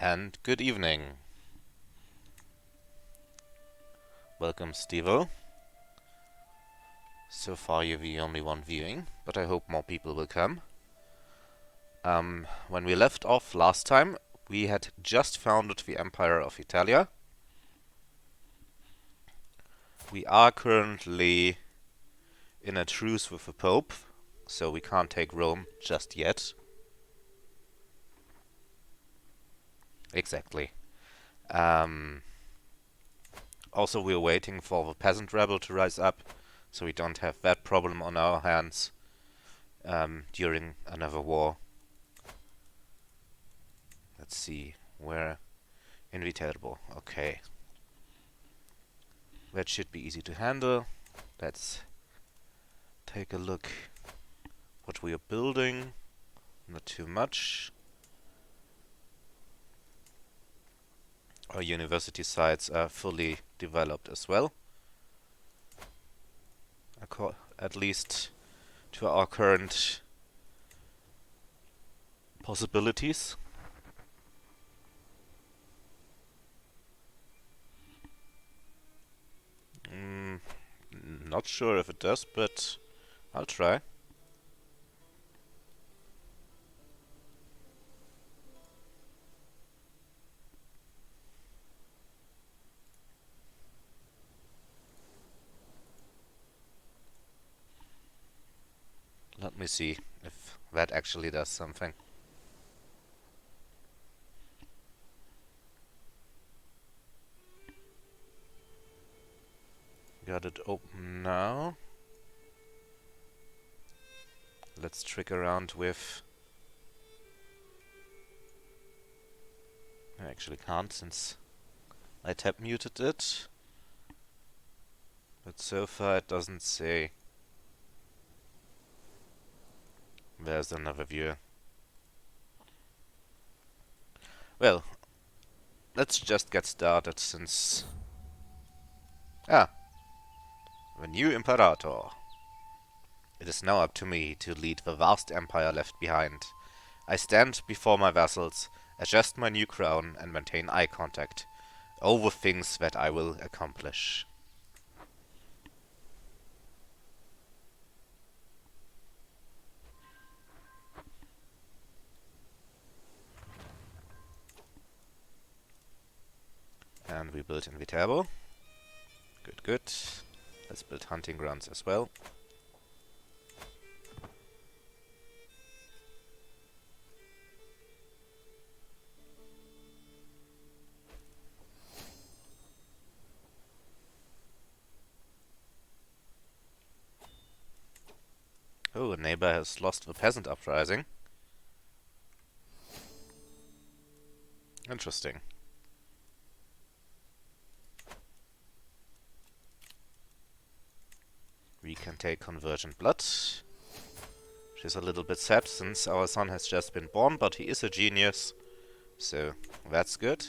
And good evening. Welcome, Stevo. So far you're the only one viewing, but I hope more people will come. When we left off last time, we had just founded the Empire of Italia. We are currently in a truce with the Pope, so we can't take Rome just yet. Exactly. Also, we're waiting for the peasant rebel to rise up, so we don't have that problem on our hands during another war. Let's see, where... Invitable, okay. That should be easy to handle. Let's take a look what we are building. Not too much. Our university sites are fully developed as well. At least to our current possibilities. Not sure if it does, but I'll try. Let me see if that actually does something. Got it open now. Let's trick around with... I actually can't since I tab muted it. But so far it doesn't say. There's another viewer. Well, let's just get started since... the new Imperator. It is now up to me to lead the vast empire left behind. I stand before my vassals, adjust my new crown and maintain eye contact over things that I will accomplish. And we built in Viterbo. Good, good. Let's build hunting grounds as well. Oh, a neighbor has lost the peasant uprising. Interesting. We can take Convergent Blood, which is a little bit sad since our son has just been born, but he is a genius, so that's good.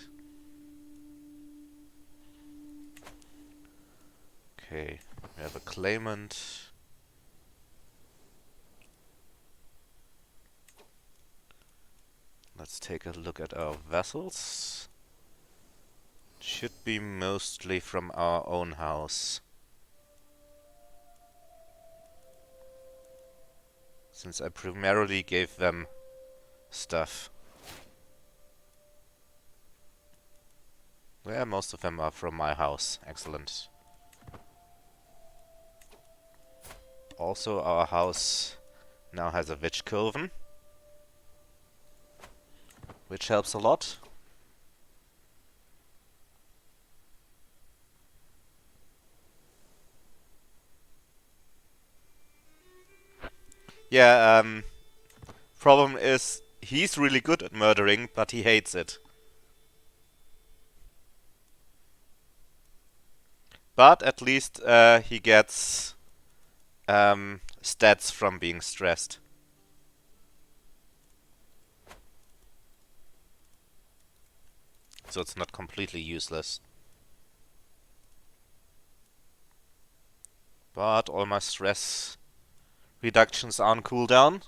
Okay, we have a claimant. Let's take a look at our vassals. Should be mostly from our own house, since I primarily gave them stuff. Yeah, most of them are from my house. Excellent. Also, our house now has a witch coven, which helps a lot. Yeah, problem is, he's really good at murdering, but he hates it. But at least he gets stats from being stressed. So it's not completely useless. But all my stress reductions are on cooldown.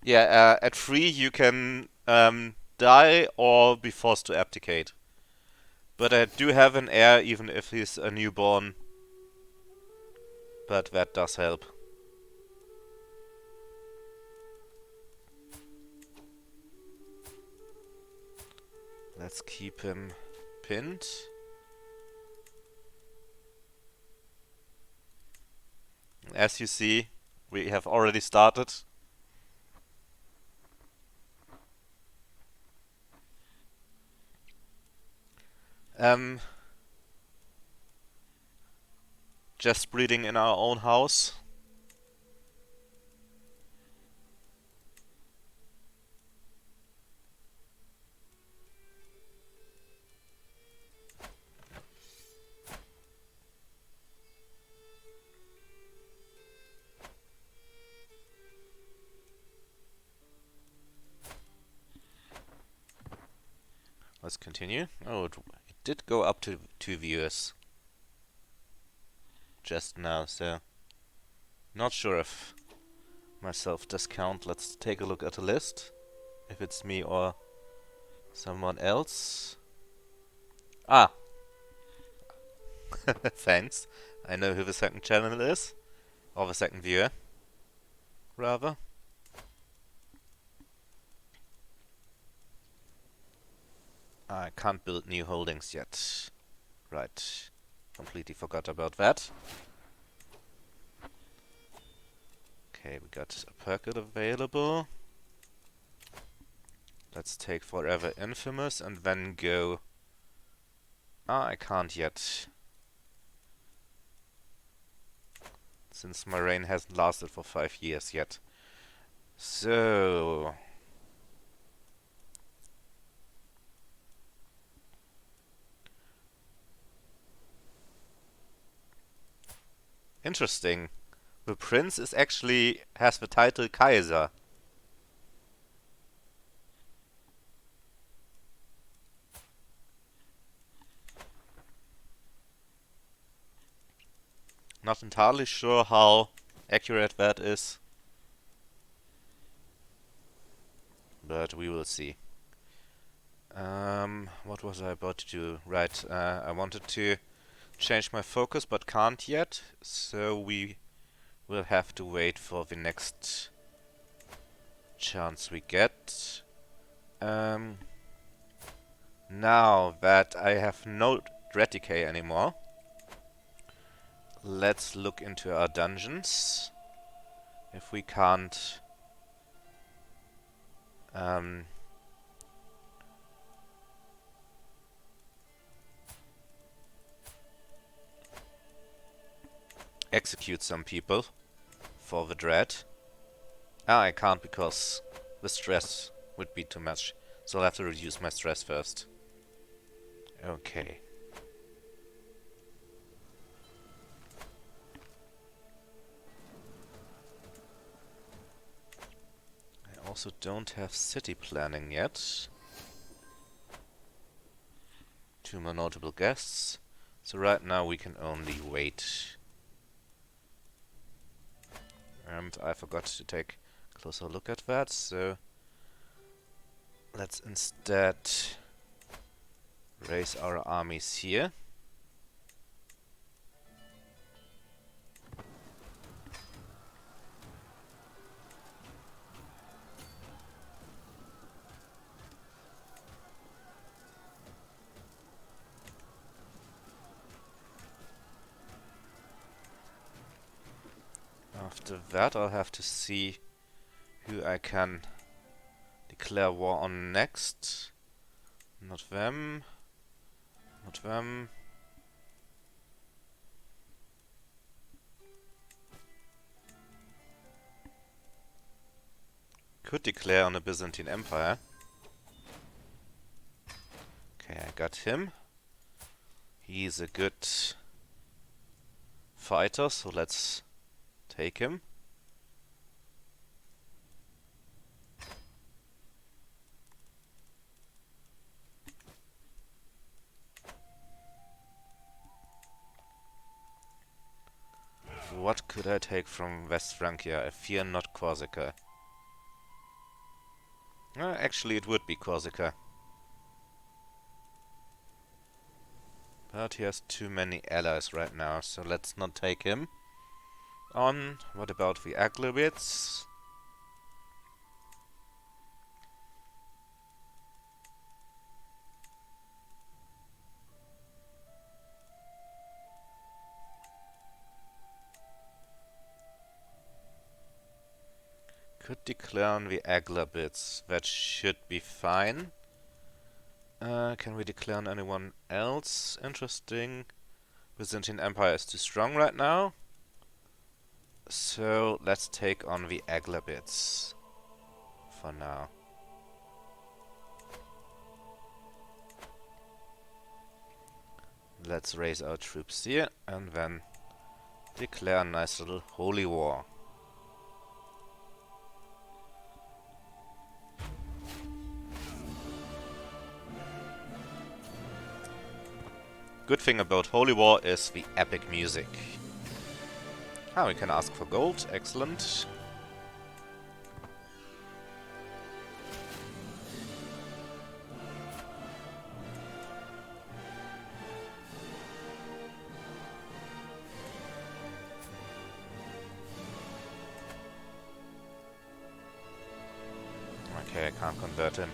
Yeah, at 3 you can die or be forced to abdicate. But I do have an heir even if he's a newborn. But that does help. Let's keep him pinned. As you see, we have already started. Just breeding in our own house. Let's continue. Oh, it did go up to 2 viewers just now, so not sure if myself does count. Let's take a look at the list, if it's me or someone else. Ah, thanks. I know who the second channel is, or the second viewer, rather. I can't build new holdings yet. Right. Completely forgot about that. Okay, we got a perk available. Let's take Forever Infamous and then go... I can't yet. Since my reign hasn't lasted for 5 years yet. So... Interesting. The prince is actually has the title Kaiser. Not entirely sure how accurate that is, but we will see. What was I about to do? Right, I wanted to change my focus but can't yet, so we will have to wait for the next chance we get. Now that I have no dread decay anymore, let's look into our dungeons. If we can't execute some people for the dread. I can't because the stress would be too much. So I'll have to reduce my stress first. Okay. I also don't have city planning yet. 2 more notable guests. So right now we can only wait. And I forgot to take a closer look at that, so let's instead raise our armies here. After that I'll have to see who I can declare war on next. Not them. Not them. Could declare on the Byzantine Empire. Okay, I got him. He's a good fighter, so let's take him. What could I take from West Francia? I fear not Corsica. Actually, it would be Corsica. But he has too many allies right now, so let's not take him on. What about the Aglovits? Could declare on the Aglovits. That should be fine. Can we declare on anyone else? Interesting. Byzantine Empire is too strong right now. So let's take on the Aglovits for now. Let's raise our troops here and then declare a nice little holy war. Good thing about holy war is the epic music. Ah, we can ask for gold. Excellent. Okay, I can't convert him.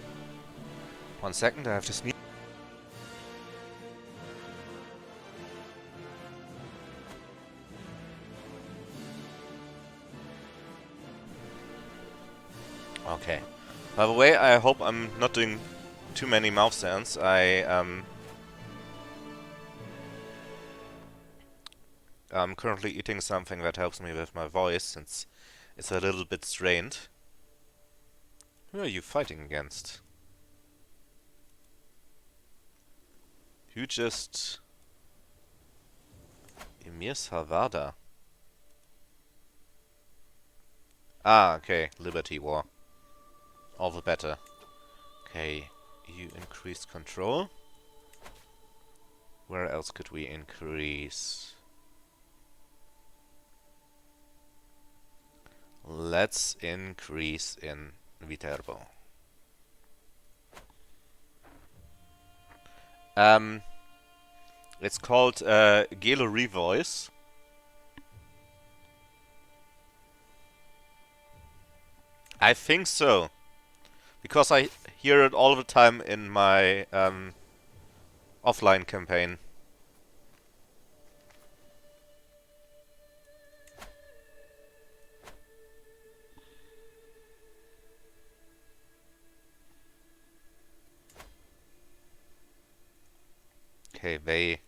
1 second, I have to sneeze. Okay. By the way, I hope I'm not doing too many mouth sounds. I'm currently eating something that helps me with my voice, since it's a little bit strained. Who are you fighting against? Who just... Emir Salvada. Ah, okay. Liberty War. All the better. Okay, you increased control. Where else could we increase? Let's increase in Viterbo. It's called Gelo Revoice. I think so. Because I hear it all the time in my offline campaign. Okay, they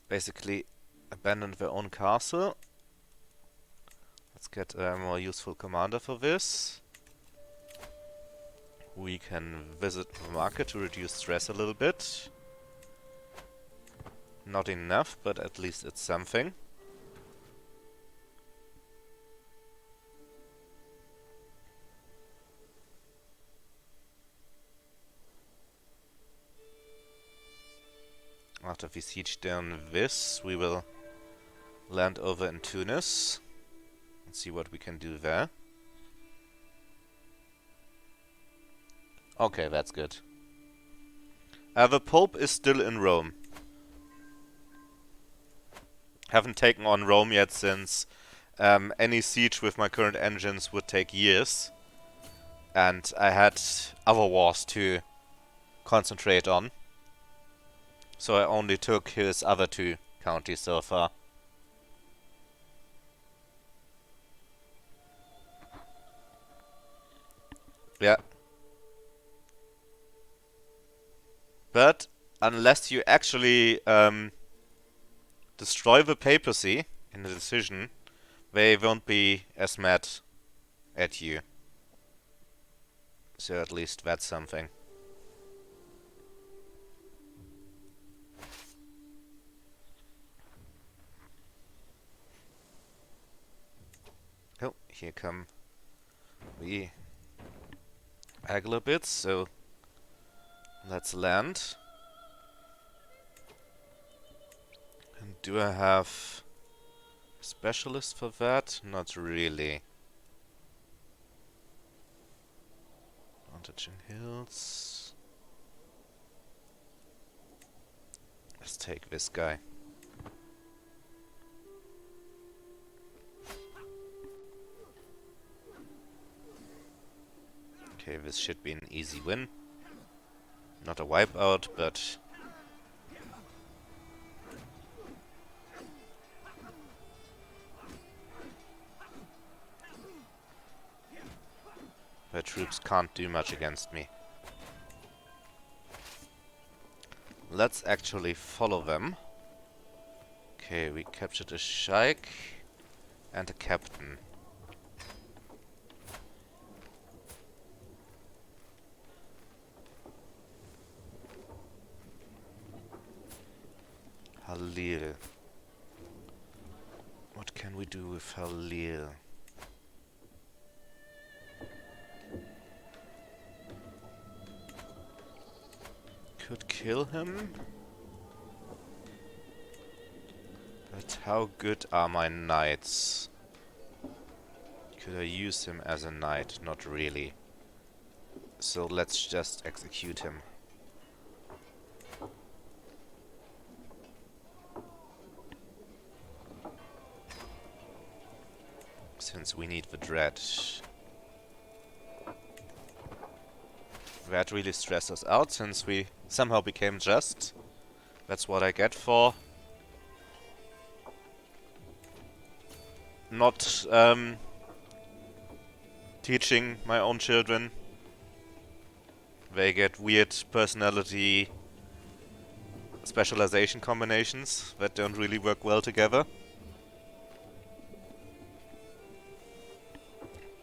basically abandoned their own castle. Let's get a more useful commander for this. We can visit the market to reduce stress a little bit. Not enough, but at least it's something. After we siege down this, we will land over in Tunis and see what we can do there. Okay, that's good. The Pope is still in Rome. Haven't taken on Rome yet, since any siege with my current engines would take years. And I had other wars to concentrate on. So I only took his other 2 counties so far. Yeah. But unless you actually destroy the papacy in the decision, they won't be as mad at you. So at least that's something. Oh, here come the Aglovits, so let's land. And do I have a specialist for that? Not really. advantage in hills. Let's take this guy. Okay, this should be an easy win. Not a wipeout, but... their troops can't do much against me. Let's actually follow them. Okay, we captured a Sheikh and a captain. Halil. What can we do with Halil? Could kill him? But how good are my knights? Could I use him as a knight? Not really. So let's just execute him. Since we need the dread. That really stressed us out since we somehow became just. That's what I get for not teaching my own children. They get weird personality specialization combinations that don't really work well together.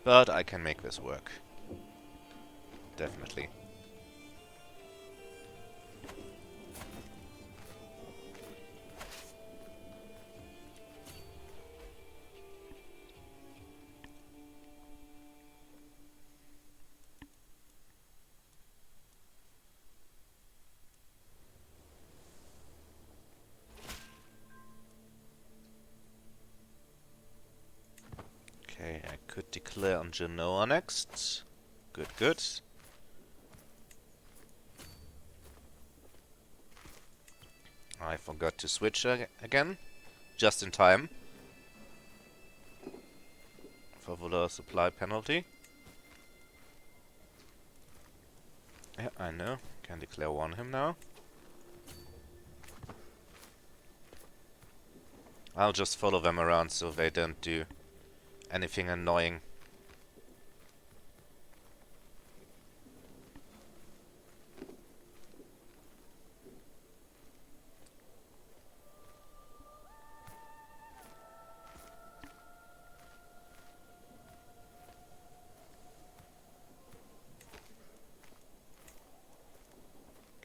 But I can make this work. Definitely. Okay, I could declare on Genoa next. Good, good. I forgot to switch again. Just in time. For the supply penalty. Yeah, I know. Can declare one him now. I'll just follow them around so they don't do anything annoying.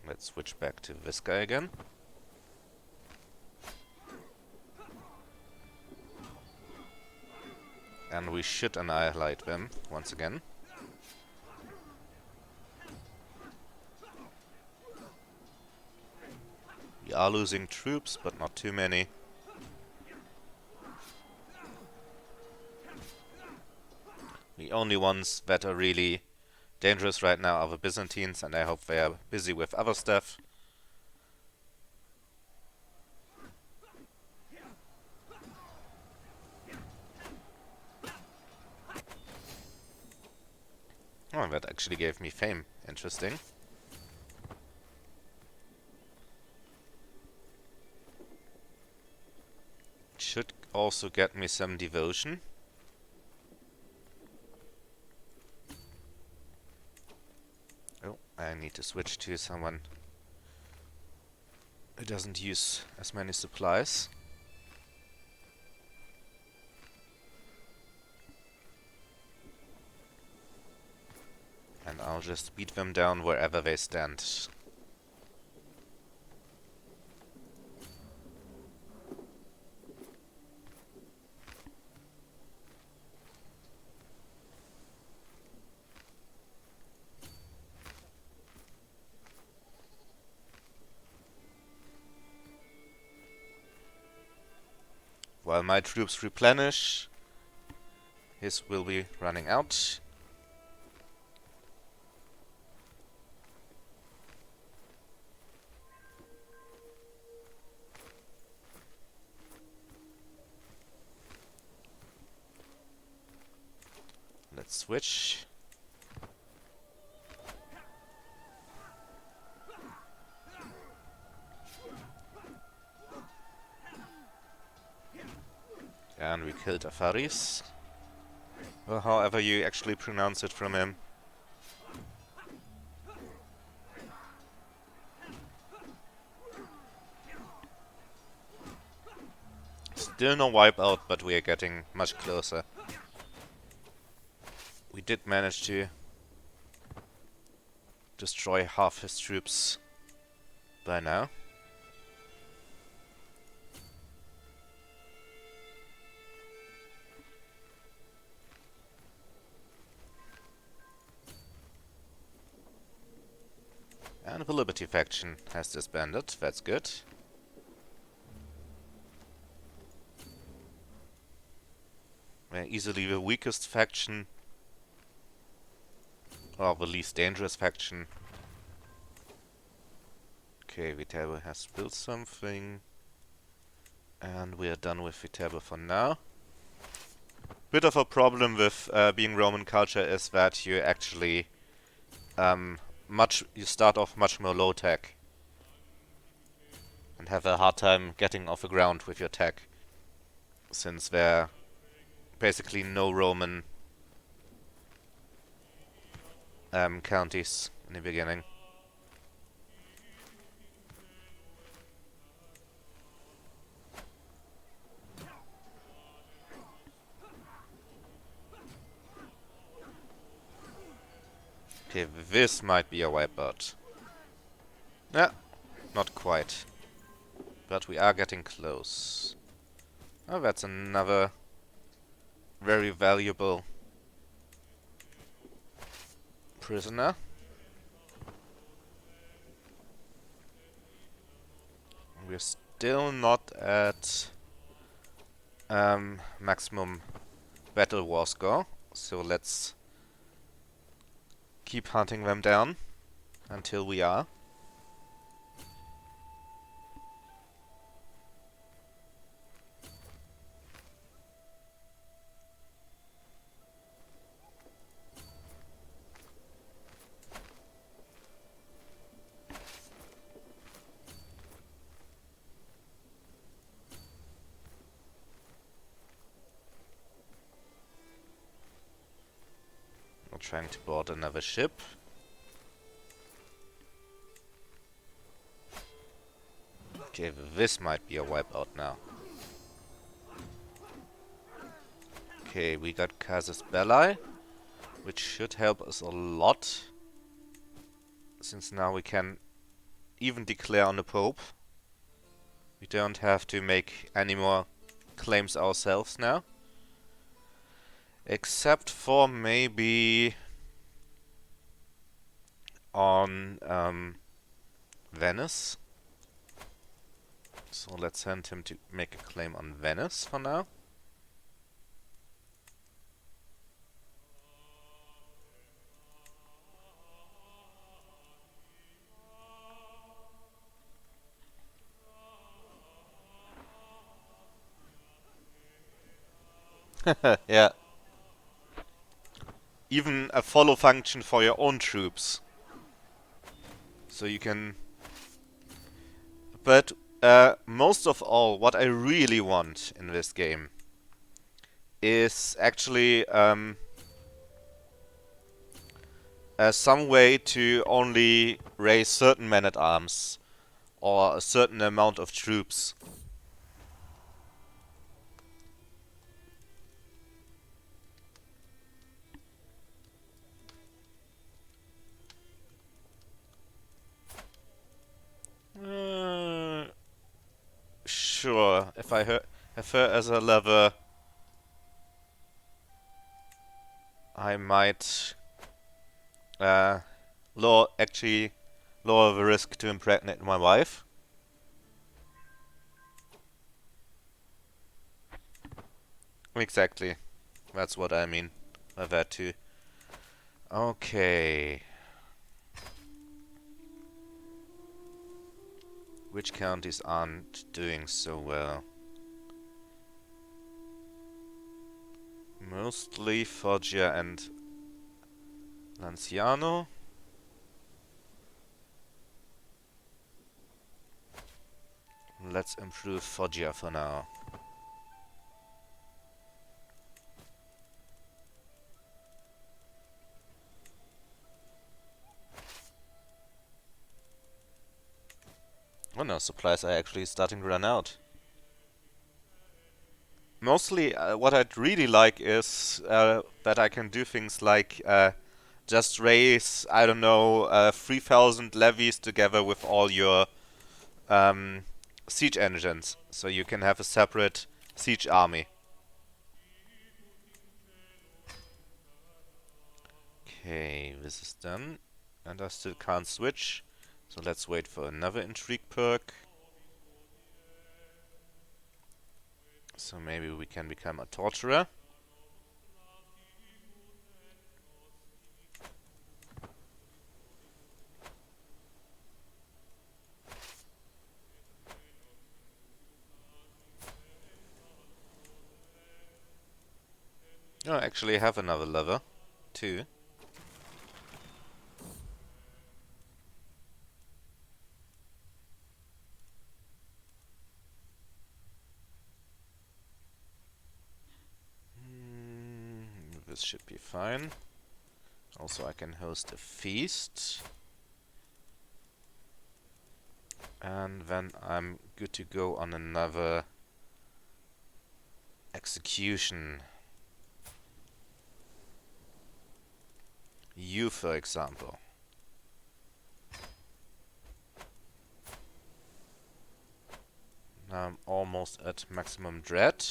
Let's switch back to this guy again. And we should annihilate them once again. We are losing troops, but not too many. The only ones that are really dangerous right now are the Byzantines, and I hope they are busy with other stuff. Oh, that actually gave me fame. Interesting. Should also get me some devotion. Oh, I need to switch to someone who doesn't use as many supplies. And I'll just beat them down wherever they stand. While my troops replenish, his will be running out. switch. And we killed Afaris. Or however you actually pronounce it from him. Still no wipeout, but we are getting much closer. We did manage to destroy half his troops by now. And the Liberty faction has disbanded, that's good. We're easily the weakest faction, or the least dangerous faction. Okay, Viterbo has built something. And we are done with Viterbo for now. Bit of a problem with being Roman culture is that you actually you start off much more low tech and have a hard time getting off the ground with your tech, since there are basically no Roman counties in the beginning. Okay, this might be a wipeout. Yeah, not quite. But we are getting close. Oh, that's another very valuable prisoner. We're still not at maximum battle war score, so let's keep hunting them down until we are. We're trying to board another ship. Okay, this might be a wipeout now. Okay, we got Casus Belli, which should help us a lot, since now we can even declare on the Pope. We don't have to make any more claims ourselves now. Except for maybe on Venice. So let's send him to make a claim on Venice for now. Yeah. Even a follow function for your own troops. So you can... But most of all, what I really want in this game is actually some way to only raise certain men-at-arms or a certain amount of troops. Sure, if I have her as a lever, I might lower the risk to impregnate my wife. Exactly, that's what I mean by that too. Okay. Which counties aren't doing so well? Mostly Foggia and Lanciano. Let's improve Foggia for now. Oh no, supplies are actually starting to run out. Mostly, what I'd really like is that I can do things like just raise, I don't know, 3,000 levies together with all your siege engines, so you can have a separate siege army. Okay, this is done, and I still can't switch, so let's wait for another intrigue perk. So maybe we can become a torturer. Oh, I actually have another lever, too. This should be fine. Also, I can host a feast. And then I'm good to go on another execution. You, for example. Now I'm almost at maximum dread.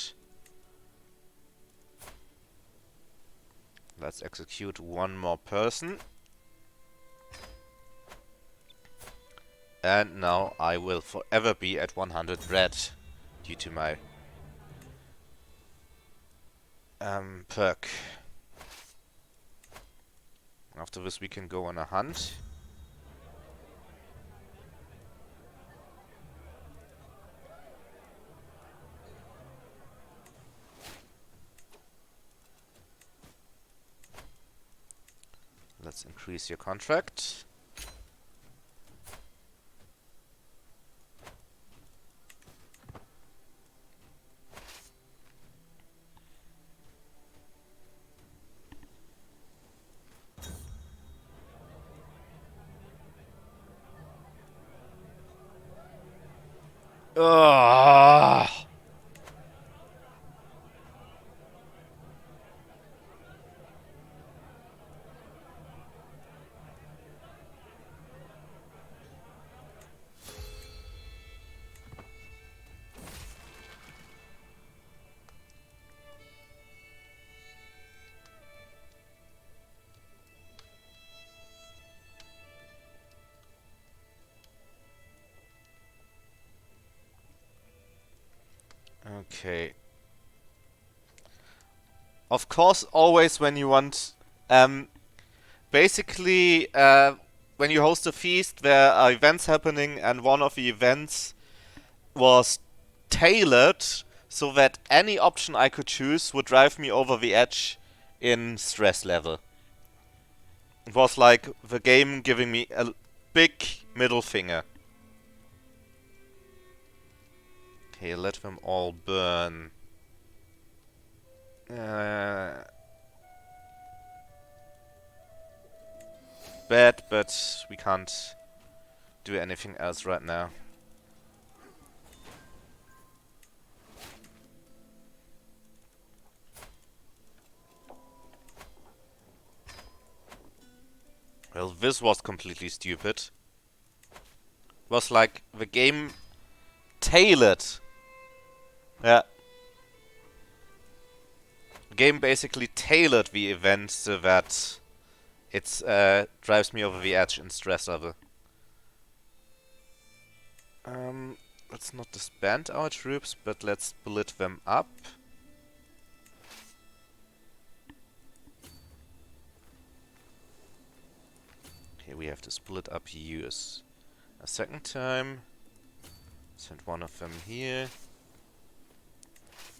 Let's execute one more person. And now I will forever be at 100 dread due to my perk. After this we can go on a hunt. Let's increase your contract. Ugh. Okay. Of course, always when you want, basically, when you host a feast, there are events happening, and one of the events was tailored so that any option I could choose would drive me over the edge in stress level. It was like the game giving me a big middle finger. Okay, let them all burn. Bad, but we can't do anything else right now. Well, this was completely stupid. It was like the game tailored. Yeah. The game basically tailored the event so that it drives me over the edge in stress level. Let's not disband our troops, but let's split them up. Okay, we have to split up yours a second time. Send one of them here.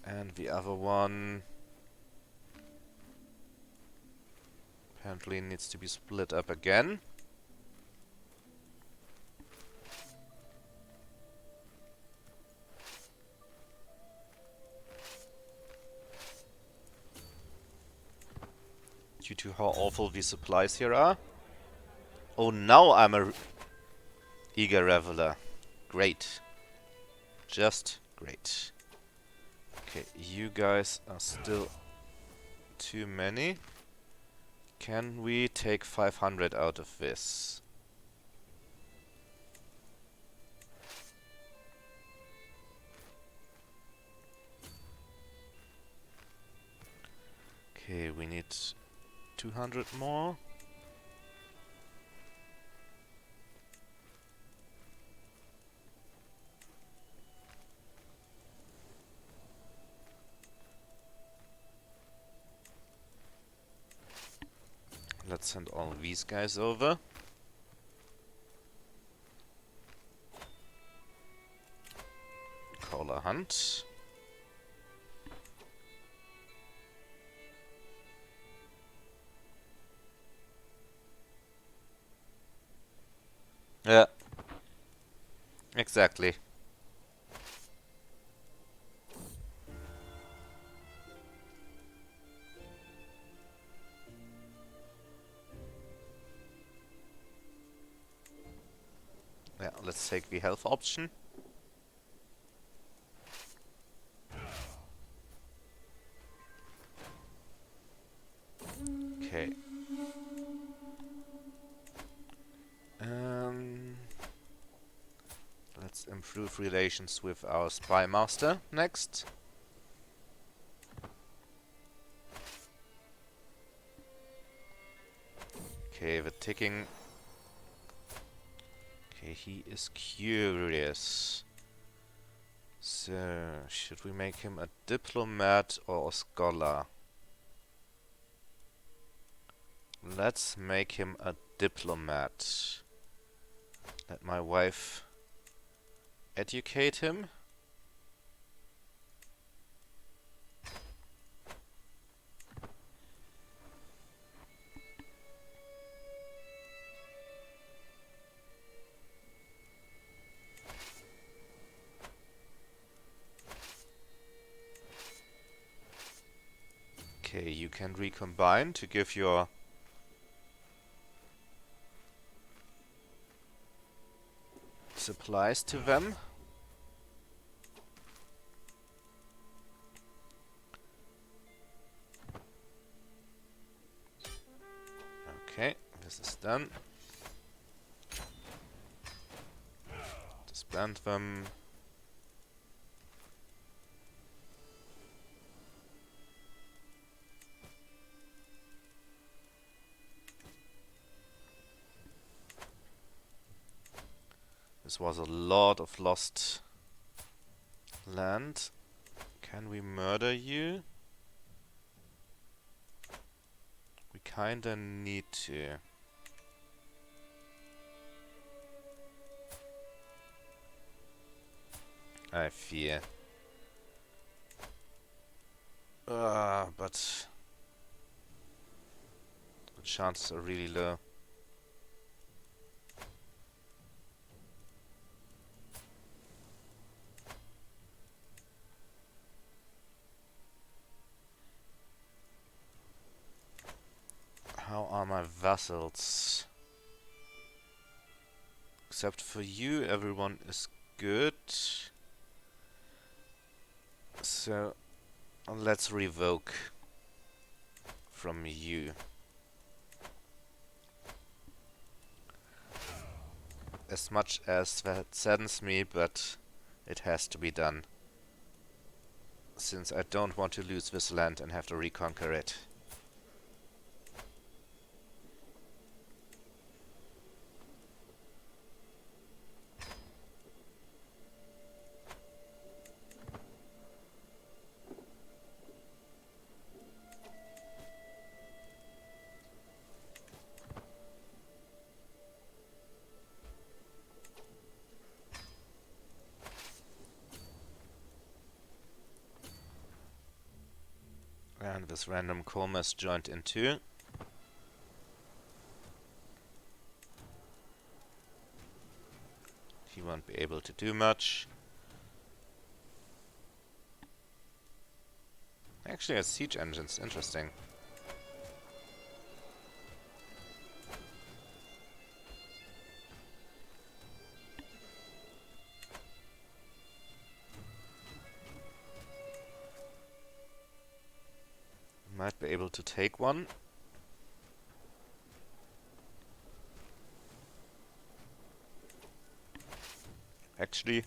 And the other one... Apparently needs to be split up again. Due to how awful the supplies here are. Oh, now I'm a eager reveler. Great. Just great. Okay, you guys are still too many. Can we take 500 out of this? Okay, we need 200 more. Let's send all these guys over. Call a hunt. Yeah. Exactly. Yeah, let's take the health option. Okay. Let's improve relations with our spy master next. Okay, the ticking. Okay, he is curious. So, should we make him a diplomat or a scholar? Let's make him a diplomat. Let my wife educate him. Okay, you can recombine to give your supplies to them. Okay, this is done. Disband them. This was a lot of lost land. Can we murder you? We kinda need to. I fear. But the chances are really low. How are my vassals? Except for you, everyone is good. So, let's revoke from you. As much as that saddens me, but it has to be done. Since I don't want to lose this land and have to reconquer it. And this random commerce joined in too. won't be able to do much. Actually, has siege engines. Interesting. Might be able to take one. Actually,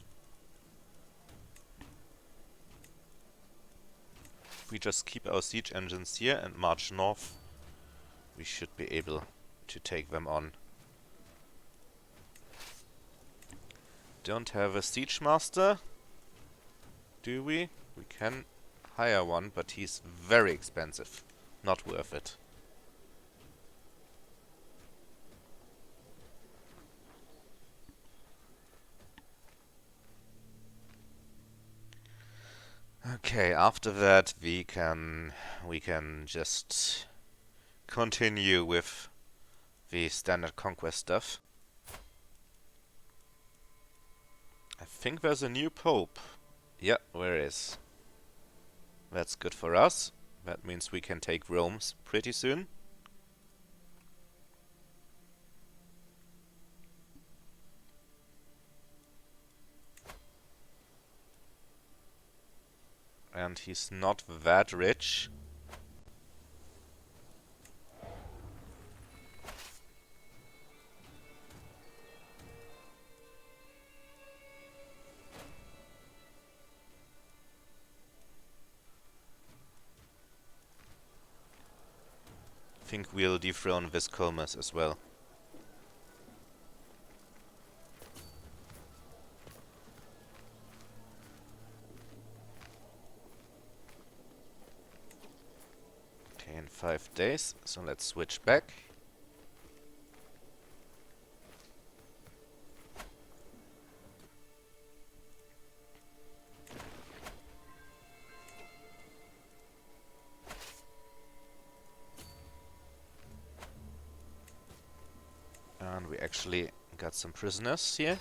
if we just keep our siege engines here and march north, we should be able to take them on. Don't have a siege master, do we? We can hire one, but he's very expensive. Not worth it. Okay, after that we can just continue with the standard conquest stuff. I think there's a new pope. Yeah, there is. That's good for us. That means we can take Rome pretty soon. And he's not that rich. I think we'll dethrone Viscomus as well. Okay, in 5 days, so let's switch back. And we actually got some prisoners here.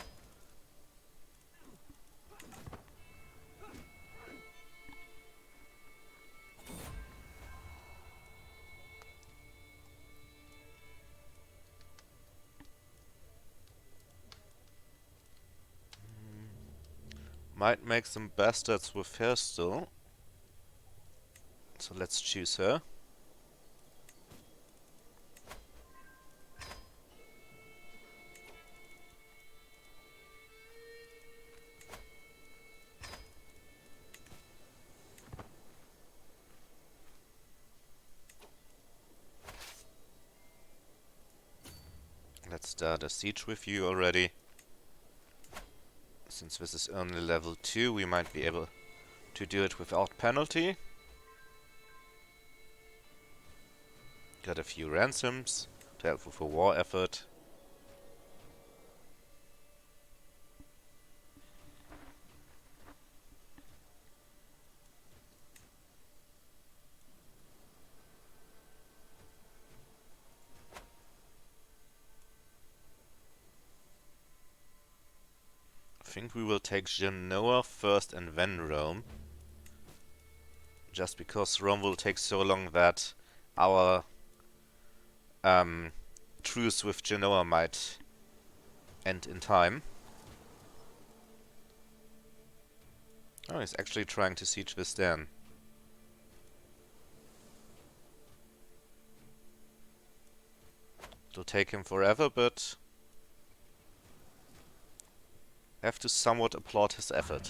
Might make some bastards with her still. So let's choose her. Let's start a siege with you already. Since this is only level 2, we might be able to do it without penalty. Got a few ransoms to help with a war effort. I think we will take Genoa first and then Rome. Just because Rome will take so long that our truce with Genoa might end in time. Oh, he's actually trying to siege Vistan. It'll take him forever, but I have to somewhat applaud his effort.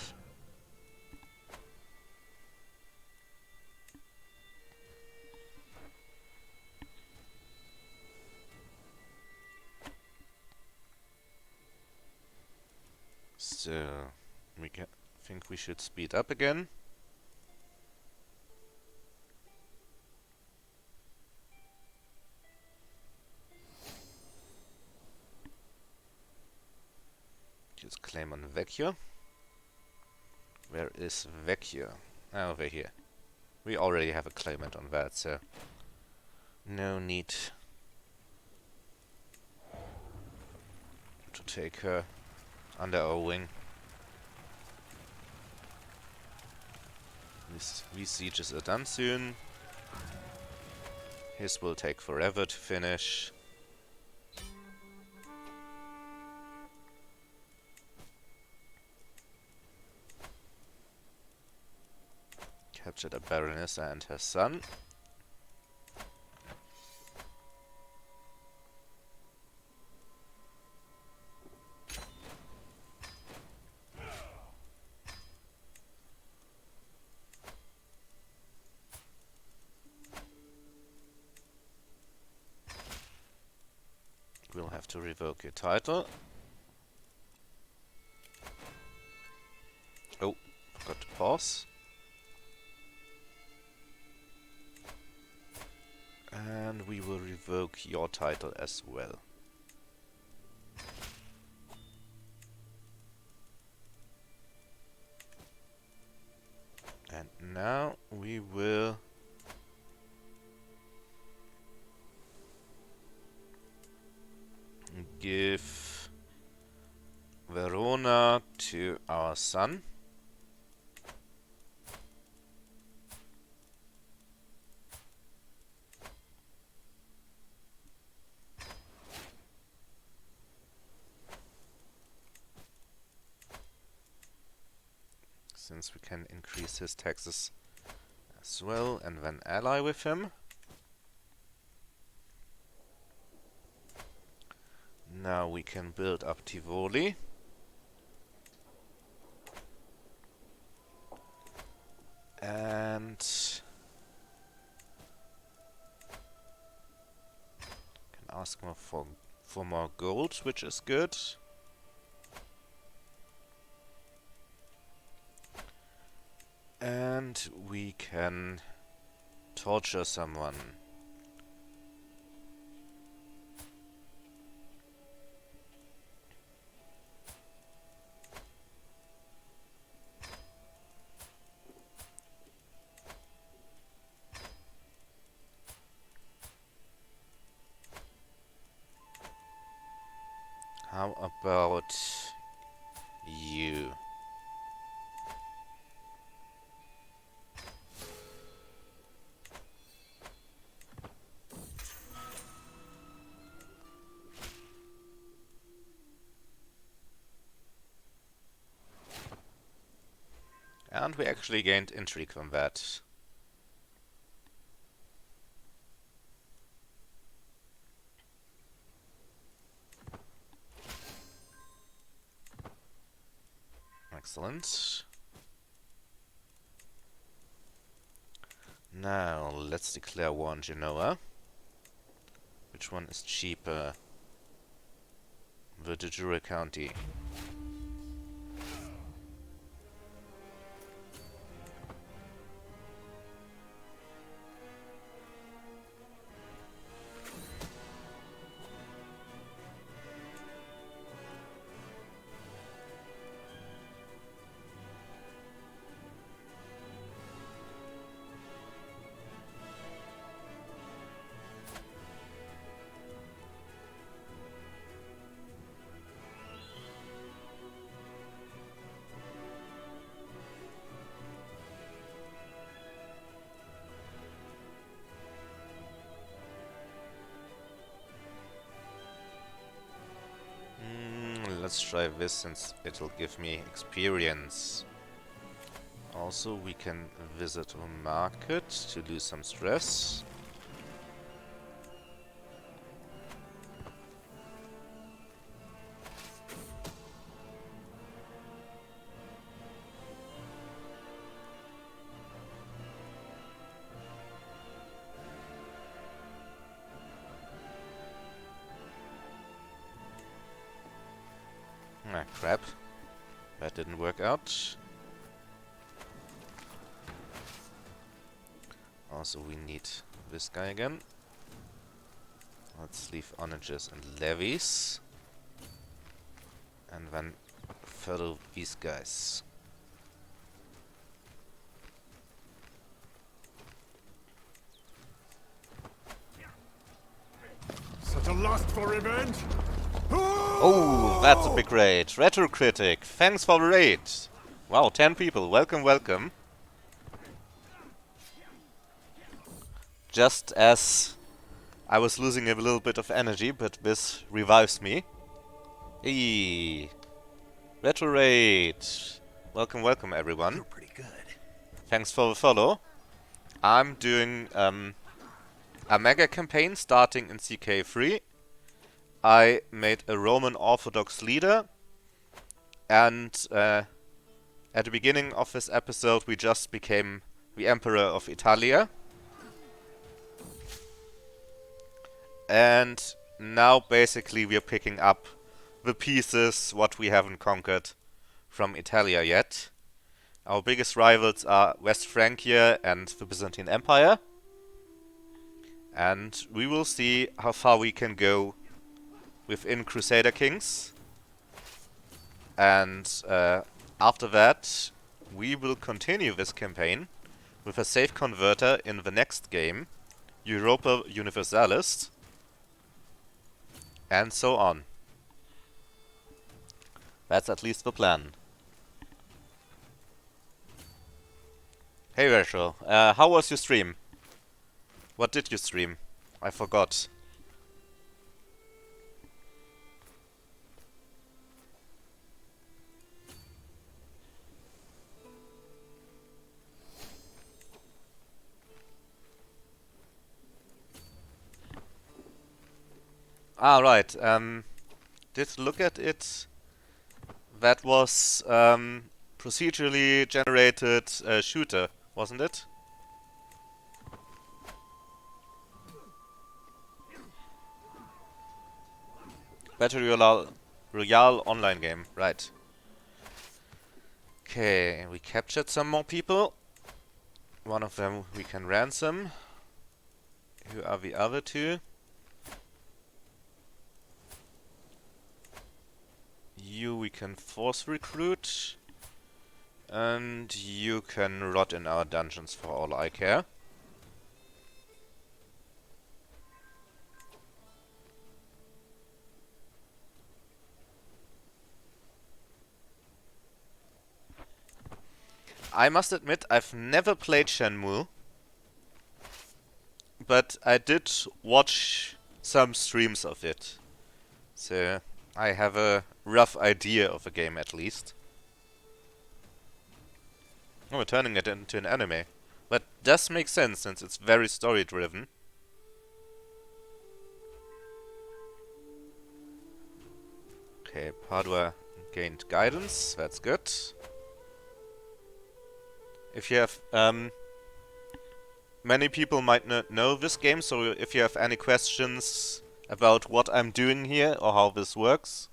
So, think we should speed up again. Just claim on Vecchio. Where is Vecchio? Oh, over here. We already have a claimant on that, so no need to take her. under our wing. These sieges are done soon. His will take forever to finish. Captured a Baronessa and her son. We'll have to revoke your title. Oh, forgot to pause. And we will revoke your title as well. And now we will give Verona to our son. Since we can increase his taxes as well and then ally with him. Now we can build up Tivoli. And can ask more for more gold, which is good. And we can torture someone. How about you? And we actually gained intrigue from that. Excellent. Now, let's declare war on Genoa. Which one is cheaper? The de jure County. Let's try this since it'll give me experience. Also, we can visit a market to lose some stress. Ah, crap. That didn't work out. Also, we need this guy again. Let's leave onages and levies. And then follow these guys. Such a lust for revenge! Oh, That's a big raid. Retro Critic, thanks for the raid. Wow, 10 people. Welcome, welcome. Just as I was losing a little bit of energy, but this revives me. Hey, Retro Raid. Welcome, welcome, everyone. You're pretty good. Thanks for the follow. I'm doing a mega campaign starting in CK3. I made a Roman Orthodox leader, and at the beginning of this episode we just became the Emperor of Italia. And now basically we're picking up the pieces what we haven't conquered from Italia yet. Our biggest rivals are West Francia and the Byzantine Empire. And we will see how far we can go within Crusader Kings. And after that, we will continue this campaign with a save converter in the next game, Europa Universalis, and so on. That's at least the plan. Hey Rachel, how was your stream? What did you stream? I forgot. Ah, right. Did look at it. That was procedurally generated shooter, wasn't it? Royale online game, right. Okay, we captured some more people. One of them we can ransom. Who are the other two? You we can force recruit. And you can rot in our dungeons for all I care. I must admit, I've never played Shenmue, but I did watch some streams of it. So I have a rough idea of the game at least. Oh, we're turning it into an anime. That does make sense since it's very story driven. Okay, Padua gained guidance, that's good. If you have, many people might not know this game, so if you have any questions about what I'm doing here or how this works,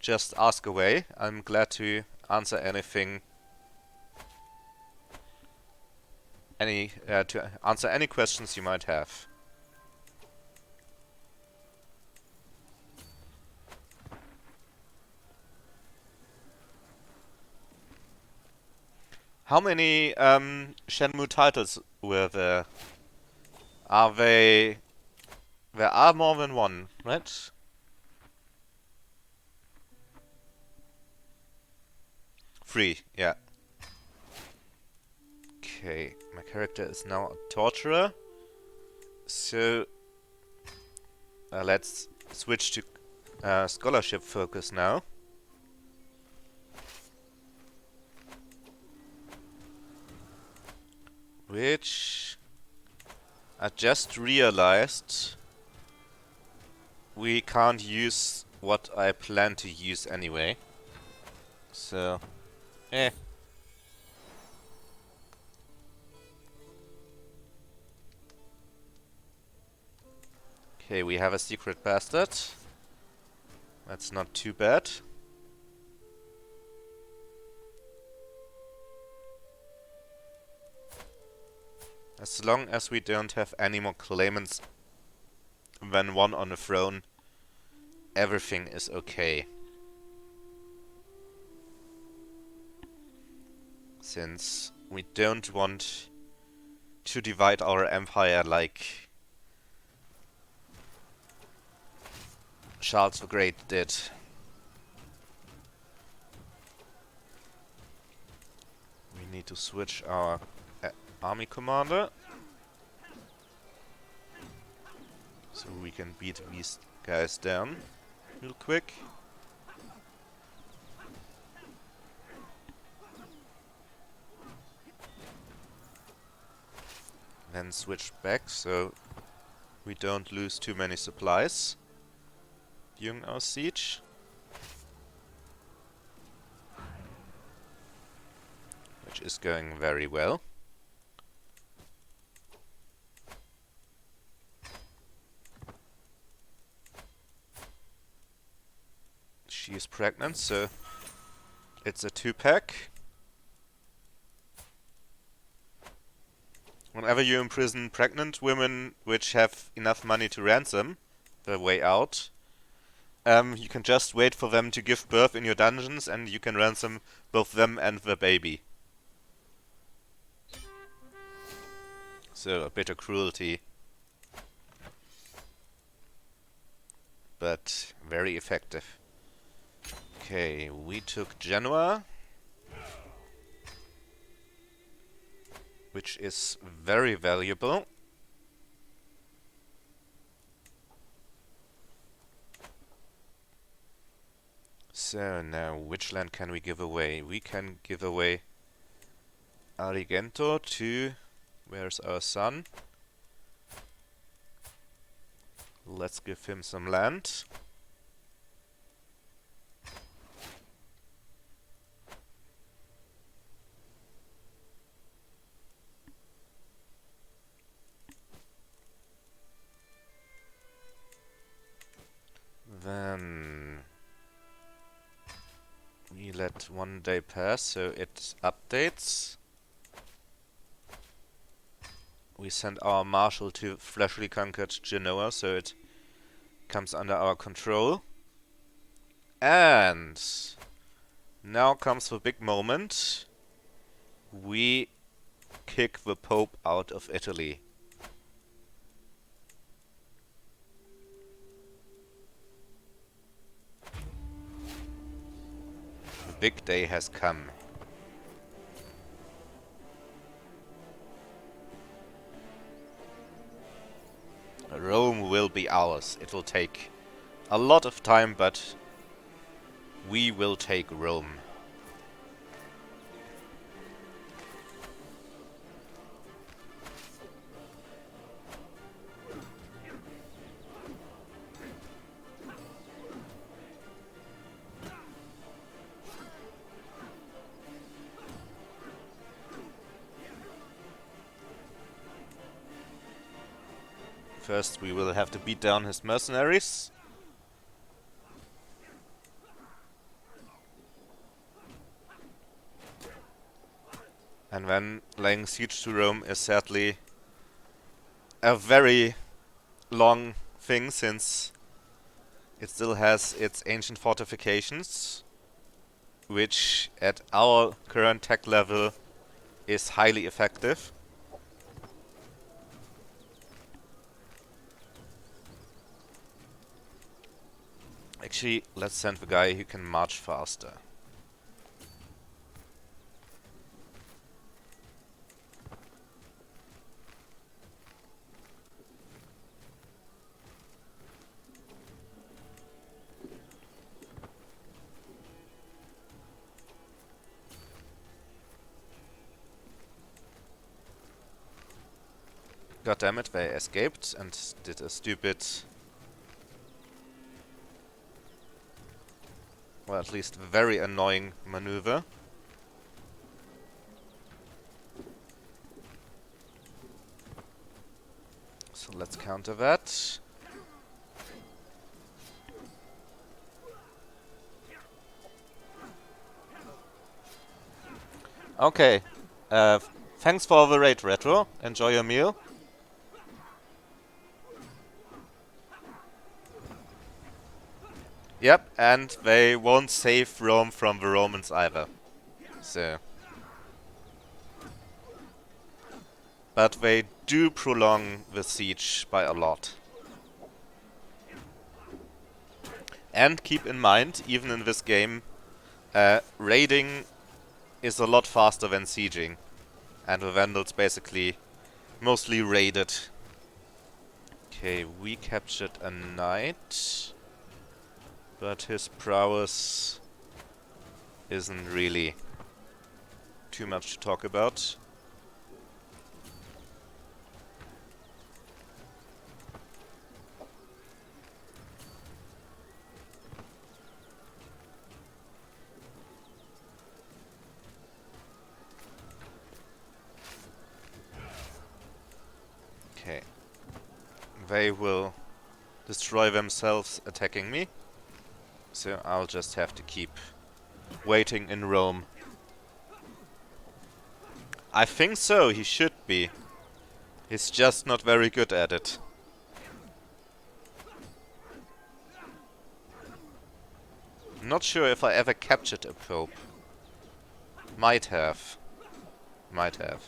just ask away. I'm glad to answer anything. To answer any questions you might have. How many Shenmue titles were there? Are they... There are more than one, right? Three, yeah. Okay, my character is now a torturer. So... let's switch to scholarship focus now. Which... I just realized we can't use what I plan to use anyway. So, Okay, we have a secret bastard. That's not too bad. As long as we don't have any more claimants than one on the throne, everything is okay. Since we don't want to divide our empire like Charles the Great did. We need to switch our army commander, so we can beat these guys down real quick. Then switch back so we don't lose too many supplies during our siege. Which is going very well. She is pregnant, so it's a 2-pack. Whenever you imprison pregnant women which have enough money to ransom the way out, you can just wait for them to give birth in your dungeons and you can ransom both them and the baby. So a bit of cruelty, but very effective. Okay, we took Genoa, which is very valuable. So now, which land can we give away? We can give away Agrigento to... Where's our son? Let's give him some land. Then we let 1 day pass so it updates. We send our marshal to freshly conquered Genoa so it comes under our control. And now comes the big moment. We kick the Pope out of Italy. The big day has come. Rome will be ours. It will take a lot of time, but we will take Rome. First, we will have to beat down his mercenaries. And then laying siege to Rome is sadly a very long thing, since it still has its ancient fortifications, which at our current tech level is highly effective. Actually, let's send the guy who can march faster. God damn it, they escaped and did a stupid... well, at least very annoying maneuver. So let's counter that. Okay. Thanks for the raid, Retro. Enjoy your meal. Yep, and they won't save Rome from the Romans either. So. But they do prolong the siege by a lot. And keep in mind, even in this game, raiding is a lot faster than sieging. And the Vandals basically mostly raided. Okay, we captured a knight. But his prowess isn't really too much to talk about. Okay. They will destroy themselves attacking me. So I'll just have to keep waiting in Rome. I think so, he should be. He's just not very good at it. Not sure if I ever captured a pope. Might have. Might have.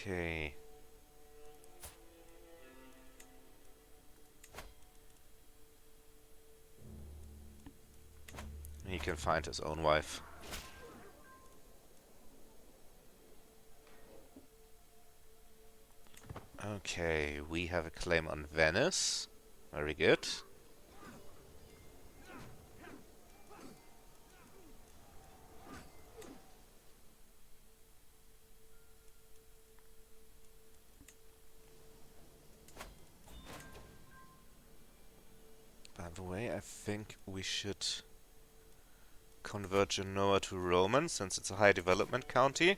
Okay. He can find his own wife. Okay, we have a claim on Venice. Very good. By the way, I think we should convert Genoa to Roman, since it's a high development county.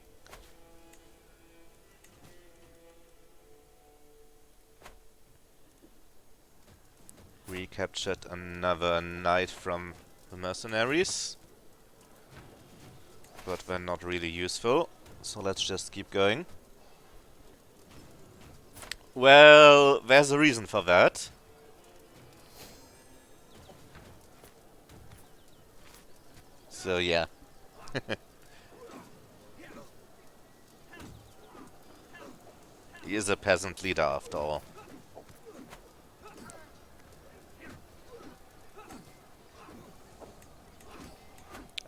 Recaptured another knight from the mercenaries. But they're not really useful, so let's just keep going. Well, there's a reason for that. So yeah. He is a peasant leader after all.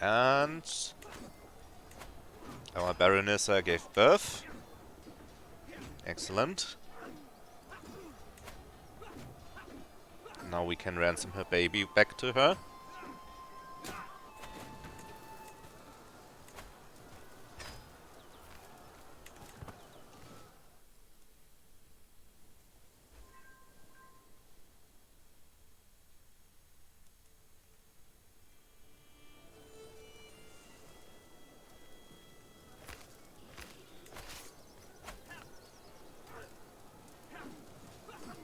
And our Baronessa gave birth. Excellent. Now we can ransom her baby back to her.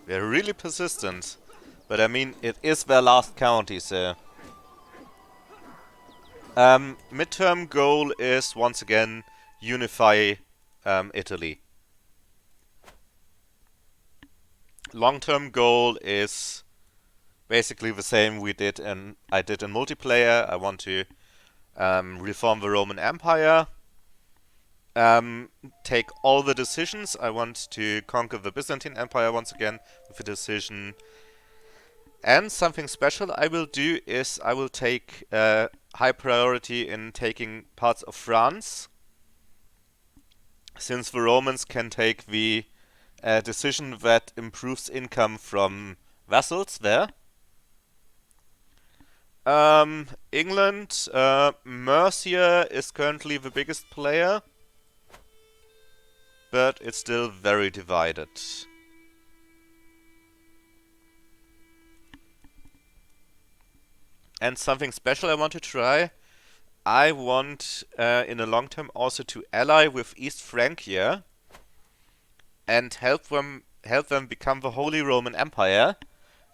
They're really persistent. But I mean, it is their last county, so... midterm goal is, once again, unify Italy. Long-term goal is basically the same I did in multiplayer. I want to reform the Roman Empire. Take all the decisions. I want to conquer the Byzantine Empire once again with a decision. And something special I will do is I will take high priority in taking parts of France, since the Romans can take the decision that improves income from vassals there. England, Mercia is currently the biggest player, but it's still very divided. And something special I want to try. I want, in the long term, also to ally with East Francia and help them become the Holy Roman Empire,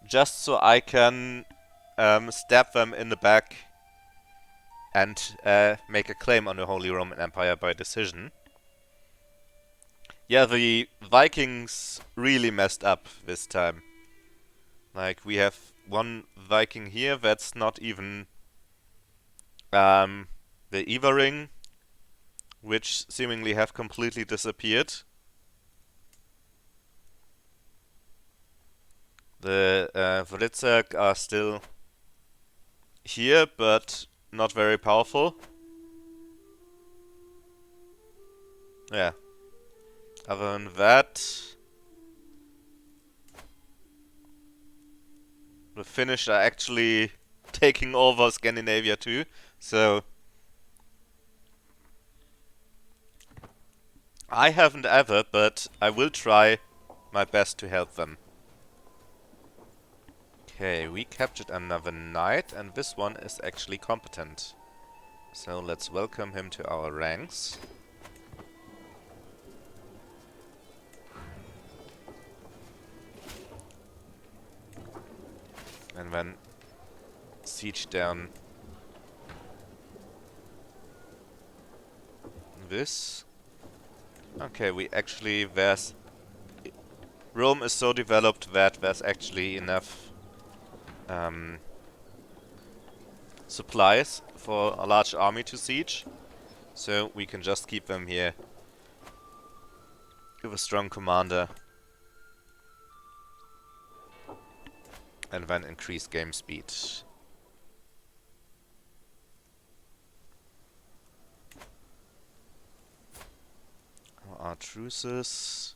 just so I can stab them in the back and make a claim on the Holy Roman Empire by decision. Yeah, the Vikings really messed up this time. Like, we have one Viking here that's not even the Eva ring, which seemingly have completely disappeared. The Vritzak are still here, but not very powerful. Yeah. Other than that, the Finnish are actually taking over Scandinavia too, so I haven't ever, but I will try my best to help them. Okay, we captured another knight, and this one is actually competent. So let's welcome him to our ranks. And then siege down this. Okay, we actually, Rome is so developed that there's actually enough supplies for a large army to siege. So we can just keep them here with a strong commander. And then increase game speed. Our truces.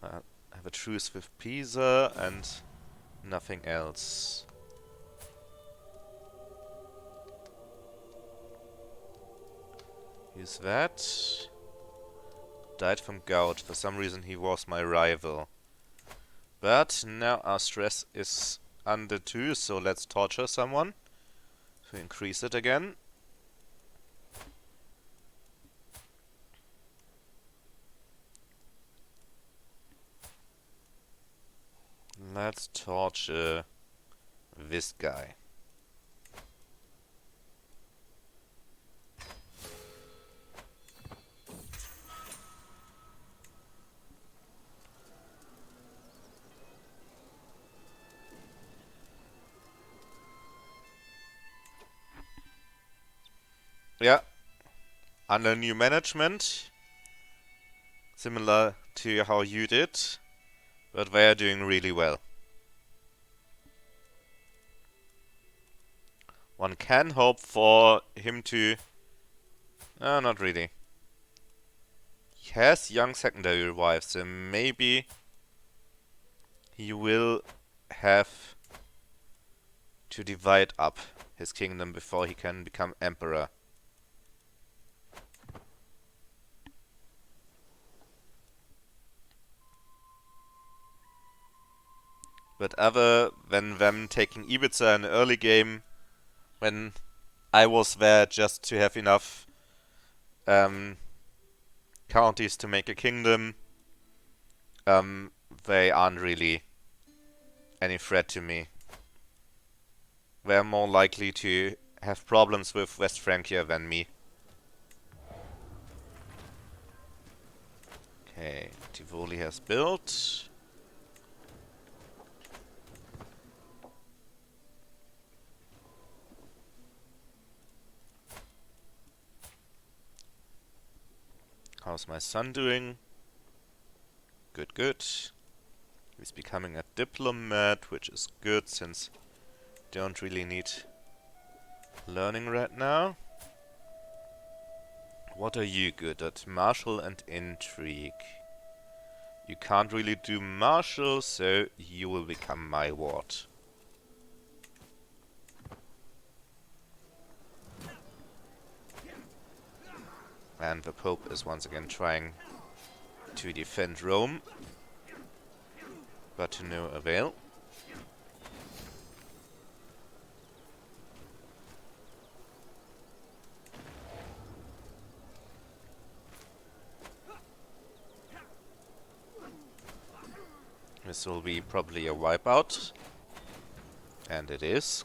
I have a truce with Pisa and nothing else. Use that. Died from gout. For some reason he was my rival. But now our stress is under 2, so let's torture someone to increase it again. Let's torture this guy. Yeah. Under new management, similar to how you did, but they are doing really well. One can hope for him to... not really. He has young secondary wives, so maybe he will have to divide up his kingdom before he can become emperor. But other than them taking Ibiza in the early game, when I was there just to have enough counties to make a kingdom, they aren't really any threat to me. They're more likely to have problems with West Francia than me. Okay, Tivoli has built. How's my son doing? Good, good. He's becoming a diplomat, which is good since don't really need learning right now. What are you good at? Martial and intrigue. You can't really do martial, so you will become my ward. And the Pope is once again trying to defend Rome, but to no avail. This will be probably a wipeout, and it is.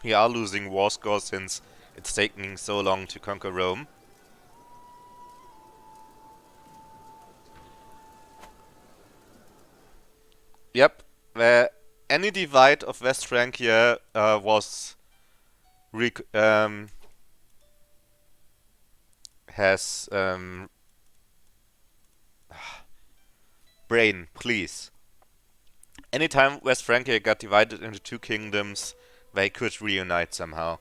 We are losing war score since it's taking so long to conquer Rome. Yep, any divide of West Francia was has brain, please. Anytime West Francia got divided into two kingdoms, they could reunite somehow.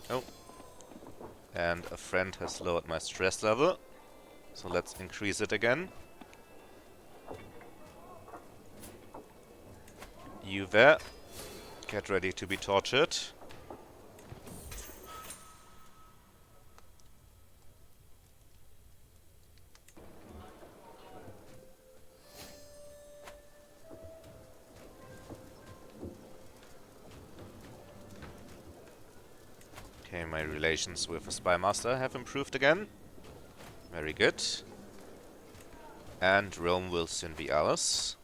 Oh. And a friend has lowered my stress level. So let's increase it again. You there. Get ready to be tortured. Okay, my relations with the Spy Master have improved again. Very good. And Rome will soon be ours.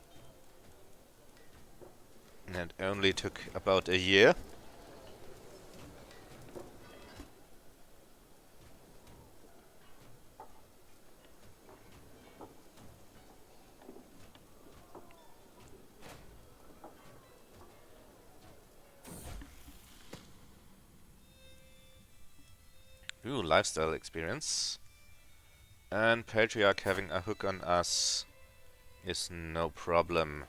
And it only took about a year. Ooh, lifestyle experience. And Patriarch having a hook on us is no problem.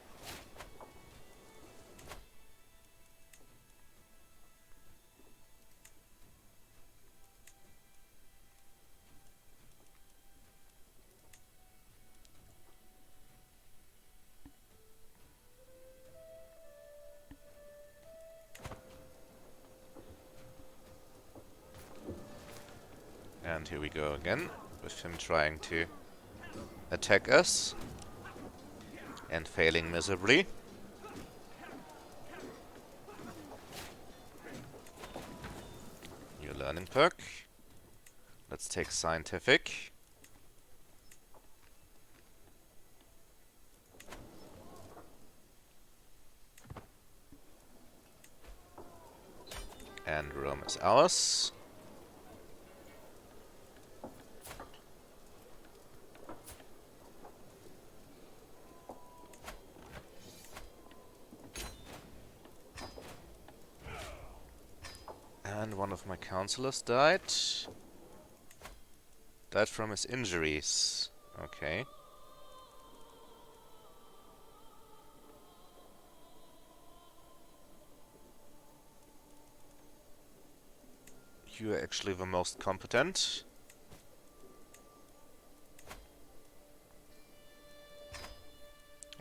And here we go again, with him trying to attack us and failing miserably. New learning perk. Let's take scientific. And Rome is ours. And one of my counselors died. Died from his injuries. Okay. You are actually the most competent.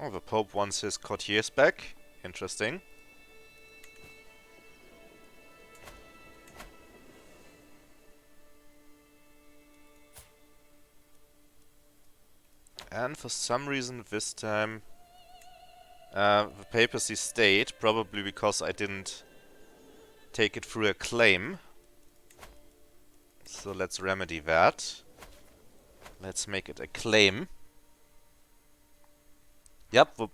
Oh, the Pope wants his courtiers back. Interesting. And for some reason this time the papacy stayed, probably because I didn't take it through a claim. So let's remedy that. Let's make it a claim. Yep.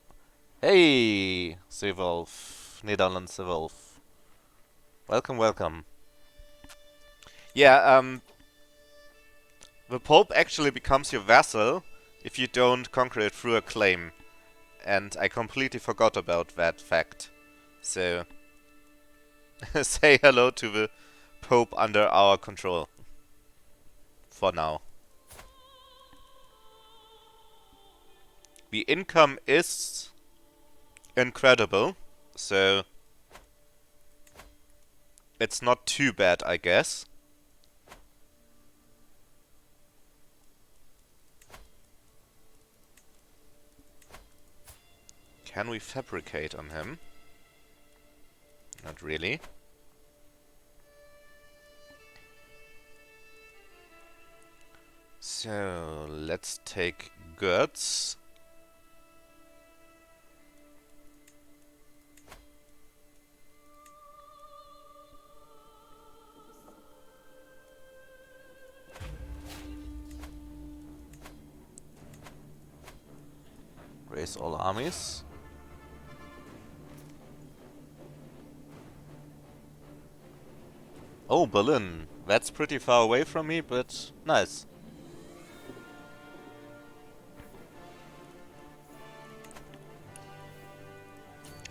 Hey, Zeewolf. Netherlands Zeewolf. Welcome, welcome. Yeah, the Pope actually becomes your vassal if you don't conquer it through a claim. And I completely forgot about that fact. So, say hello to the Pope under our control. For now. The income is incredible, so it's not too bad, I guess. Can we fabricate on him? Not really. So, let's take goods. Raise all armies. Oh, Berlin. That's pretty far away from me, but nice.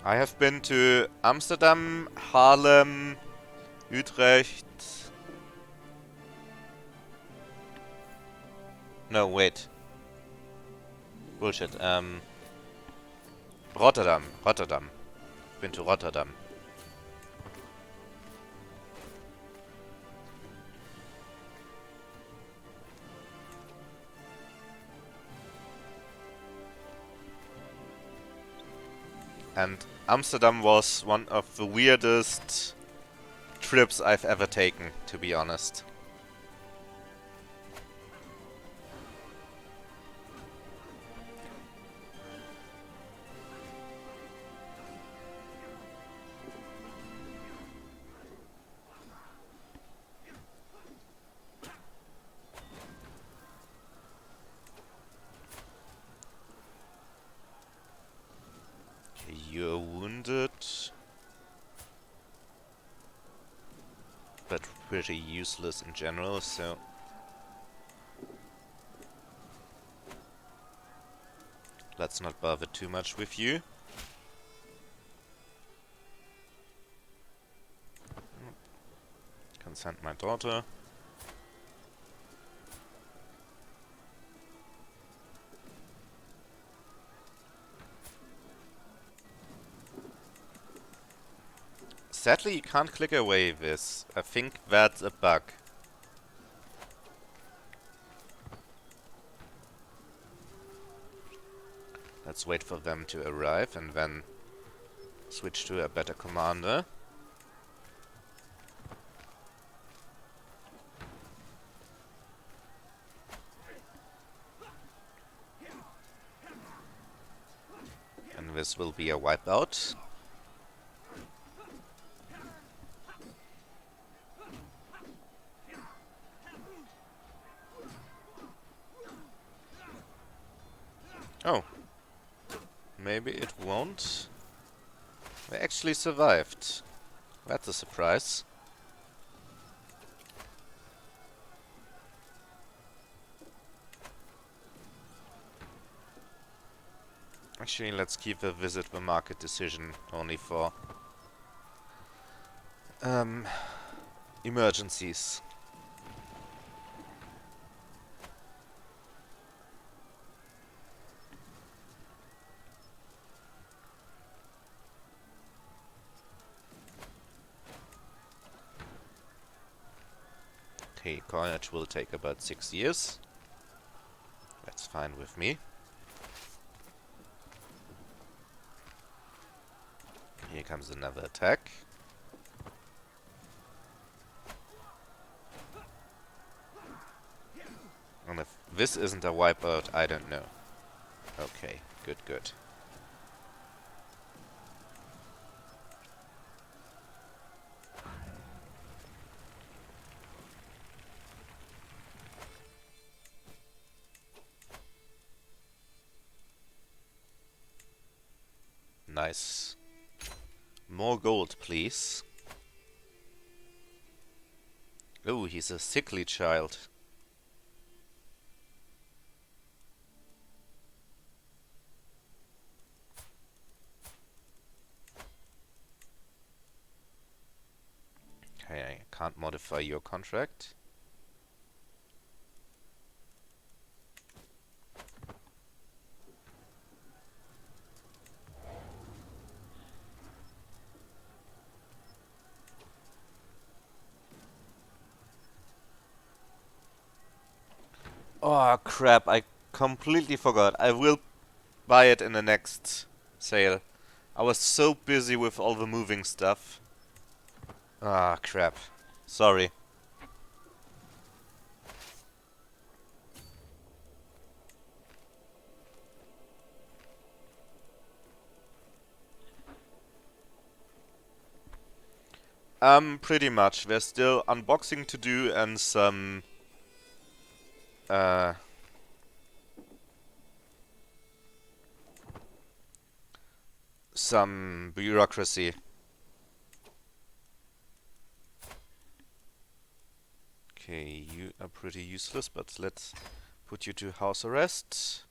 I have been to Amsterdam, Haarlem, Utrecht. No, wait. Bullshit. Rotterdam. Rotterdam. Been to Rotterdam. And Amsterdam was one of the weirdest trips I've ever taken, to be honest. You're wounded, but pretty useless in general, so... let's not bother too much with you. Consent my daughter. Sadly, you can't click away this. I think that's a bug. Let's wait for them to arrive and then switch to a better commander. And this will be a wipeout. Oh. Maybe it won't. They actually survived. That's a surprise. Actually, let's keep a visit the market decision only for emergencies. Okay, coinage will take about 6 years. That's fine with me. Here comes another attack. And if this isn't a wipeout, I don't know. Okay, good, good. Nice. More gold, please. Oh, he's a sickly child. Okay, I can't modify your contract. Oh crap, I completely forgot. I will buy it in the next sale. I was so busy with all the moving stuff. Ah, crap. Sorry. Pretty much. There's still unboxing to do and some some bureaucracy. Okay, you are pretty useless, but let's put you to house arrest.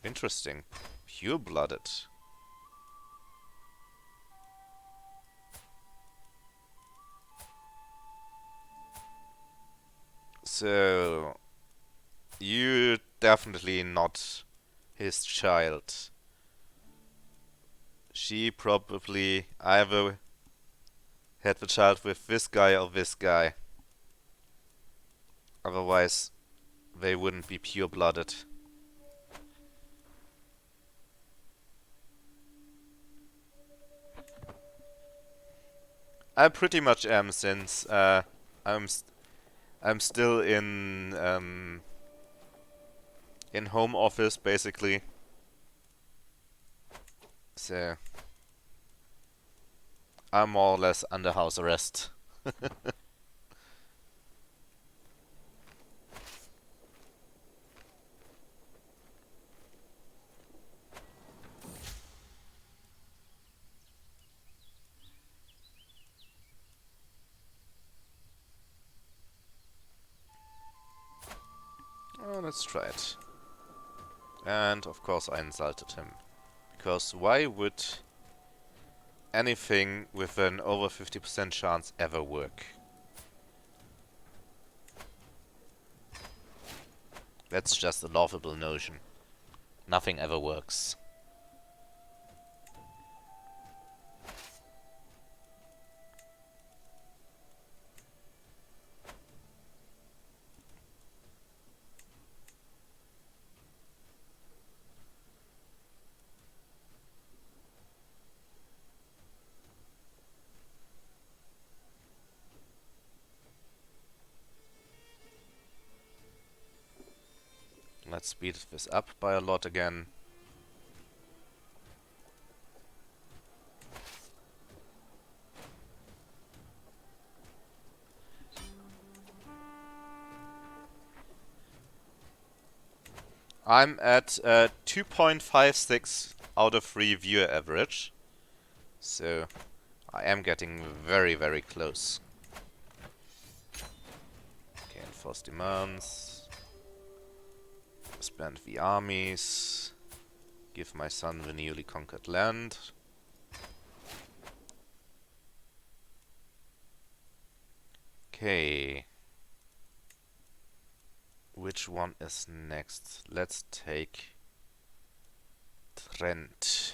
Interesting. Pure-blooded. So, you're definitely not his child. She probably either had the child with this guy or this guy. Otherwise, they wouldn't be pure-blooded. I pretty much am, since I'm I'm still in home office basically. So I'm more or less under house arrest. Oh, let's try it. And of course I insulted him. Because why would anything with an over 50% chance ever work? That's just a laughable notion. Nothing ever works. Let's speed this up by a lot again. I'm at 2.56 out of 3 viewer average. So I am getting very, very close. Okay, enforce demands. Expand the armies. Give my son the newly conquered land. Okay. Which one is next? Let's take Trent.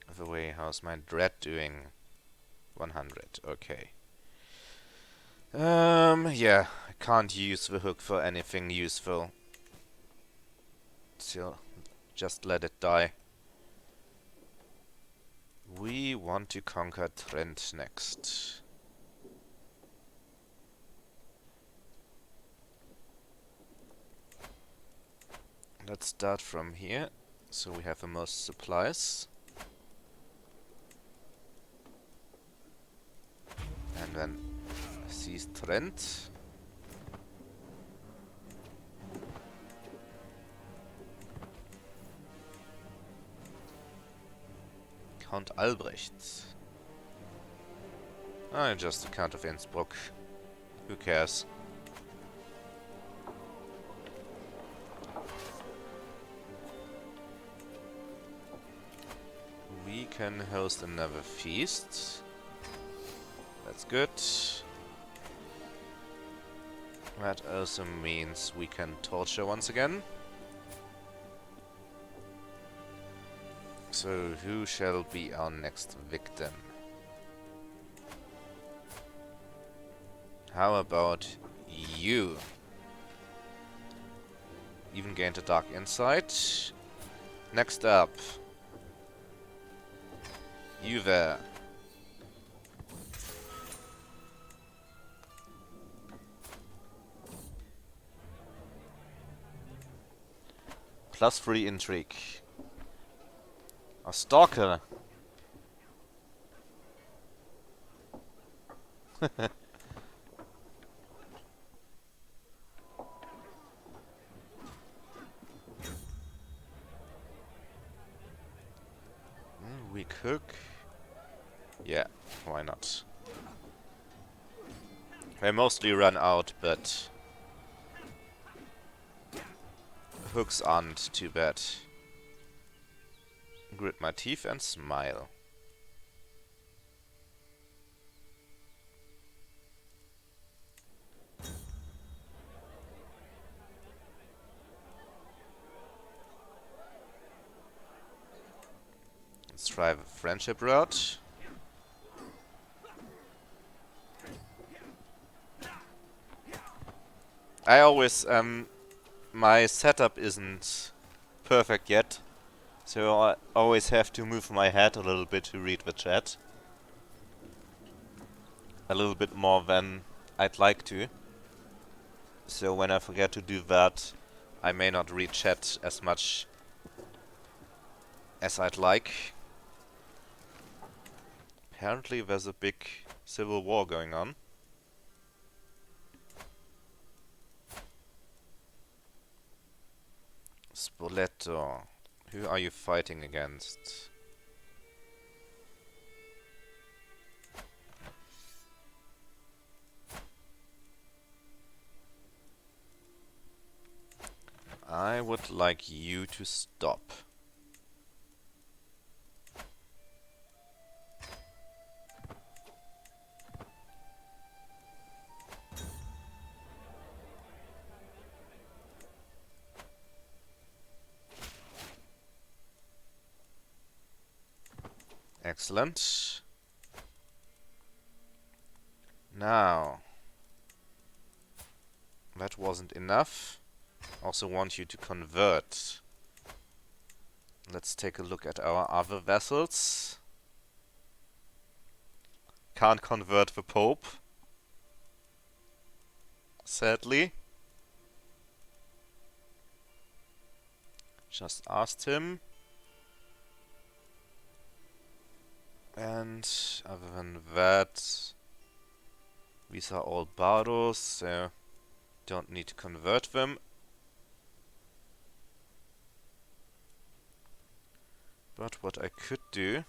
By the way, how's my dread doing? 100, okay. Yeah, I can't use the hook for anything useful. So, just let it die. We want to conquer Trent next. Let's start from here, so we have the most supplies. And then seize Trent. Count Albrecht. Ah, just the Count of Innsbruck. Who cares? We can host another feast. That's good. That also means we can torture once again. So, who shall be our next victim? How about you? Even gained a dark insight. Next up. You there. +3 intrigue. A stalker. We cook. Yeah, why not? I mostly run out, but hooks aren't too bad. Grit my teeth and smile. Let's try the friendship route. I always, my setup isn't perfect yet, so I always have to move my head a little bit to read the chat. A little bit more than I'd like to. So when I forget to do that, I may not read chat as much as I'd like. Apparently there's a big civil war going on. Spoleto. Who are you fighting against? I would like you to stop. Excellent. Now, that wasn't enough. Also want you to convert. Let's take a look at our other vessels. Can't convert the Pope, sadly. Just asked him. And other than that, these are all bardos, so don't need to convert them. But what I could do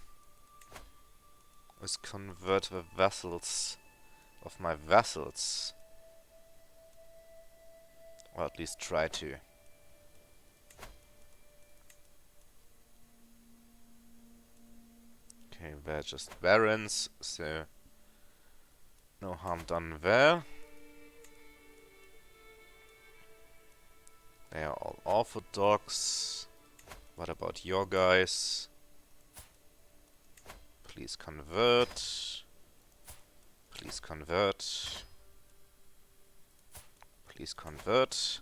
is convert the vassals of my vassals. Or at least try to. Okay, they're just barons, so no harm done there. They are all orthodox. What about your guys? Please convert. Please convert. Please convert.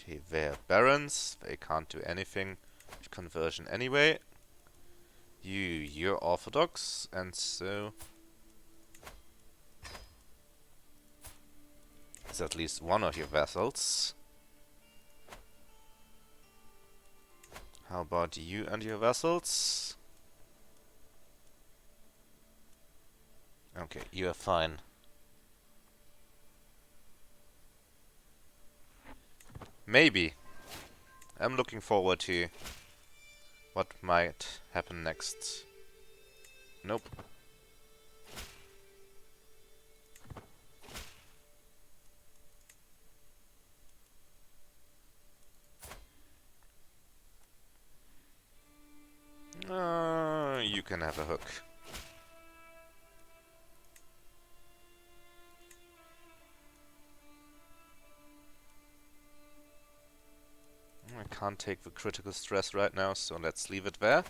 Okay, they're barons. They can't do anything with conversion anyway. You're orthodox, and so is at least one of your vassals. How about you and your vassals? Okay, you are fine. Maybe. I'm looking forward to what might happen next. Nope. You can have a hook. I can't take the critical stress right now, so let's leave it there.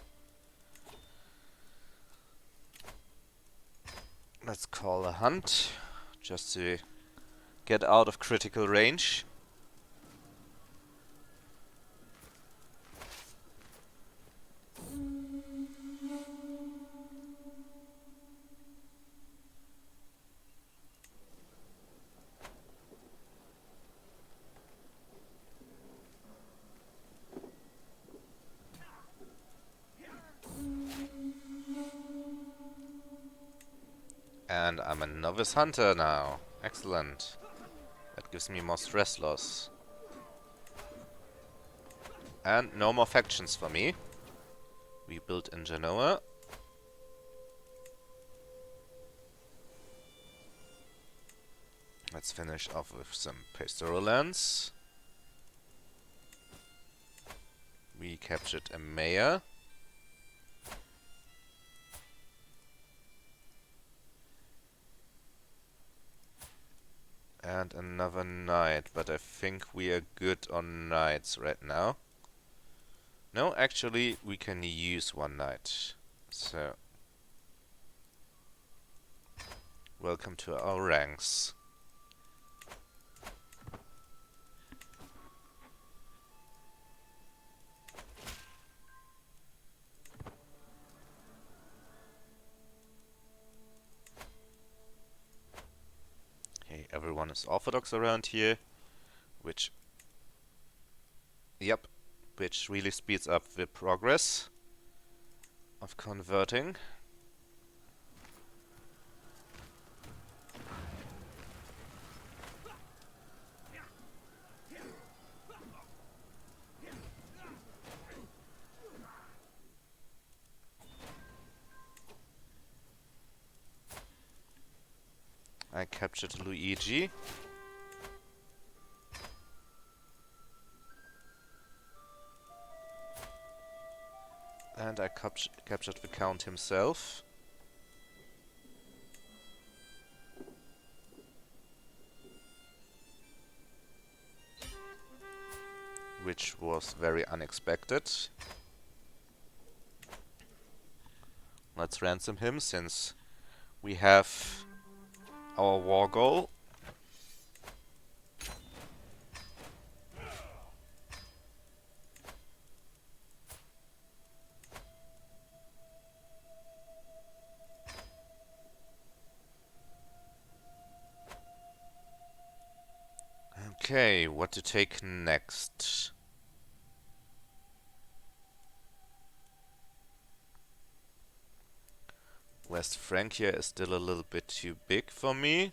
Let's call a hunt, just to get out of critical range. And I'm a novice hunter now. Excellent. That gives me more stress loss. And no more factions for me. We built in Genoa. Let's finish off with some pastoral lands. We captured a mayor. And another knight, but I think we are good on knights right now. No, actually, we can use one knight. So, welcome to our ranks. Hey, everyone is Orthodox around here, which really speeds up the progress of converting. I captured Luigi. And I captured the Count himself. Which was very unexpected. Let's ransom him since we have our war goal. Okay, what to take next? West Francia is still a little bit too big for me.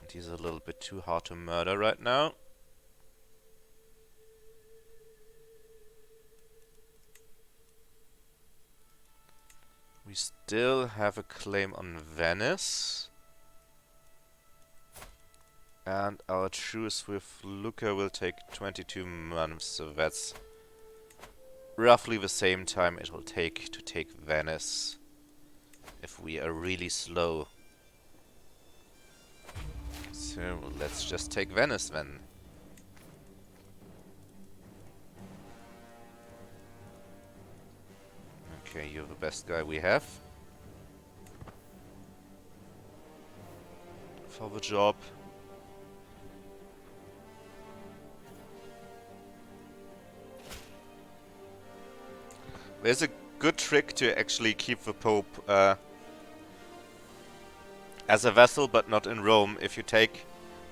And he's a little bit too hard to murder right now. We still have a claim on Venice. And our truce with Lucca will take 22 months, so that's roughly the same time it will take to take Venice if we are really slow. So let's just take Venice then. Okay, you're the best guy we have for the job. There's a good trick to actually keep the Pope as a vassal, but not in Rome. If you take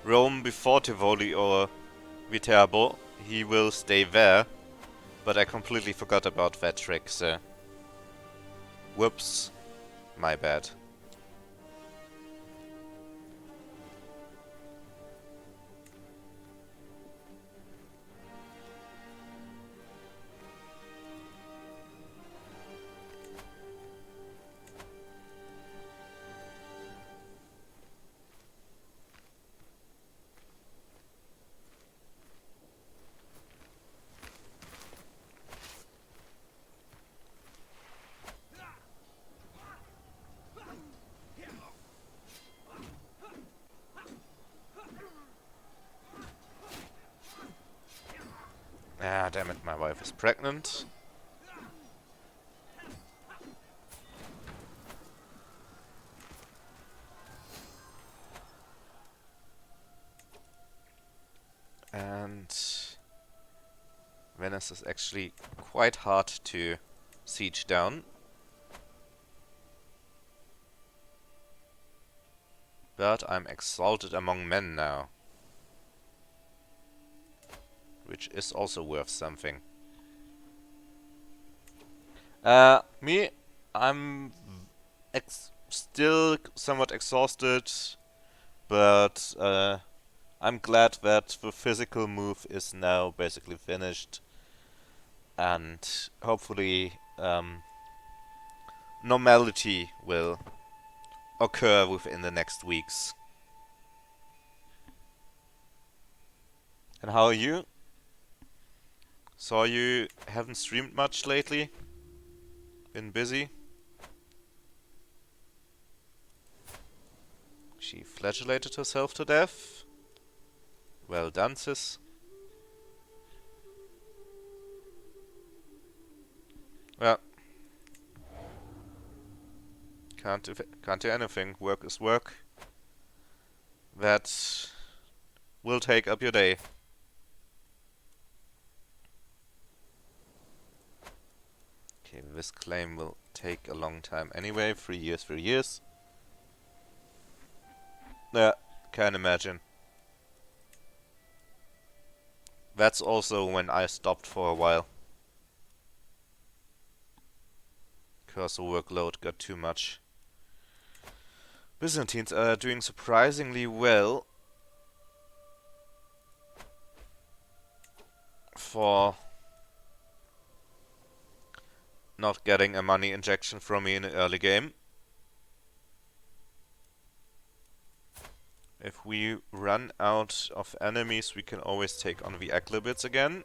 Rome before Tivoli or Viterbo, he will stay there. But I completely forgot about that trick, so... Whoops. My bad. Ah, damn it, my wife is pregnant. And Venice is actually quite hard to siege down. But I'm exalted among men now. Which is also worth something. Me, I'm still somewhat exhausted, but I'm glad that the physical move is now basically finished, and hopefully normality will occur within the next weeks. And how are you? Saw you haven't streamed much lately. Been busy. She flagellated herself to death. Well done, sis. Well, can't do anything. Work is work. That will take up your day. Okay, this claim will take a long time anyway. 3 years, 3 years. Yeah, can imagine. That's also when I stopped for a while. Because the workload got too much. Byzantines are doing surprisingly well for not getting a money injection from me in the early game. If we run out of enemies, we can always take on the Eclibits again.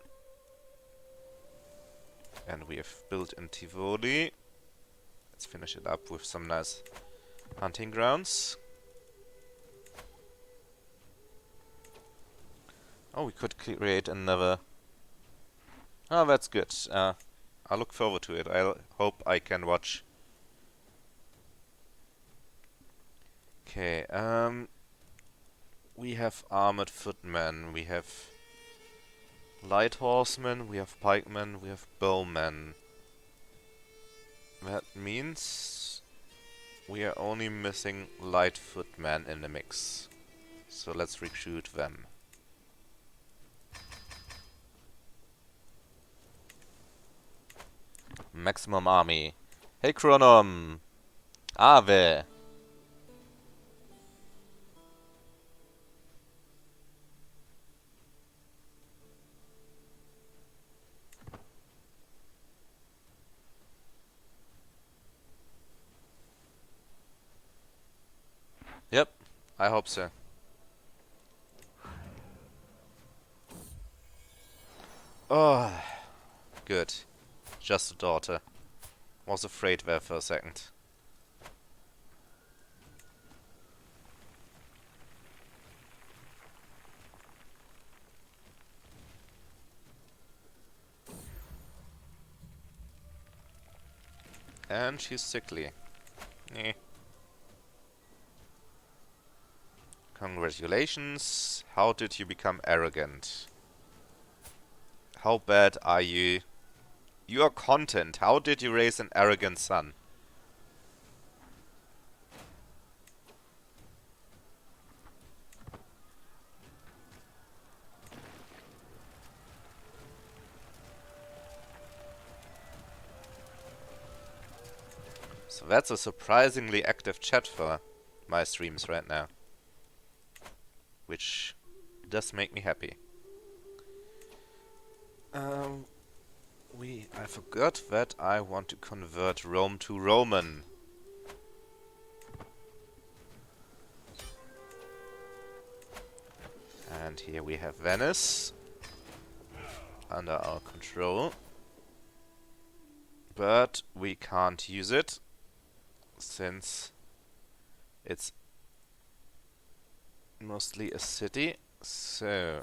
And we have built in Tivoli. Let's finish it up with some nice hunting grounds. Oh, we could create another. Oh, that's good. I look forward to it. I hope I can watch. Okay, we have armored footmen, we have light horsemen, we have pikemen, we have bowmen. That means we are only missing light footmen in the mix. So let's recruit them. Maximum army. Hey Chronom! Ave! Yep, I hope so. Oh, good. Just a daughter. Was afraid there for a second. And she's sickly. Eh. Congratulations. How did you become arrogant? How bad are you? You are content. How did you raise an arrogant son? So that's a surprisingly active chat for my streams right now. Which does make me happy. I forgot that I want to convert Rome to Roman. And here we have Venice under our control. But we can't use it since it's mostly a city. So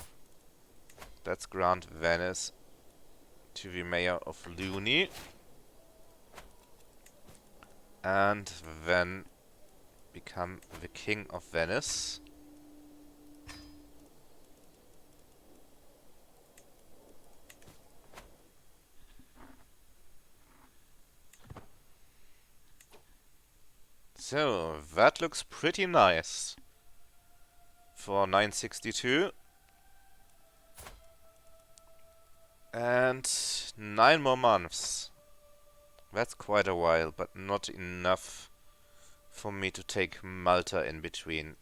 let's grant Venice to the mayor of Luni. And then become the king of Venice. So, that looks pretty nice for 962. And 9 more months. That's quite a while, but not enough for me to take Malta in between.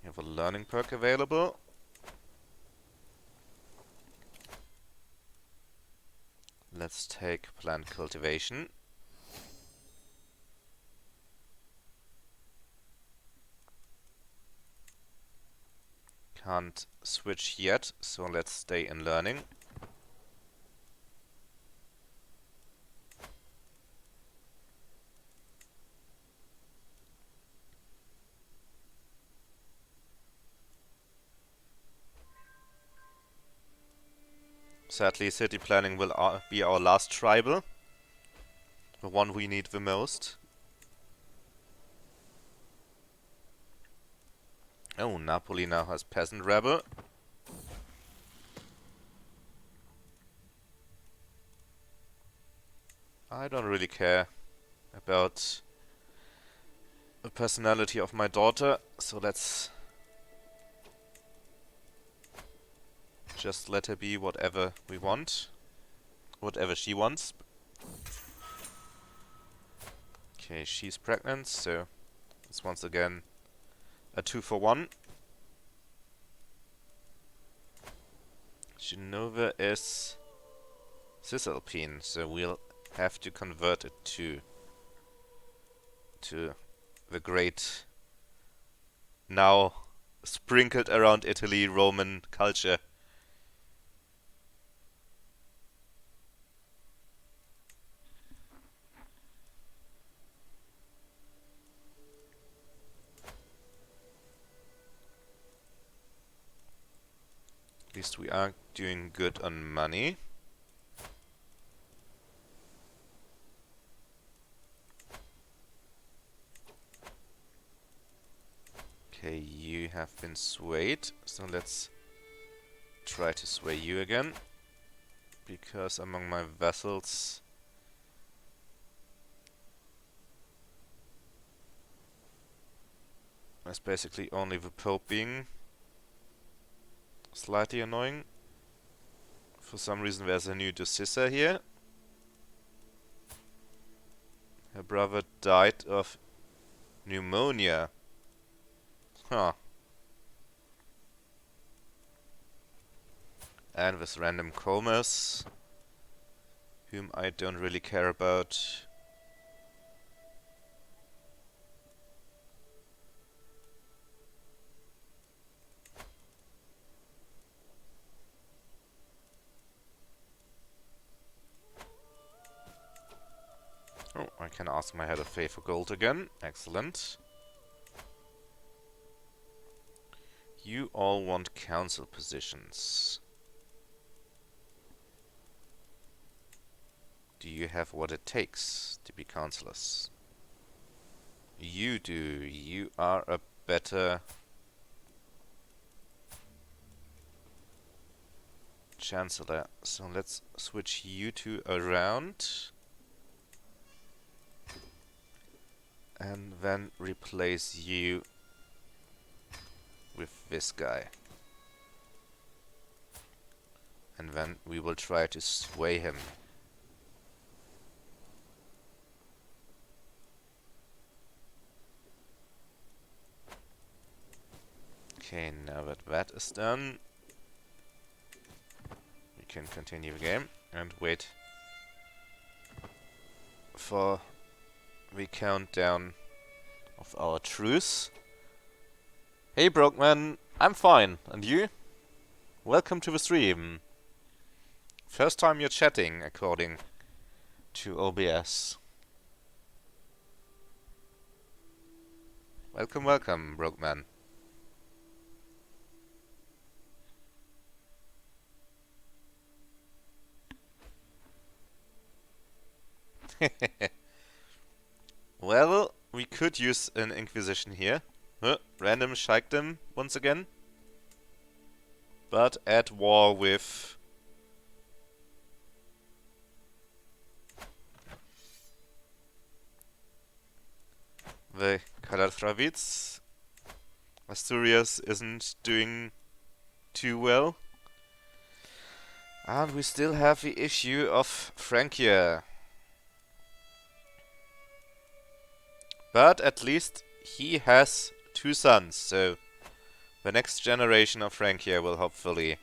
You have a learning perk available. Let's take plant cultivation. Can't switch yet, so let's stay in learning. Sadly, city planning will be our last tribal. The one we need the most. Oh, Napoli now has peasant rebel. I don't really care about the personality of my daughter, so let's just let her be whatever we want. Whatever she wants. Okay, she's pregnant, so it's once again a 2-for-1. Genova is Cisalpine, so we'll have to convert it to the great, now sprinkled around Italy, Roman culture. At least we are doing good on money. Okay, you have been swayed, so let's try to sway you again. Because among my vassals, there's basically only the Pope being slightly annoying. For some reason there's a new Ducissa here. Her brother died of pneumonia. Huh. And this random comas, whom I don't really care about. Oh, I can ask my head of faith for gold again. Excellent. You all want council positions. Do you have what it takes to be councillors? You do. You are a better chancellor. So let's switch you two around. And then replace you with this guy. And then we will try to sway him. Okay, now that that is done, we can continue the game and wait for the countdown of our truce. Hey Brokeman, I'm fine, and you? Welcome to the stream. First time you're chatting, according to OBS. Welcome, welcome, Brokeman. Well, we could use an Inquisition here. Random Sheikdom once again. But at war with the Kalatravits. Asturias isn't doing too well. And we still have the issue of Francia. But at least he has 2 sons, so the next generation of Francia will hopefully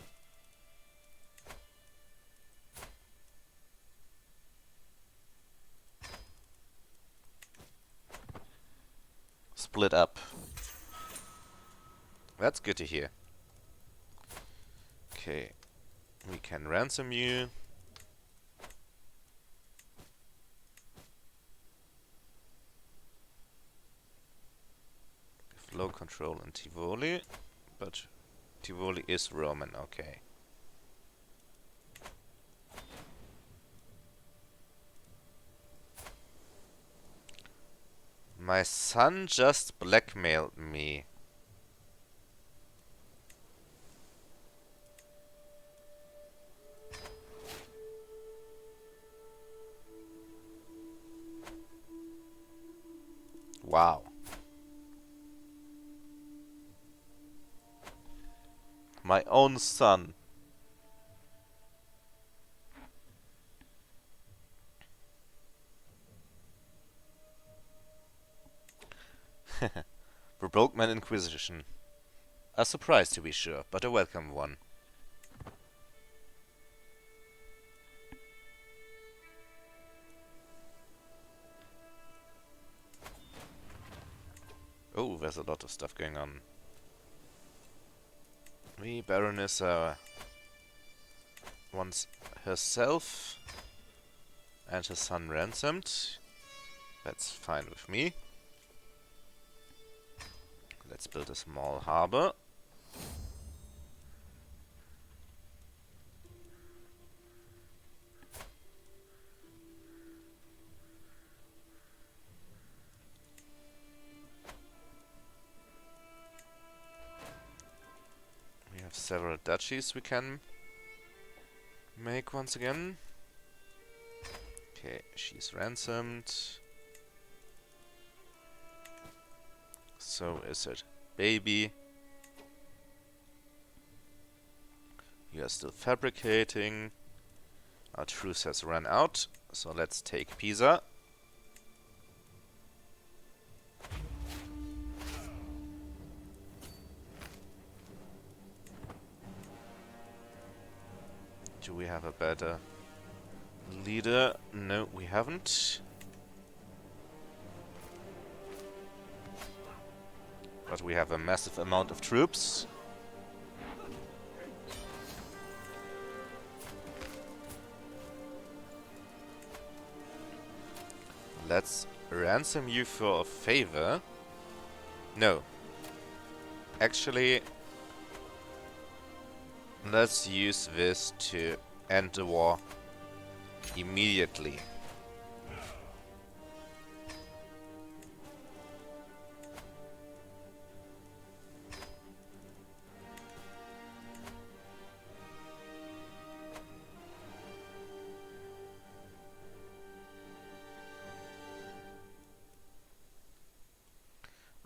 split up. That's good to hear. Okay, we can ransom you. Low control in Tivoli, but Tivoli is Roman, okay. My son just blackmailed me. Wow. My own son. The Brokeman Inquisition. A surprise to be sure, but a welcome one. Oh, there's a lot of stuff going on. The Baroness wants herself and her son ransomed. That's fine with me. Let's build a small harbor. We have several duchies we can make once again. Okay, she's ransomed. So is it baby. You are still fabricating. Our truce has run out, so let's take Pisa. Do we have a better leader? No, we haven't. But we have a massive amount of troops. Let's ransom you for a favor. No. Actually, let's use this to end the war immediately.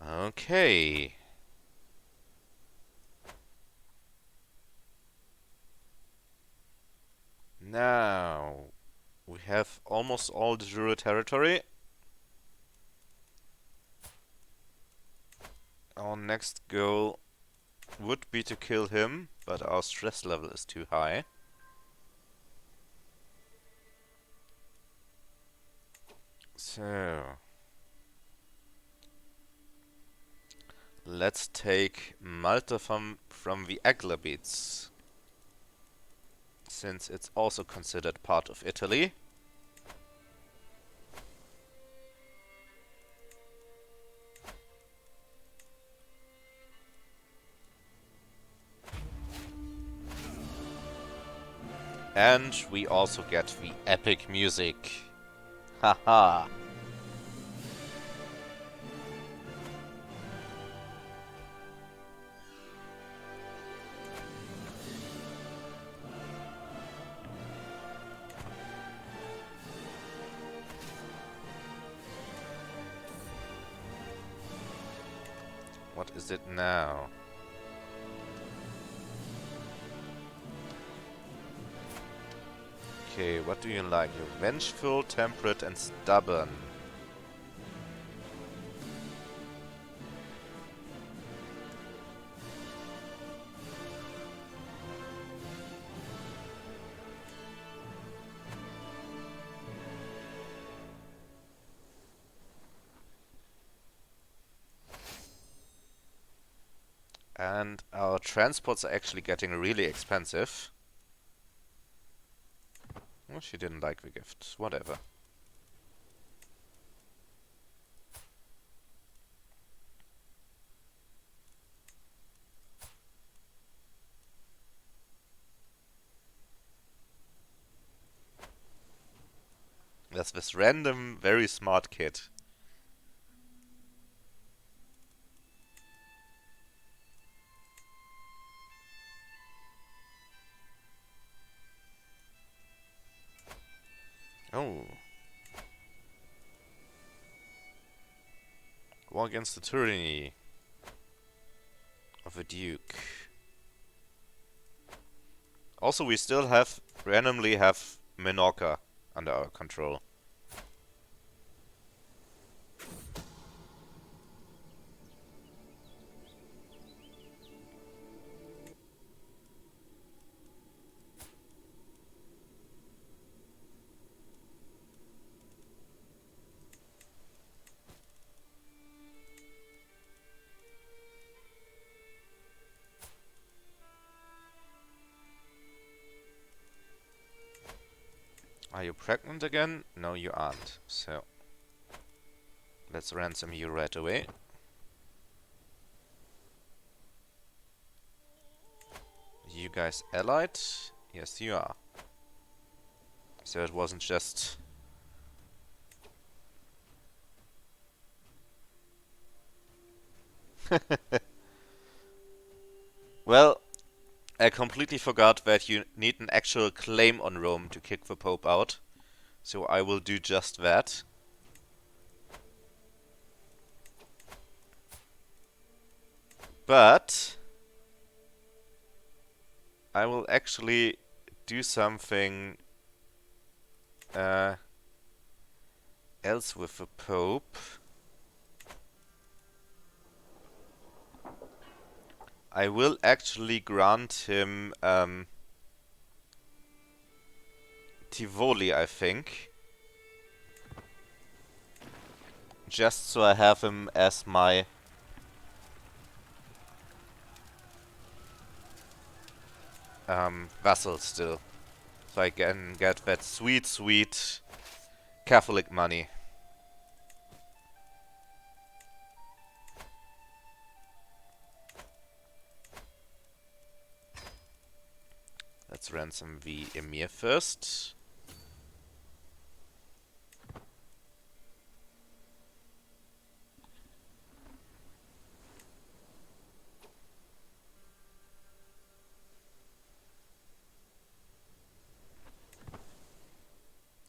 Okay. Now, we have almost all the Jura territory. Our next goal would be to kill him, but our stress level is too high. So, let's take Malta from the Aghlabids, since it's also considered part of Italy. And we also get the epic music. Haha. What is it now? Okay, what do you like? You're vengeful, temperate, and stubborn. And our transports are actually getting really expensive. Well, she didn't like the gift. Whatever. There's this random, very smart kid. Oh. War against the tyranny of a duke. Also, we still randomly have Minorca under our control. Are you pregnant again? No, you aren't. So, let's ransom you right away. You guys allied? Yes, you are. So it wasn't just... Well, I completely forgot that you need an actual claim on Rome to kick the Pope out. So I will do just that. But I will actually do something else with the Pope. I will actually grant him Tivoli, I think. Just so I have him as my vassal still. So I can get that sweet, sweet Catholic money. Let's ransom the Emir first.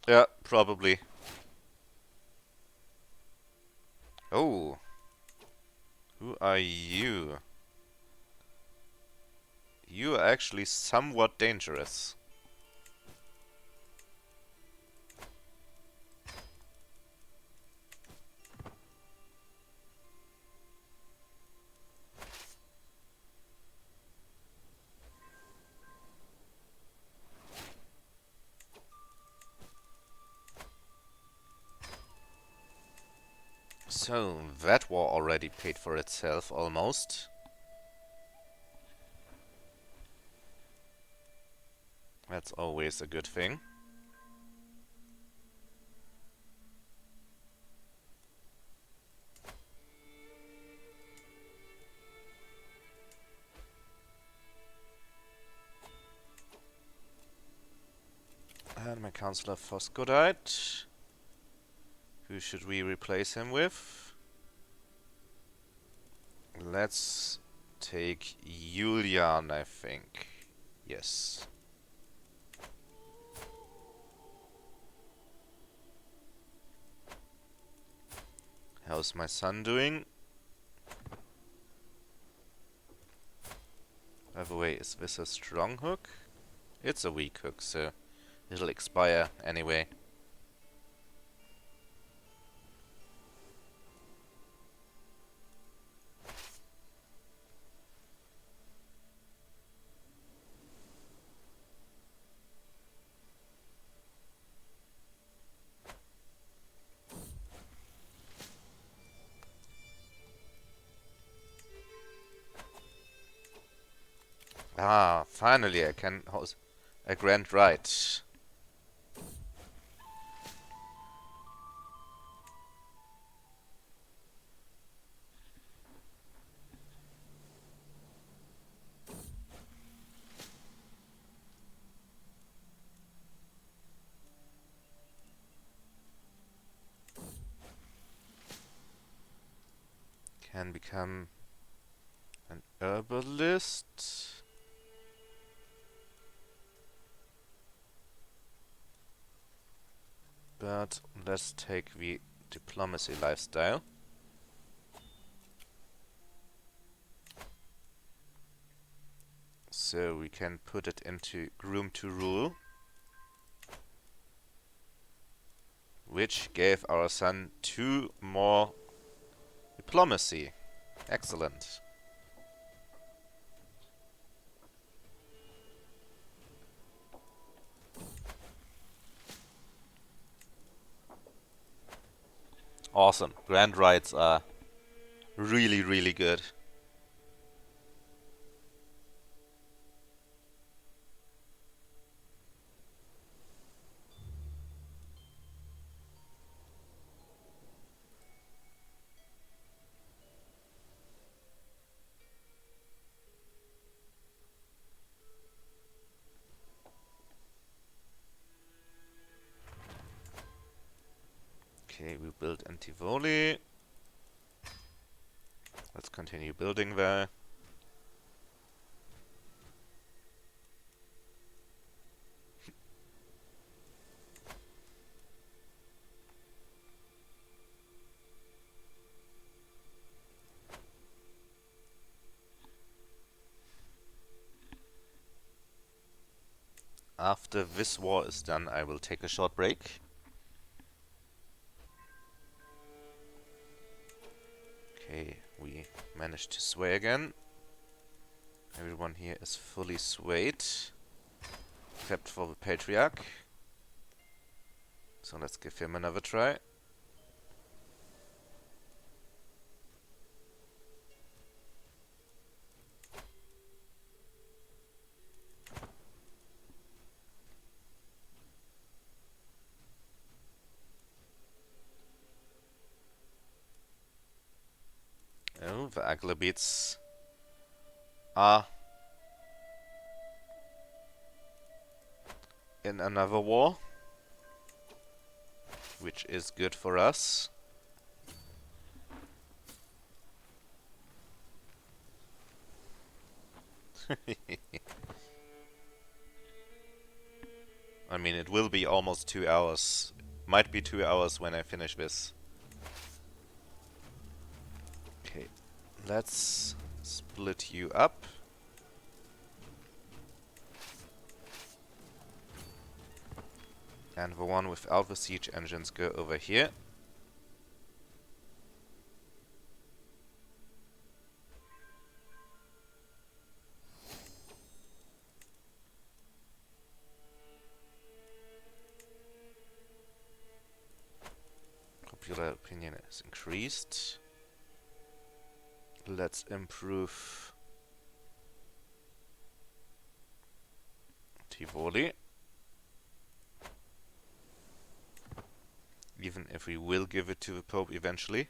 Yeah, probably. Oh. Who are you? You are actually somewhat dangerous. So, that war already paid for itself, almost. That's always a good thing. And my Counselor Fosgodite. Who should we replace him with? Let's take Julian, I think. Yes. How's my son doing? By the way, is this a strong hook? It's a weak hook, so It'll expire anyway. Ah, finally I can host a grand rite. Can become an herbalist. But let's take the diplomacy lifestyle. So we can put it into Groom to Rule, which gave our son 2 more diplomacy. Excellent. Awesome. Grand rights are really, really good. Okay, we built Antivoli. Let's continue building there. After this war is done, I will take a short break. Okay, we managed to sway again. Everyone here is fully swayed, except for the Patriarch. So let's give him another try. Oh, the Aglabites are in another war, which is good for us. I mean, it will be almost 2 hours. Might be 2 hours when I finish this. Okay, let's split you up. And the one without the siege engines go over here. Popular opinion is increased. Let's improve Tivoli. Even if we will give it to the Pope eventually.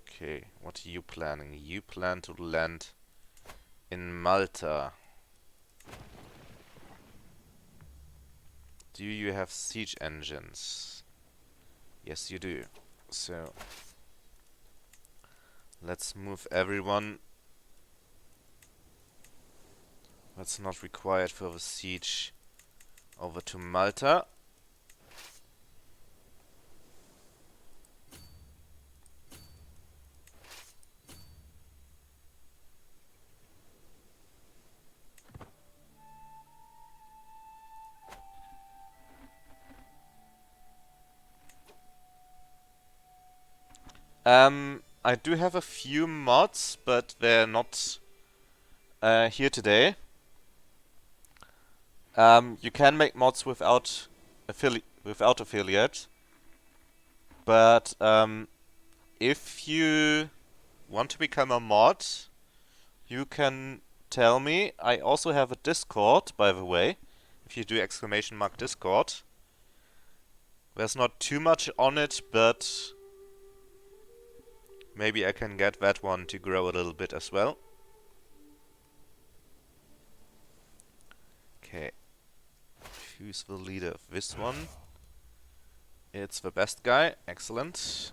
Okay, what are you planning? You plan to land in Malta. Do you have siege engines? Yes, you do. So, let's move everyone that's not required for the siege over to Malta. I do have a few mods, but they're not here today. You can make mods without affiliate, but if you want to become a mod, you can tell me. I also have a Discord, by the way. If you do !Discord, there's not too much on it, but maybe I can get that one to grow a little bit as well. Okay. Who's the leader of this one? It's the best guy. Excellent.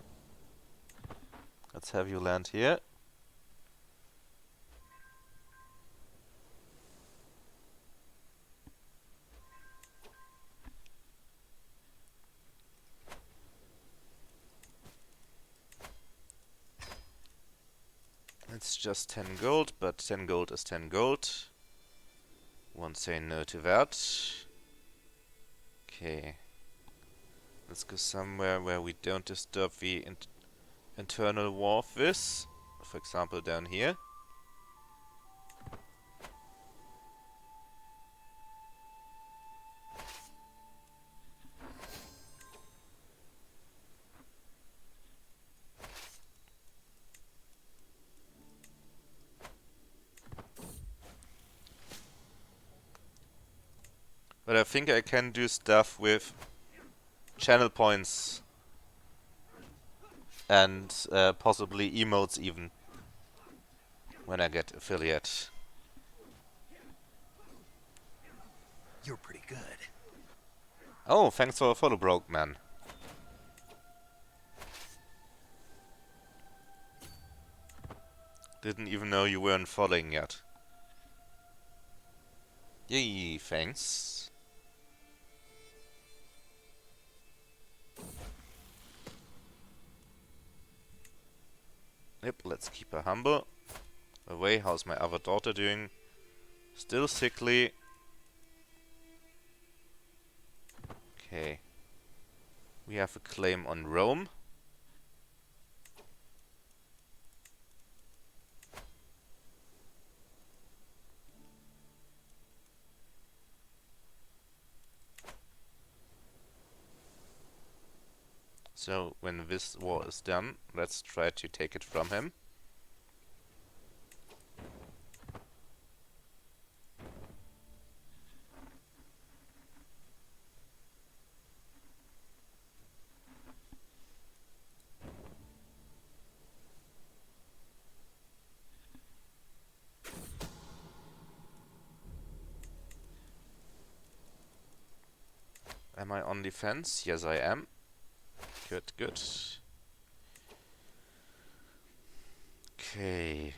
Let's have you land here. It's just 10 gold, but 10 gold is 10 gold. Won't say no to that. Okay. Let's go somewhere where we don't disturb the internal war of this. For example, down here. But I think I can do stuff with channel points and possibly emotes even when I get affiliate. You're pretty good. Oh, thanks for a follow, broke man. Didn't even know you weren't following yet. Yay, thanks. Yep, let's keep her humble. Away, how's my other daughter doing? Still sickly. Okay. We have a claim on Rome. So, when this war is done, let's try to take it from him. Am I on defense? Yes, I am. Good, good. Okay.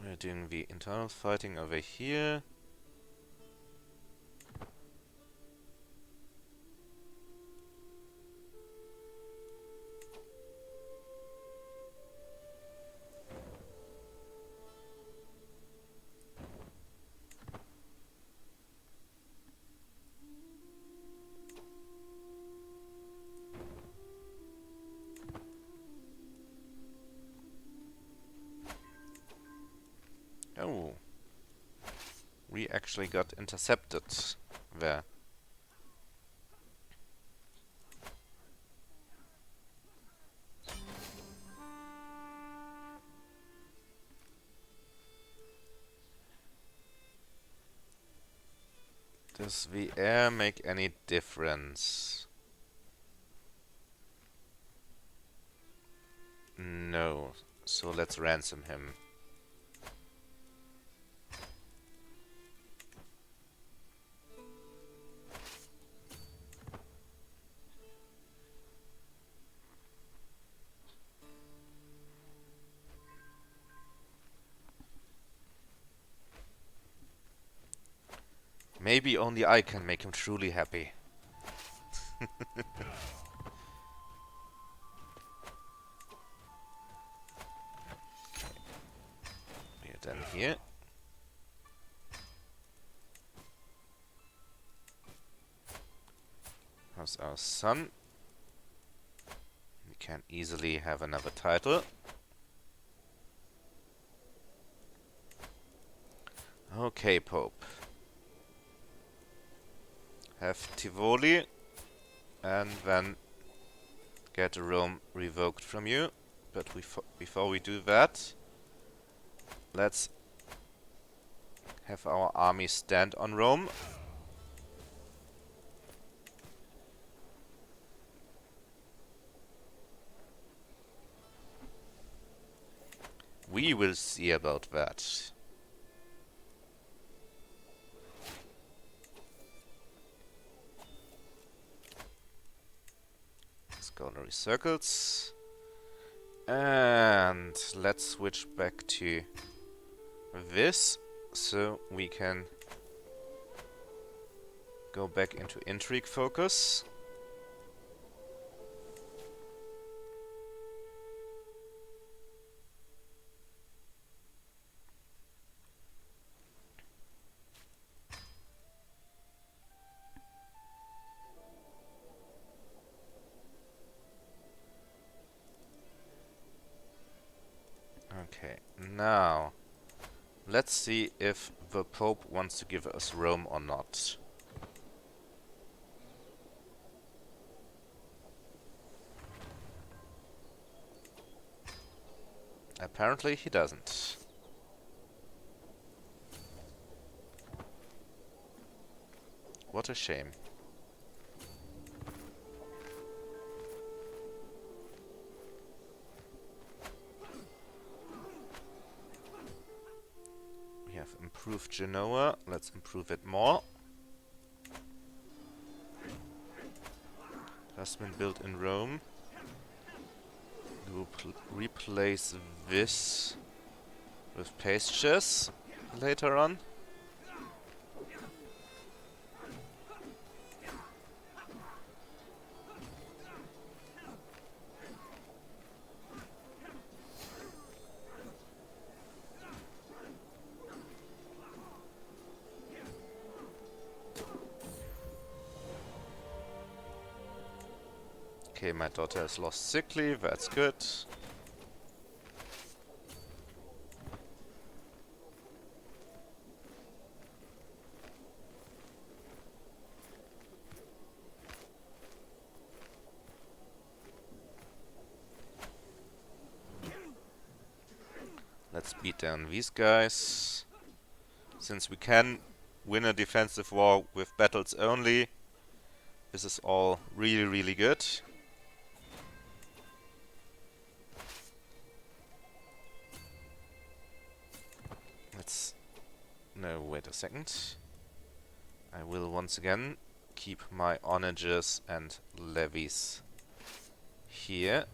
We're doing the internal fighting over here. Oh. We actually got intercepted there. Does the air make any difference? No. So let's ransom him. Maybe only I can make him truly happy. We're done here. How's our son? We can easily have another title. Okay, Pope. Have Tivoli, and then get Rome revoked from you. But before we do that, let's have our army stand on Rome. We will see about that. Scholarly circles. And let's switch back to this, so we can go back into intrigue focus. Okay, now let's see if the Pope wants to give us Rome or not. Apparently he doesn't. What a shame. We have improved Genoa. Let's improve it more. Has been built in Rome. We will replace this with pastures later on. Okay, my daughter has lost sick leave, that's good. Let's beat down these guys. Since we can win a defensive war with battles only, this is all really, really good. Let's... No, wait a second. I will once again keep my onages and levies here,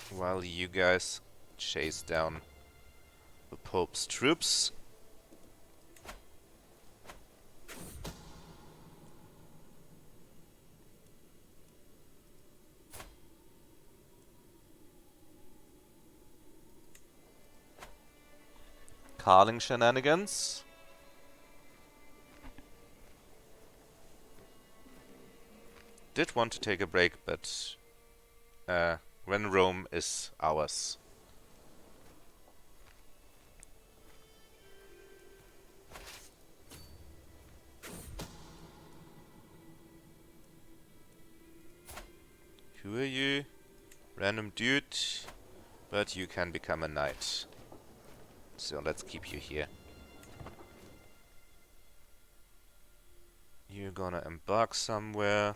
while you guys chase down the Pope's troops. Carling shenanigans. Did want to take a break, but when Rome is ours. Who are you? Random dude, but you can become a knight. So let's keep you here. You're gonna embark somewhere.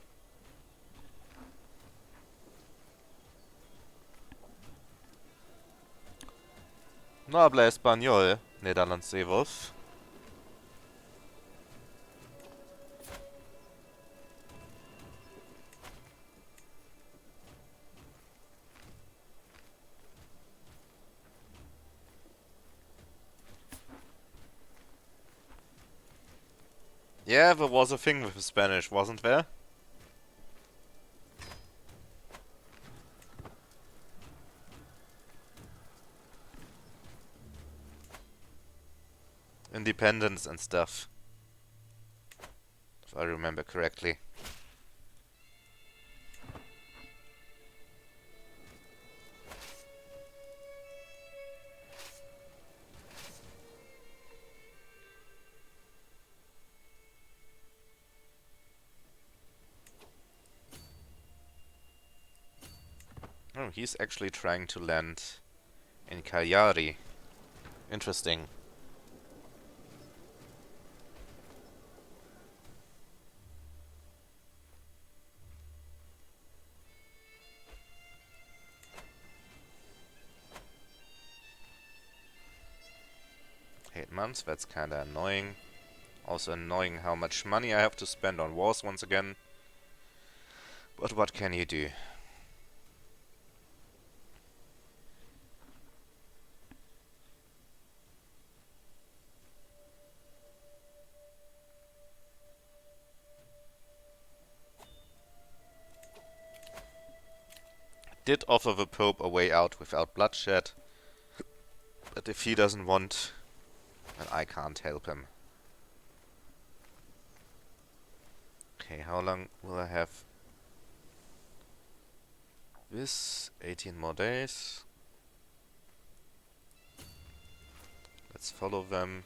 No habla español, Nederlands Seewolf. Yeah, there was a thing with Spanish, wasn't there? Independence and stuff. If I remember correctly. he's actually trying to land in Cagliari. Interesting. $8 months, that's kinda annoying. Also annoying how much money I have to spend on wars once again. But what can you do? Did offer the Pope a way out without bloodshed. But if he doesn't want, then I can't help him. Okay, how long will I have this? 18 more days. Let's follow them.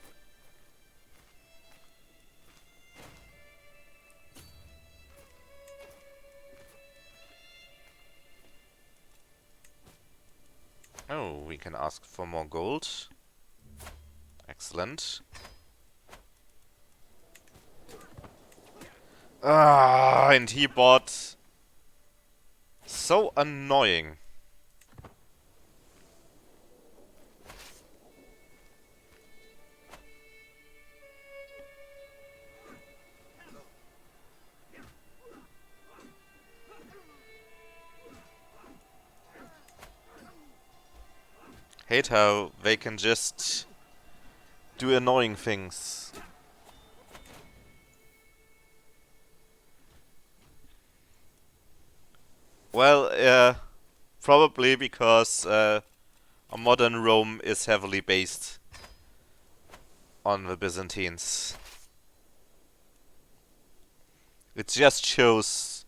Oh, we can ask for more gold. Excellent. Ah, and he bought... So annoying. Hate how they can just do annoying things. Well, probably because a modern Rome is heavily based on the Byzantines. It just shows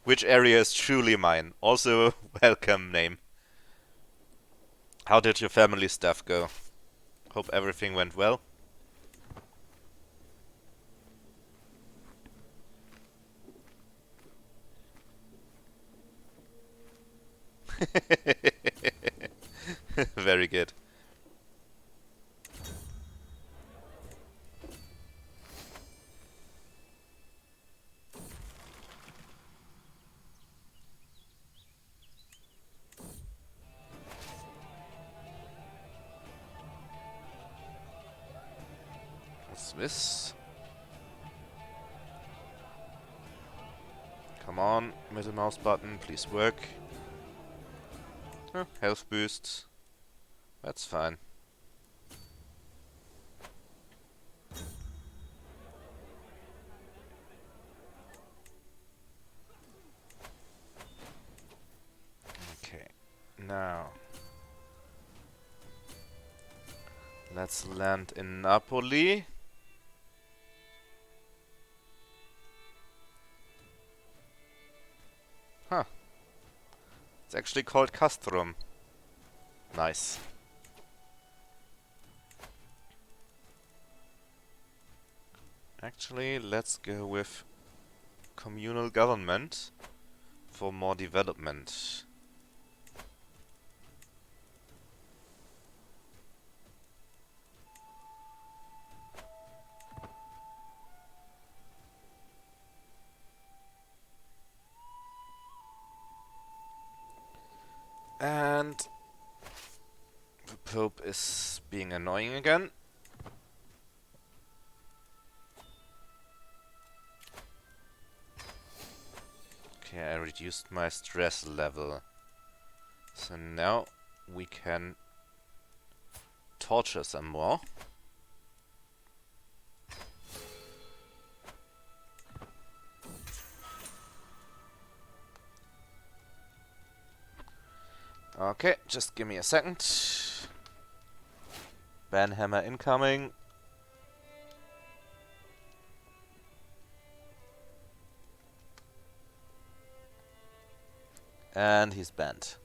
which area is truly mine. Also, welcome name. How did your family stuff go? Hope everything went well. Very good. What's this? Come on, middle mouse button, please work. Oh, health boost. That's fine. Okay, now let's land in Napoli. Huh. It's actually called Castrum. Nice. Actually, let's go with communal government for more development. And the Pope is being annoying again. Okay, I reduced my stress level. So now we can torture some more. Okay, just give me a second. Banhammer incoming. And he's banned.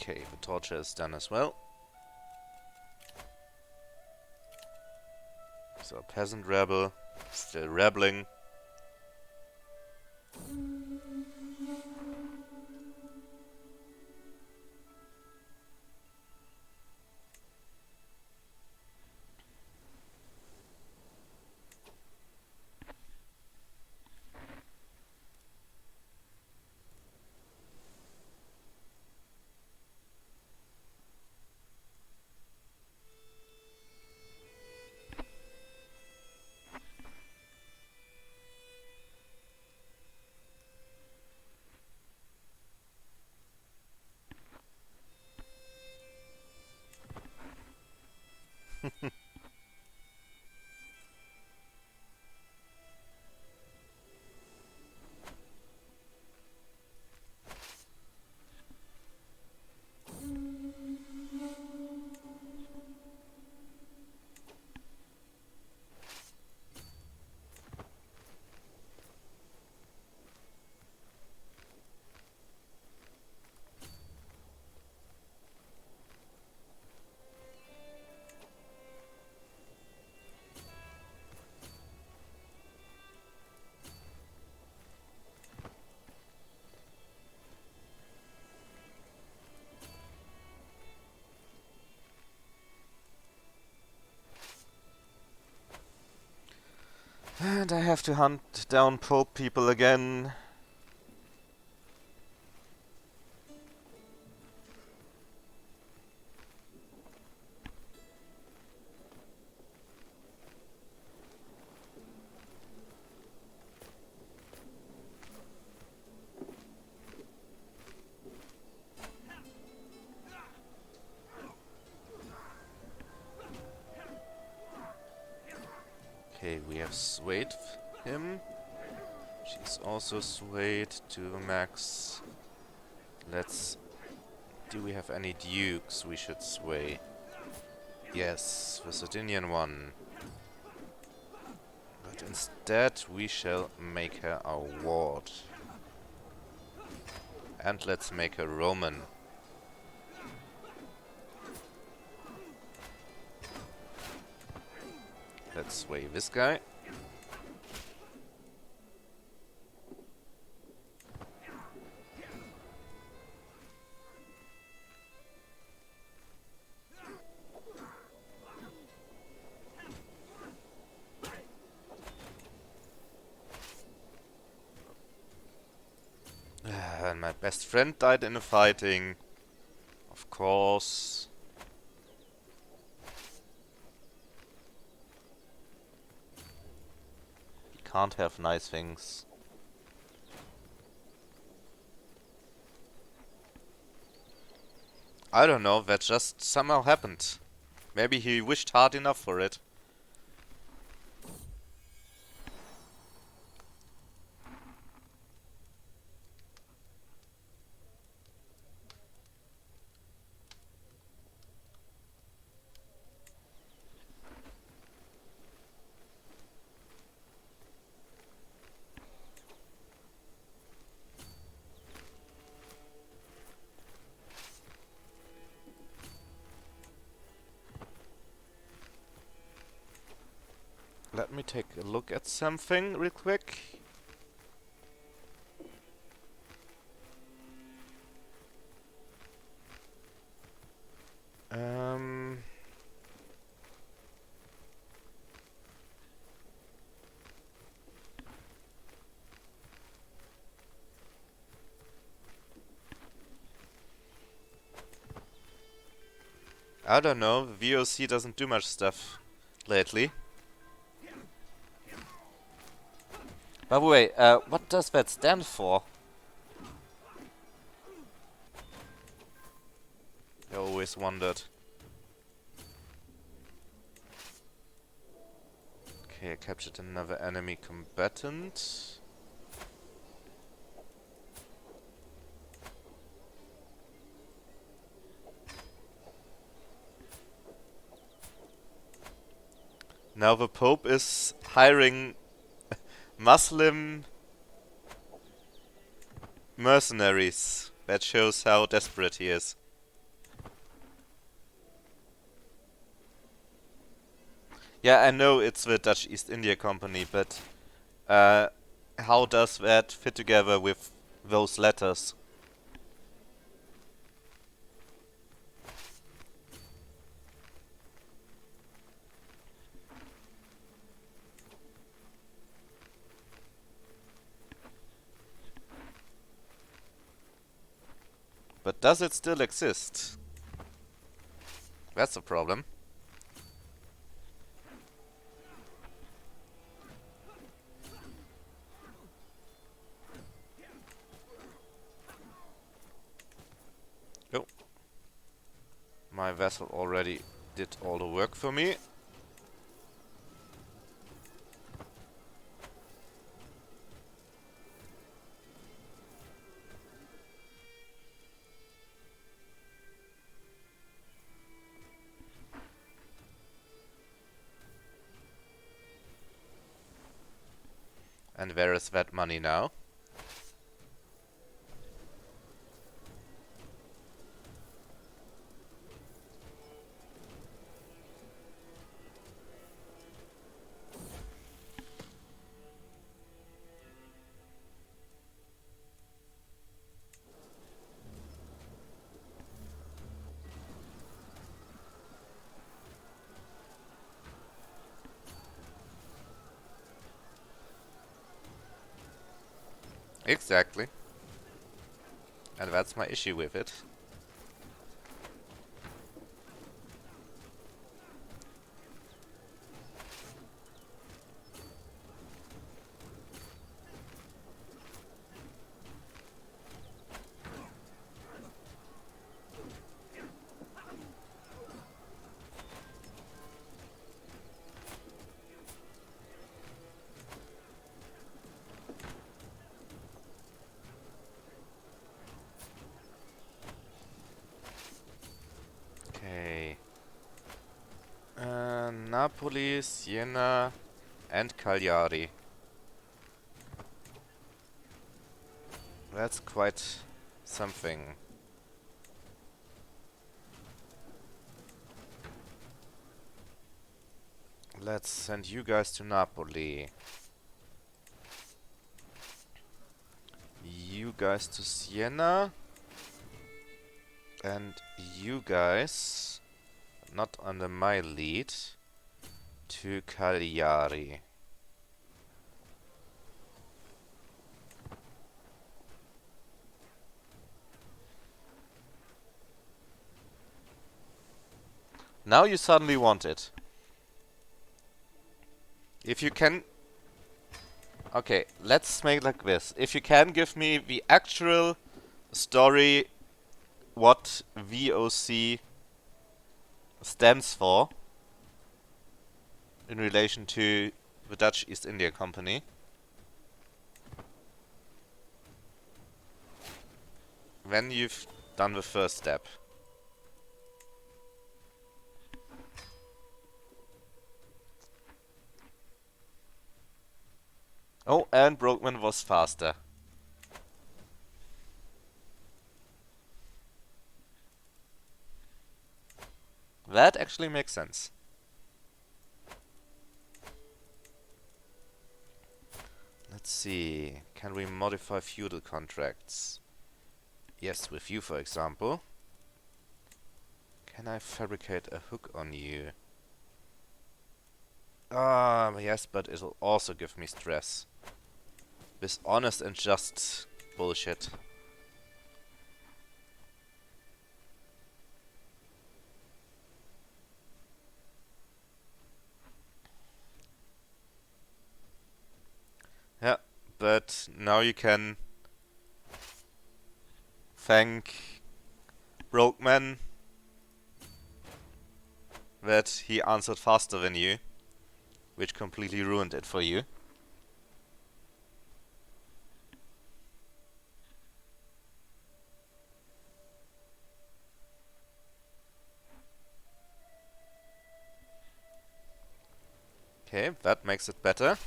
Okay, the torture is done as well. So, peasant rebel, still rebelling. And I have to hunt down Pope people again. Okay, we have swayed him. She's also swayed to max. Let's... Do we have any dukes we should sway? Yes, the Sardinian one. But instead we shall make her our ward. And let's make her Roman. Let's sway this guy. And my best friend died in a fighting. Of course. You can't have nice things. I don't know, that just somehow happened. Maybe he wished hard enough for it. Let me take a look at something real quick. I don't know, VOC doesn't do much stuff lately. By the way, what does that stand for? I always wondered. Okay, I captured another enemy combatant. Now the Pope is hiring Muslim mercenaries. That shows how desperate he is. Yeah, I know it's the Dutch East India Company, but uh, how does that fit together with those letters? But does it still exist? That's a problem. Oh, my vessel already did all the work for me. And where is that money now? Exactly. And that's my issue with it. Okay. Napoli, Siena, and Cagliari. That's quite something. Let's send you guys to Napoli. You guys to Siena. And you guys, not under my lead, to Cagliari. Now you suddenly want it. If you can... Okay, let's make it like this. If you can give me the actual story what VOC stands for in relation to the Dutch East India Company, then you've done the first step. Oh, and Brokeman was faster. That actually makes sense. Let's see. Can we modify feudal contracts? Yes, with you, for example. Can I fabricate a hook on you? Yes, but it'll also give me stress. This honest and just bullshit. Yeah, but now you can thank Brokeman that he answered faster than you, which completely ruined it for you. Okay, that makes it better.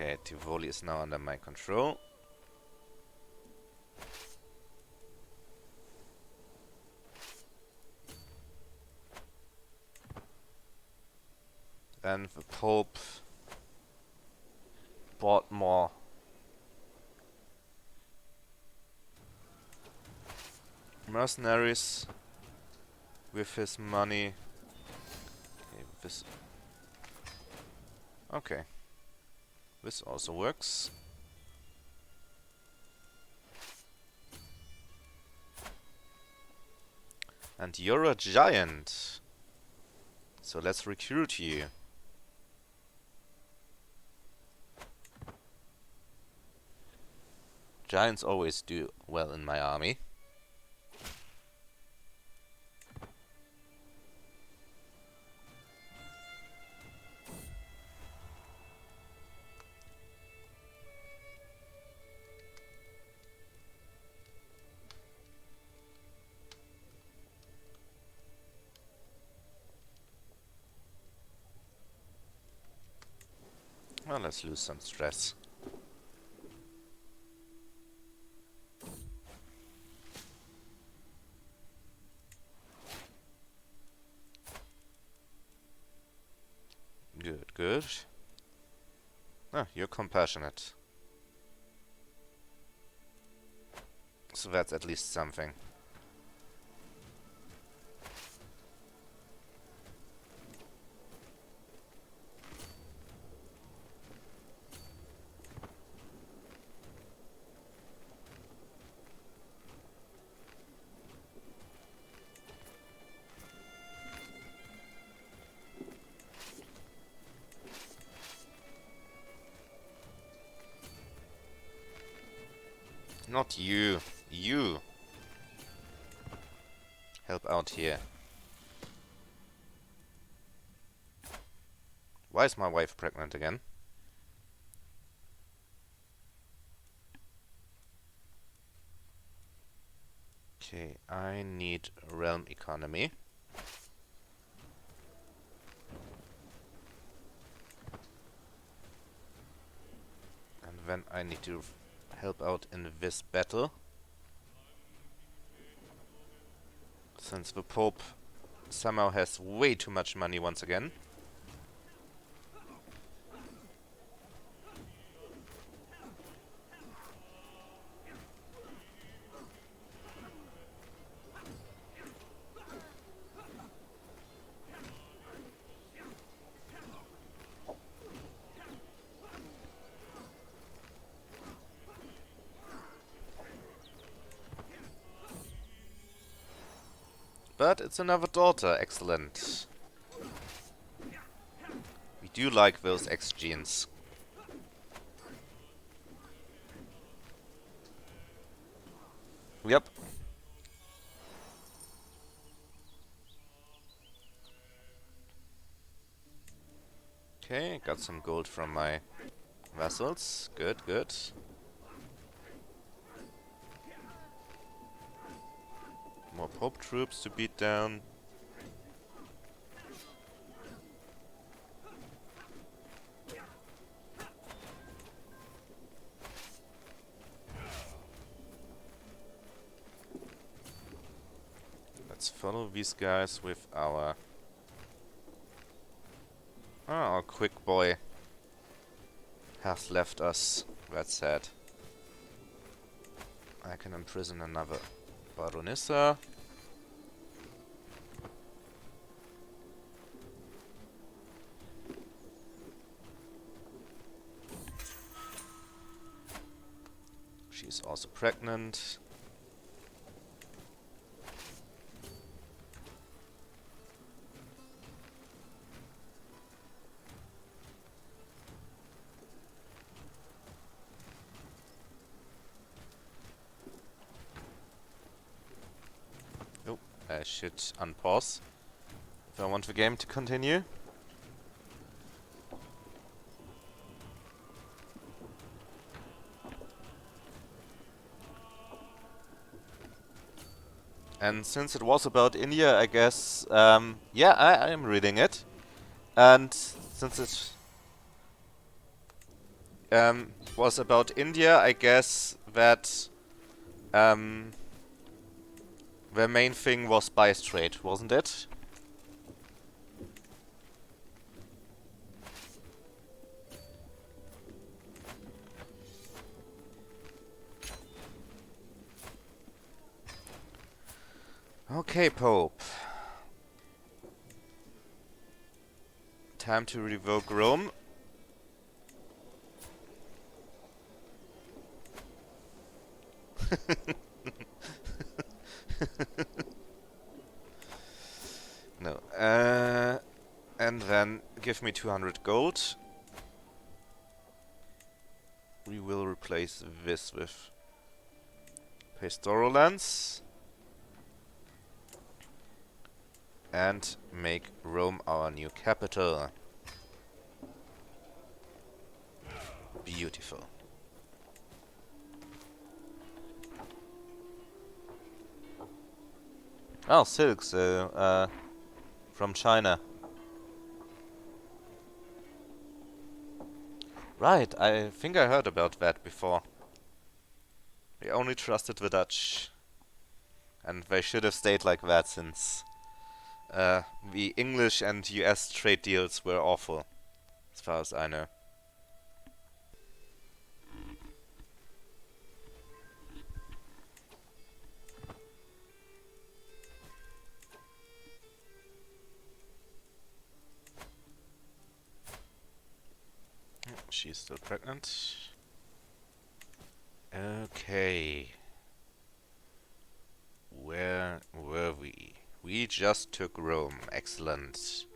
Okay, Tivoli is now under my control. And the Pope bought more mercenaries with his money. Okay, this. Okay, this also works. And you're a giant, so let's recruit you. Giants always do well in my army. Well, let's lose some stress. Good, good. Ah, you're compassionate. So that's at least something. Not you. You. Help out here. Why is my wife pregnant again? Okay, I need realm economy. And then I need to help out in this battle. Since the Pope somehow has way too much money once again. But it's another daughter, excellent. We do like those X genes. Yep. Okay, got some gold from my vassals. Good, good. More Pope troops to beat down. Let's follow these guys with our... Oh, our quick boy has left us. That's sad. I can imprison another Baronissa. She's also pregnant. Oh, I should unpause if I want the game to continue. And since it was about India, I guess, yeah, I am reading it. And since it's... was about India, I guess that um, their main thing was spice trade, wasn't it? Okay, Pope. Time to revoke Rome. No. And then give me 200 gold. We will replace this with pastoral lands and make Rome our new capital. Beautiful. Oh, silk, so from China. Right, I think I heard about that before. We only trusted the Dutch. And they should have stayed like that since the English and US trade deals were awful, as far as I know. She's still pregnant. Okay. Where were we? We just took Rome. Excellent.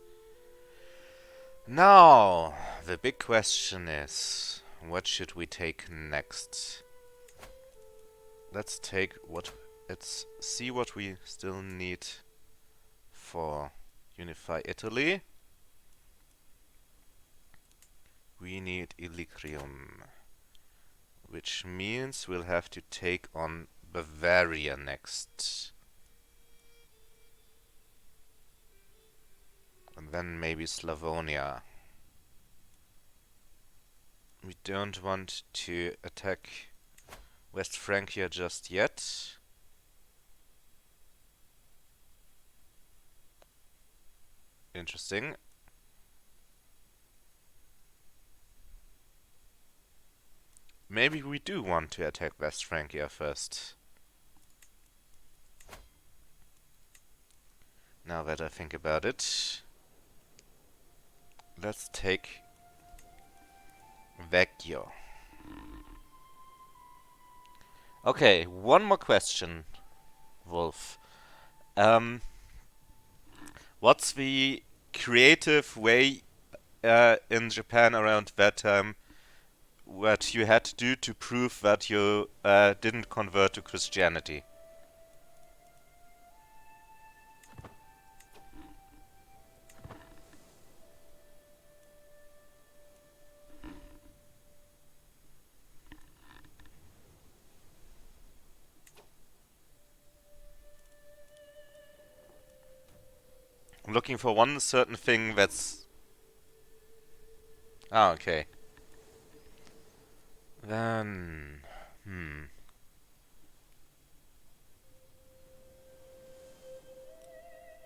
Now, the big question is, what should we take next? Let's see what we still need for unify Italy. We need Illyrium, which means we'll have to take on Bavaria next. And then maybe Slavonia. We don't want to attack West Francia just yet. Interesting. Maybe we do want to attack West Francia first. Now that I think about it. Let's take Vecchio. Okay, one more question, Wolf. Um, what's the creative way in Japan around that time what you had to do to prove that you didn't convert to Christianity? I'm looking for one certain thing that's... Ah, okay. Then...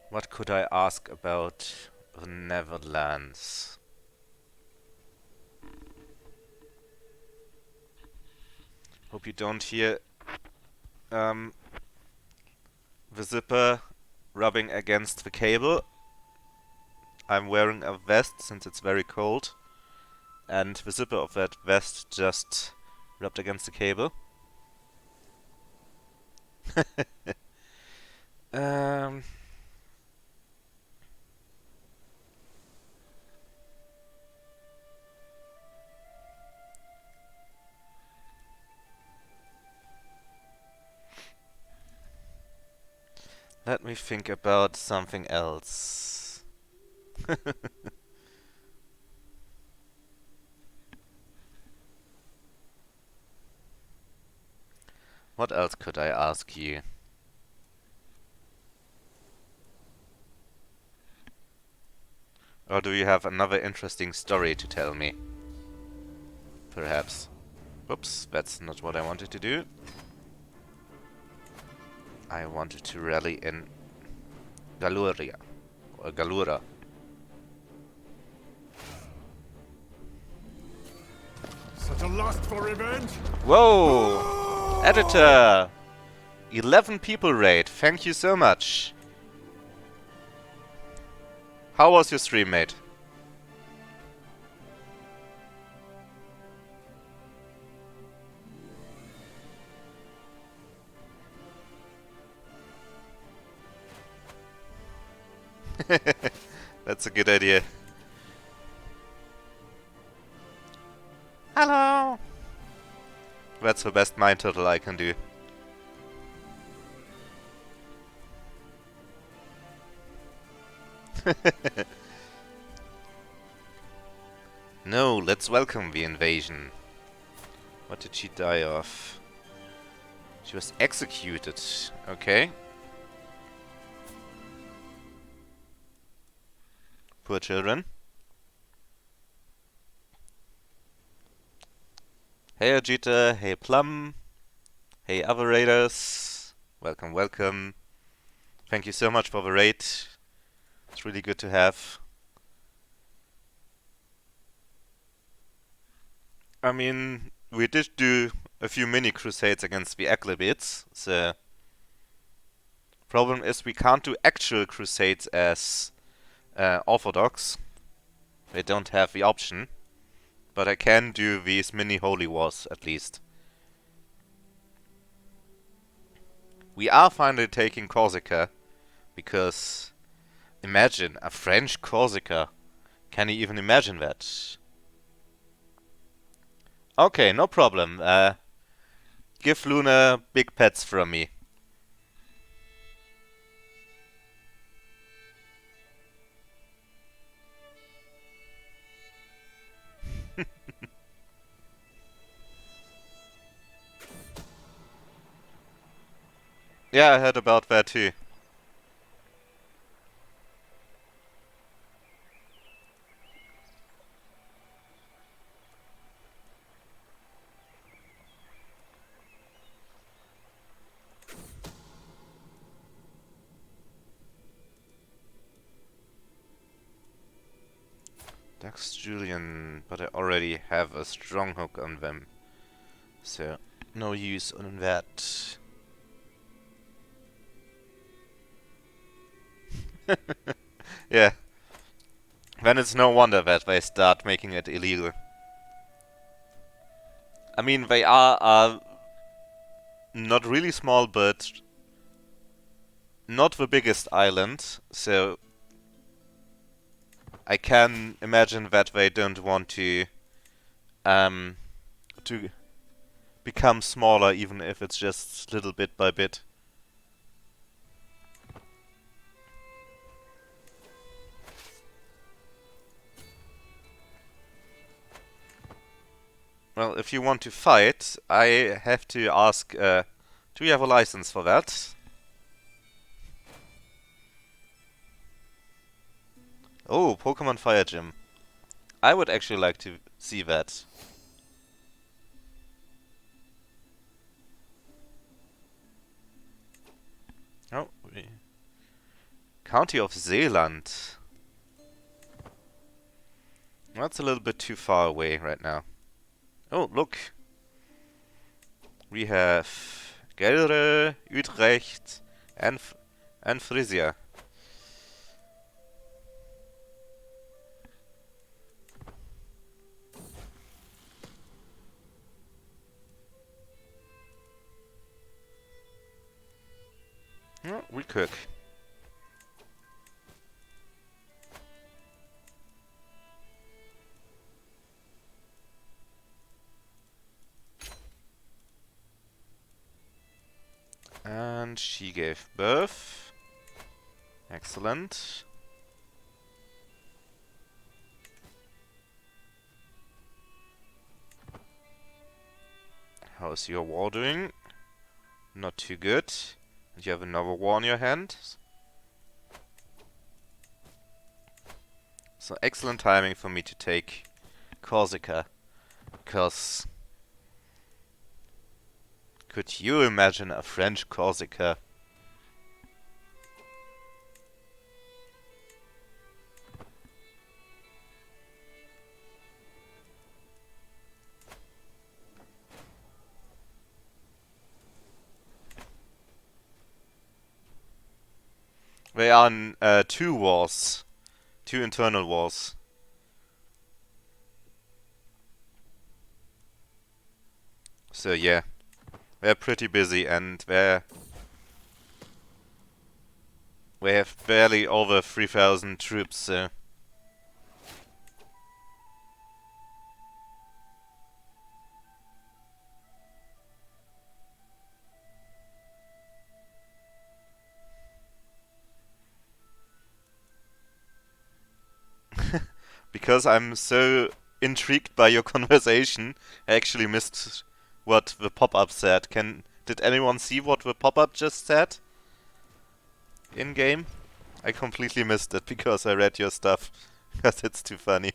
What could I ask about the Netherlands? Hope you don't hear the zipper rubbing against the cable. I'm wearing a vest since it's very cold, and the zipper of that vest just rubbed against the cable. um, Let me think about something else. What else could I ask you? Or do you have another interesting story to tell me? perhaps. Whoops, that's not what I wanted to do. I wanted to rally in Galuria. Or Galura. Such a lust for revenge. Whoa! Editor! 11 people raid. Thank you so much. How was your stream, mate? That's a good idea. Hello! That's the best mind turtle I can do. No, let's welcome the invasion. What did she die of? She was executed. Okay. Poor children. Hey Ajita, hey Plum, hey other raiders. Welcome, welcome. Thank you so much for the raid. It's really good to have. I mean, we did do a few mini crusades against the Aglebids. The problem is we can't do actual crusades as Orthodox. They don't have the option. But I can do these mini holy wars at least. We are finally taking Corsica, because imagine a French Corsica. Can you even imagine that? Okay, no problem. Give Luna big pets from me. Yeah, I heard about that too. Dax Julian, but I already have a strong hook on them. So, no use on that. Yeah. Then it's no wonder that they start making it illegal. I mean, they are not really small, but not the biggest island, so I can imagine that they don't want to become smaller, even if it's just little bit by bit. Well, if you want to fight, I have to ask, do you have a license for that? Oh, Pokemon Fire Gym. I would actually like to see that. Oh, County of Zeeland. That's a little bit too far away right now. Oh, look. We have Gelre, Utrecht, and Frisia. Oh, we cook. And she gave birth. Excellent. How's your war doing? Not too good. And you have another war on your hand. So excellent timing for me to take Corsica. Because could you imagine a French Corsica? They are in two wars, two internal wars. So yeah, they're pretty busy and we have barely over 3,000 troops. So because I'm so intrigued by your conversation, I actually missed what the pop-up said. Did anyone see what the pop-up just said in game? I completely missed it because I read your stuff. Because it's too funny.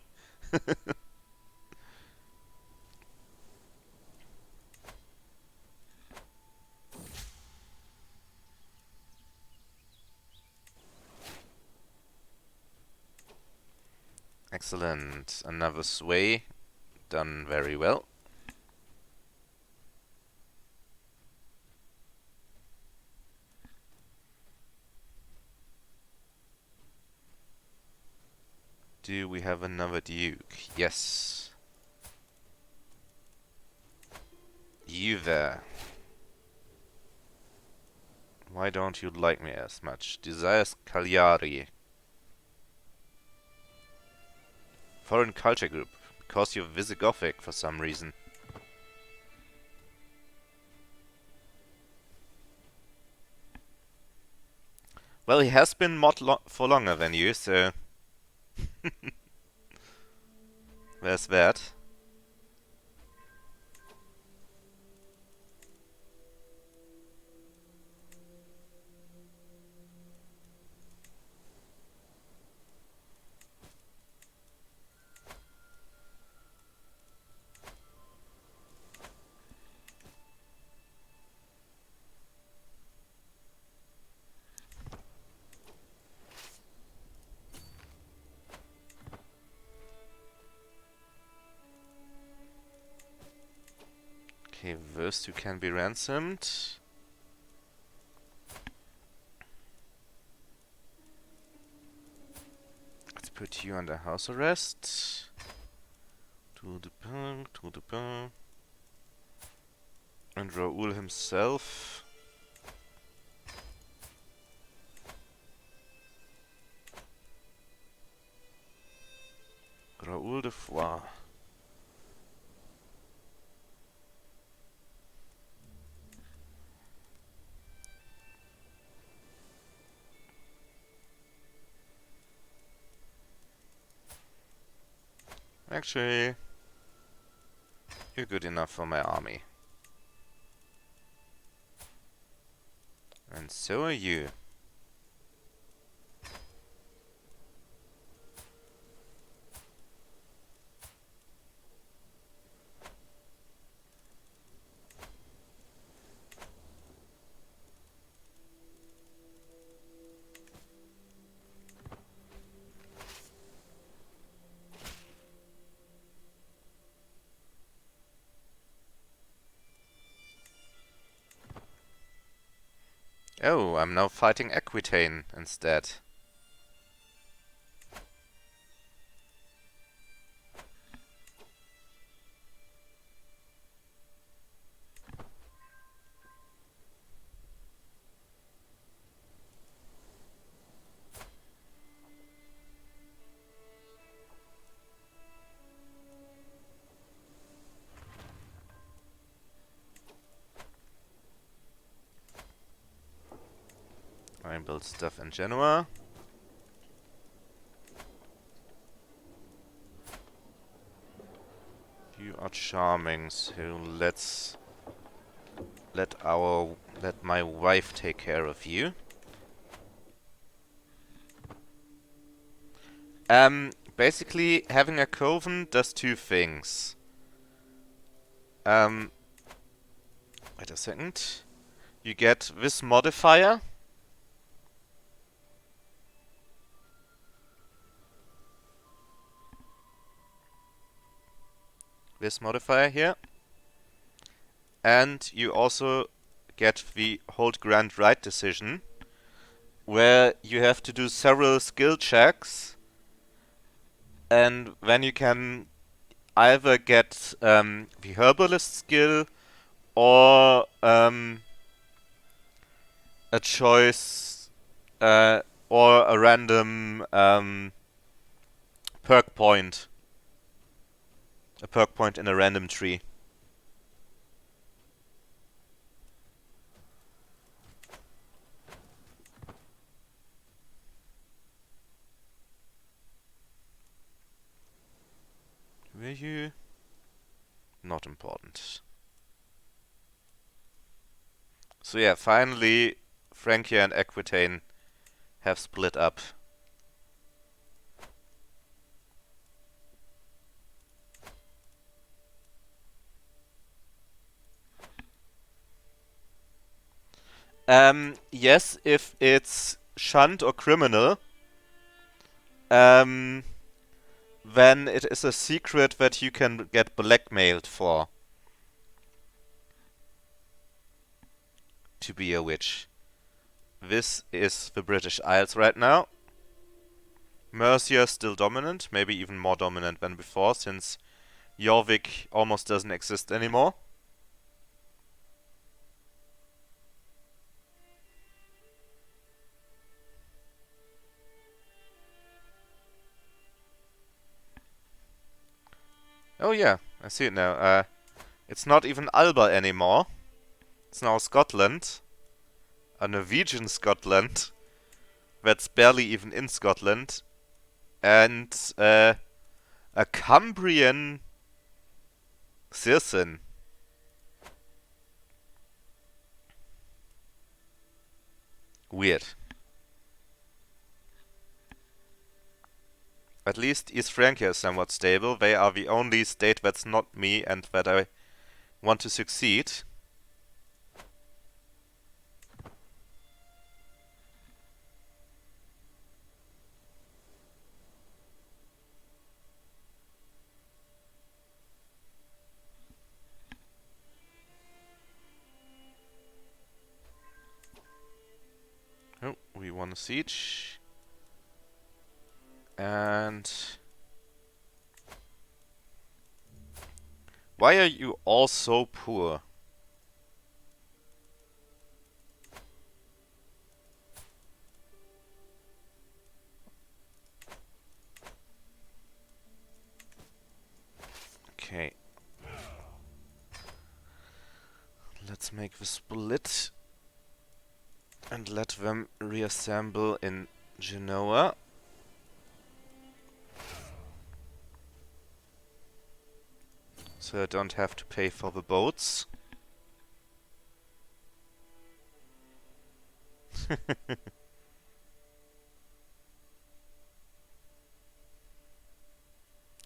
Excellent. Another sway. Done very well. Do we have another duke? Yes. You there. Why don't you like me as much? Desires Cagliari. Foreign culture group. Because you're Visigothic for some reason. Well, he has been for longer than you, so there's that. Okay, those two can be ransomed. Let's put you under house arrest. To the bank, to the bank. And Raoul himself. Raoul de Foix. Actually, you're good enough for my army. And so are you. Oh, I'm now fighting Aquitaine instead. I build stuff in Genoa. You are charming, so let my wife take care of you. Basically, having a coven does two things. Wait a second. You get this modifier. This modifier here. And you also get the hold grand right decision, where you have to do several skill checks, and then you can either get the herbalist skill or a choice or a random perk point. A perk point in a random tree. Were you? Not important. So yeah, finally Francia and Aquitaine have split up. Yes, if it's shunned or criminal, then it is a secret that you can get blackmailed for to be a witch. This is the British Isles right now. Mercia still dominant, maybe even more dominant than before, since Jorvik almost doesn't exist anymore. Oh yeah, I see it now. It's not even Alba anymore. It's now Scotland. A Norwegian Scotland. That's barely even in Scotland. And a Cumbrian Circin. Weird. At least East Francia is somewhat stable. They are the only state that's not me and that I want to succeed. Oh, we won a siege. And why are you all so poor? Okay. Let's make the split and let them reassemble in Genoa. So I don't have to pay for the boats.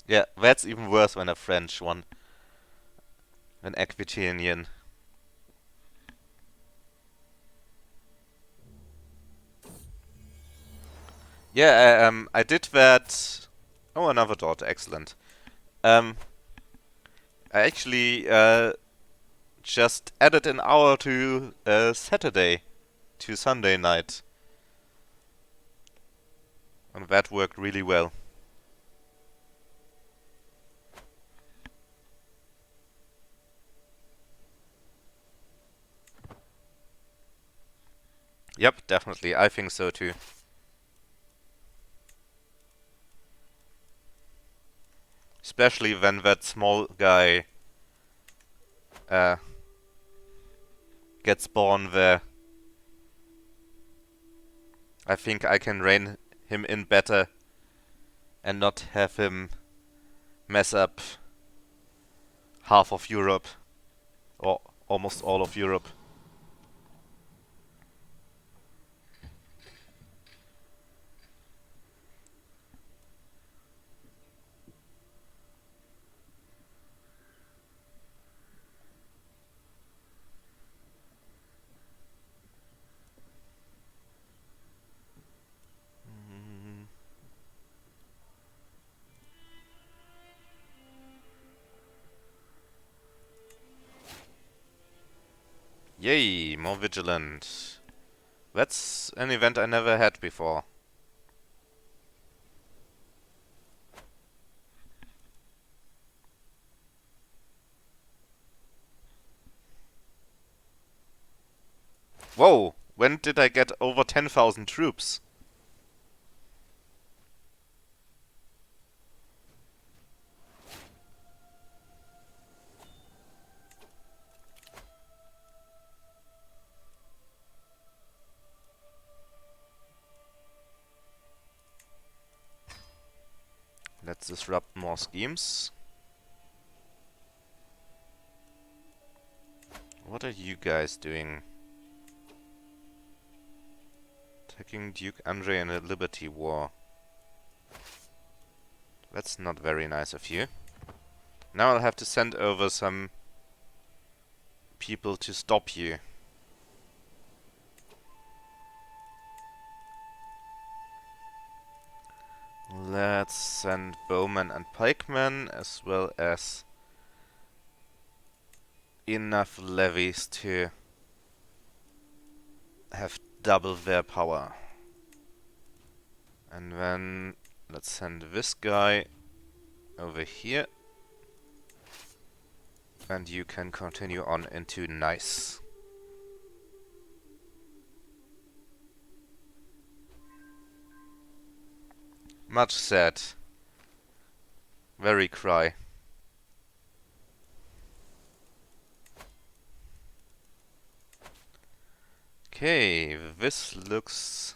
Yeah, that's even worse than a French one. An Aquitanian. Yeah, I did that. Oh, another dot. Excellent. I actually just added an hour to Saturday, to Sunday night, and that worked really well. Yep, definitely. I think so too. Especially when that small guy gets born there. I think I can rein him in better and not have him mess up half of Europe, or almost all of Europe. Yay, more vigilant. That's an event I never had before. Whoa! When did I get over 10,000 troops? Let's disrupt more schemes. What are you guys doing? Attacking Duke Andre in a Liberty War. That's not very nice of you. Now I'll have to send over some people to stop you. Let's send bowmen and pikemen, as well as enough levies to have double their power. And then let's send this guy over here. And you can continue on into Nice. Much said. Very cry. Okay, this looks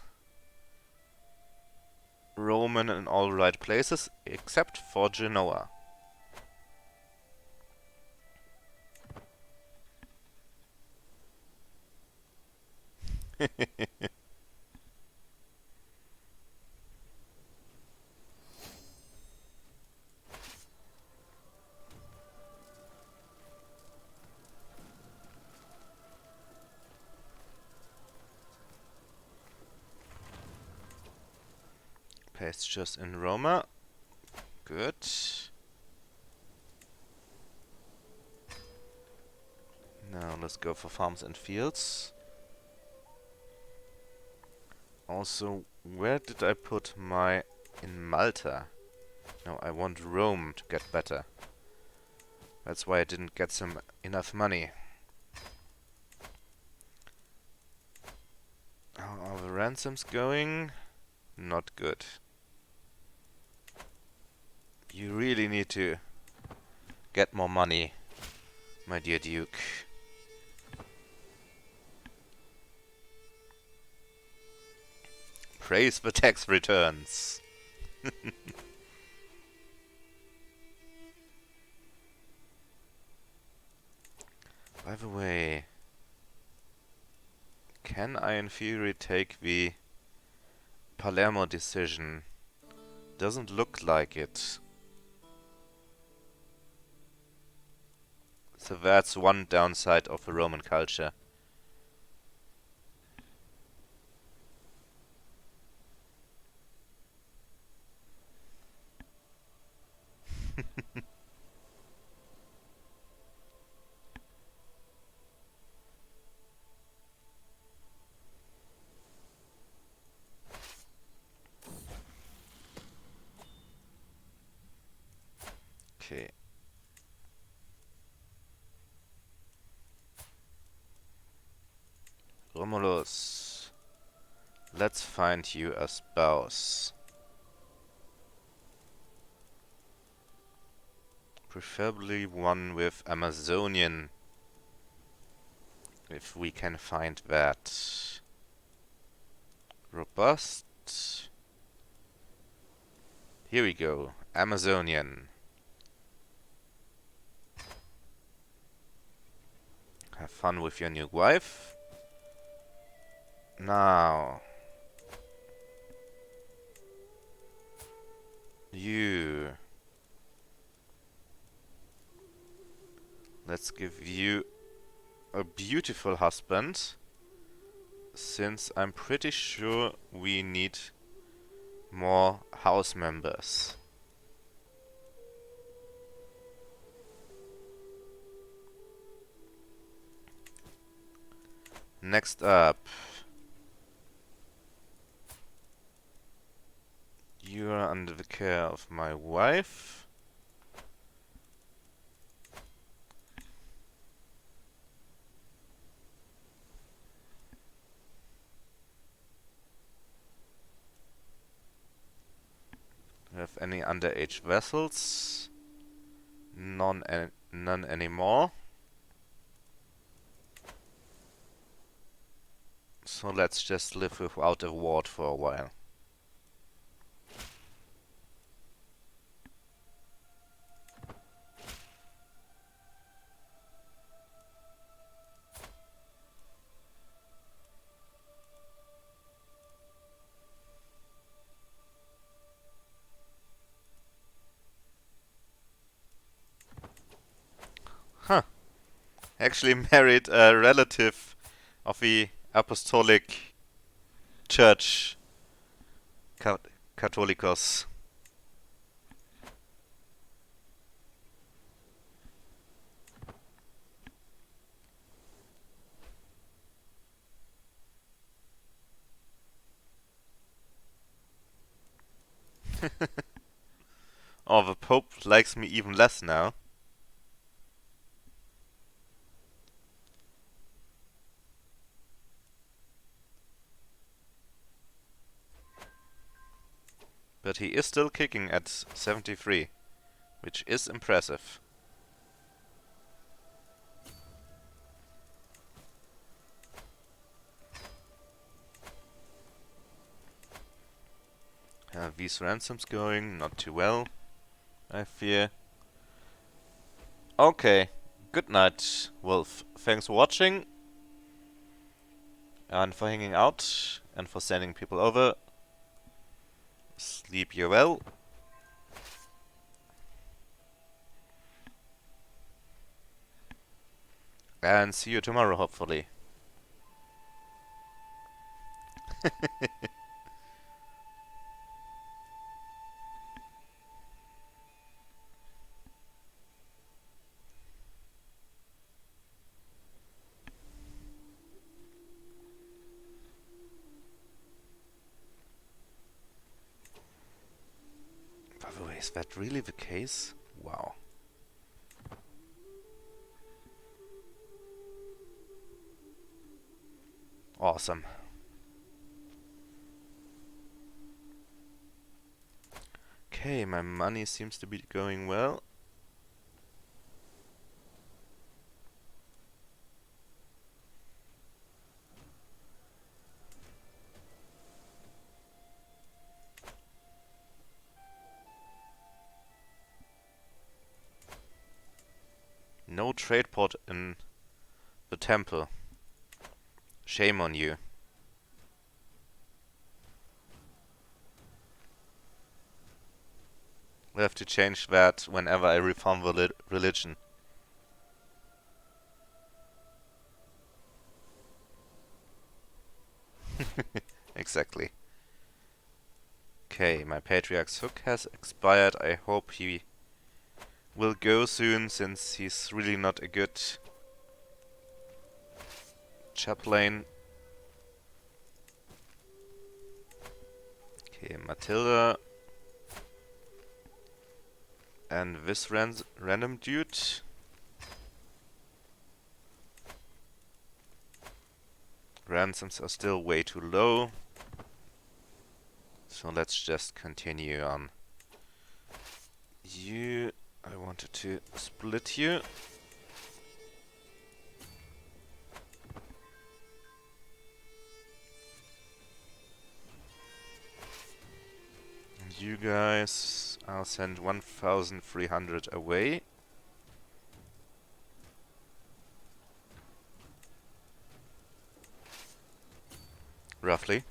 Roman in all right places, except for Genoa. Pastures in Roma. Good. Now let's go for farms and fields. Also, where did I put my... in Malta? No, I want Rome to get better. That's why I didn't get some enough money. How are the ransoms going? Not good. You really need to get more money, my dear Duke. Praise the tax returns. By the way, can I in theory take the Palermo decision? Doesn't look like it. So that's one downside of the Roman culture. Okay. Romulus, let's find you a spouse. Preferably one with Amazonian, if we can find that. Robust. Here we go, Amazonian. Have fun with your new wife. Now, you. Let's give you a beautiful husband, since I'm pretty sure we need more house members. Next up. You are under the care of my wife. Do you have any underage vessels? None anymore. So let's just live without a ward for a while. Huh. Actually married a relative of the Apostolic Church. Catholicos. Oh, the Pope likes me even less now. But he is still kicking at 73, which is impressive. These ransoms going not too well, I fear. Okay, good night, Wolf. Thanks for watching and for hanging out and for sending people over. Sleep you well. And see you tomorrow, hopefully. By the way, is that really the case? Wow. Awesome. Okay, my money seems to be going well. No trade port in the temple. Shame on you. We'll have to change that whenever I reform the religion. Exactly. Okay, my Patriarch's hook has expired. I hope he will go soon, since he's really not a good chaplain. Okay, Matilda. And this random dude. Ransoms are still way too low. So let's just continue on. You... I wanted to split you. And you guys... I'll send 1,300 away. Roughly.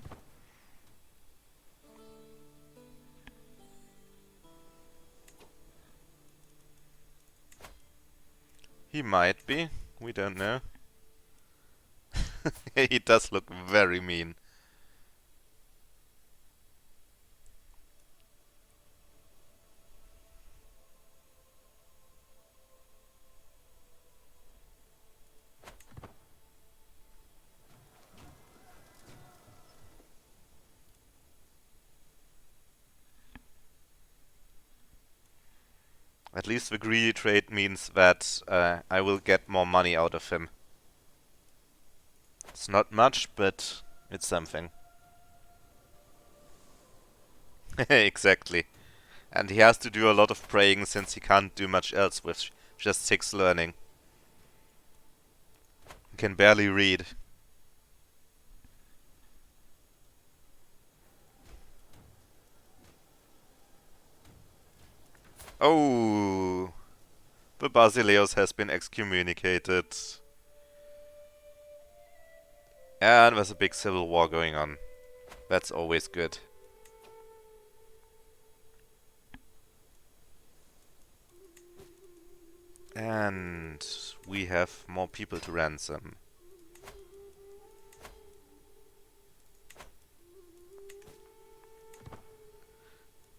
He might be. We don't know. He does look very mean. At least the greedy trade means that I will get more money out of him. It's not much, but it's something. Exactly. And he has to do a lot of praying since he can't do much else with just 6 learning. He can barely read. Oh! The Basileus has been excommunicated. And there's a big civil war going on. That's always good. And we have more people to ransom.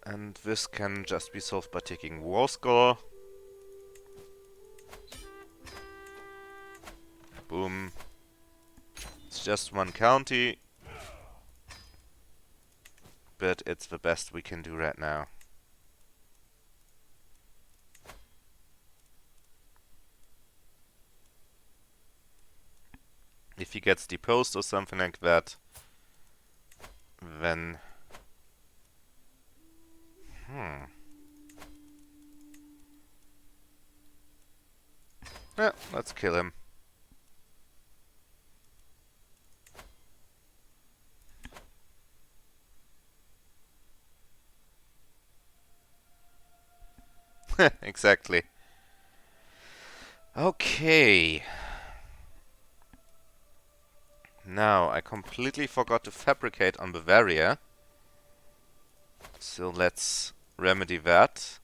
And this can just be solved by taking war score. Boom. It's just one county. But it's the best we can do right now. If he gets deposed or something like that, then... Yeah, let's kill him. Exactly. Okay. Now, I completely forgot to fabricate on Bavaria. So let's remedy that.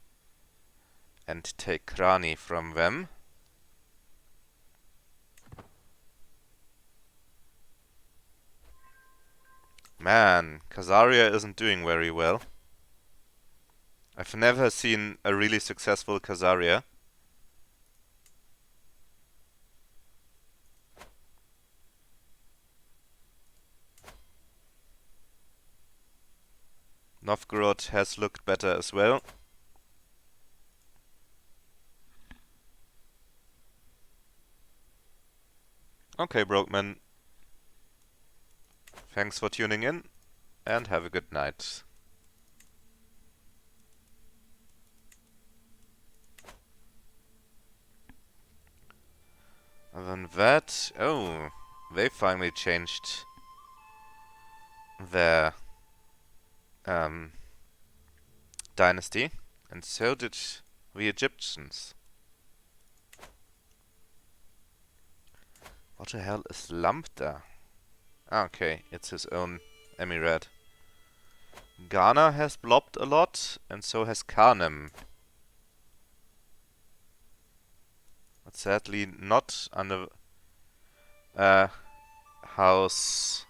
And take Krani from them. Man, Khazaria isn't doing very well. I've never seen a really successful Khazaria. Novgorod has looked better as well. Okay, Brokeman. Thanks for tuning in, and have a good night. Other than that, oh, they finally changed their dynasty, and so did the Egyptians. What the hell is Lambda? Ah, okay, it's his own emirate. Ghana has blobbed a lot, and so has Kanem. But sadly not under House...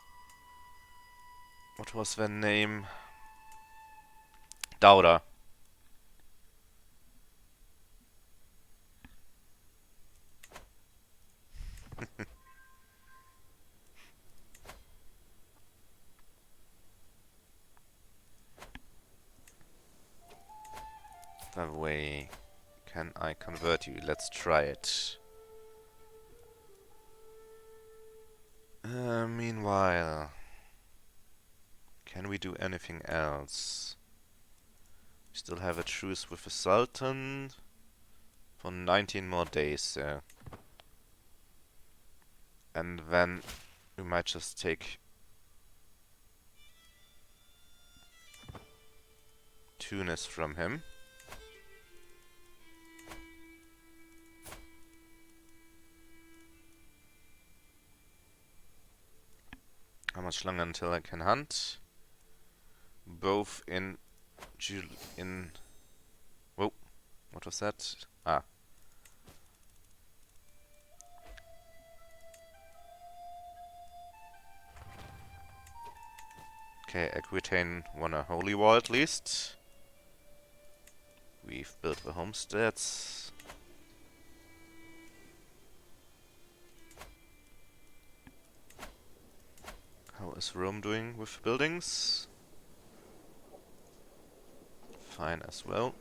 What was their name? Dauda. That way can I convert you? Let's try it. Meanwhile, can we do anything else? We still have a truce with the Sultan for 19 more days, so. And then we might just take Tunis from him. How much longer until I can hunt? Both in whoa, what was that? Ah. Okay, Aquitaine won a holy war at least. We've built the homesteads. How is Rome doing with buildings? Fine as well.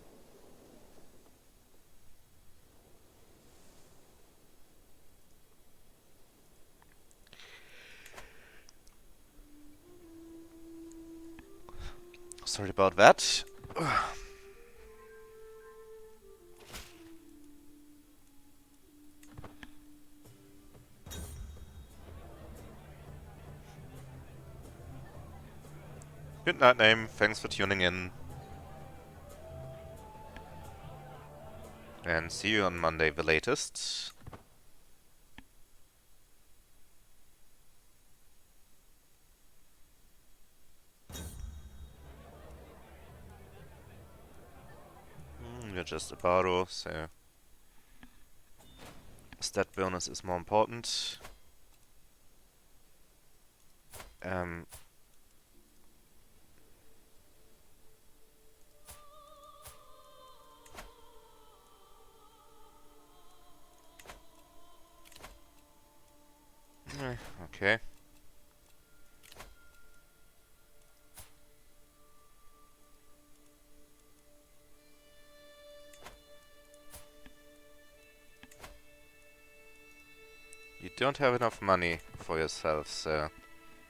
Sorry about that. Good night, name. Thanks for tuning in. And see you on Monday, the latest. You're just a bardo, so stat bonus is more important. Um, okay. You don't have enough money for yourself, so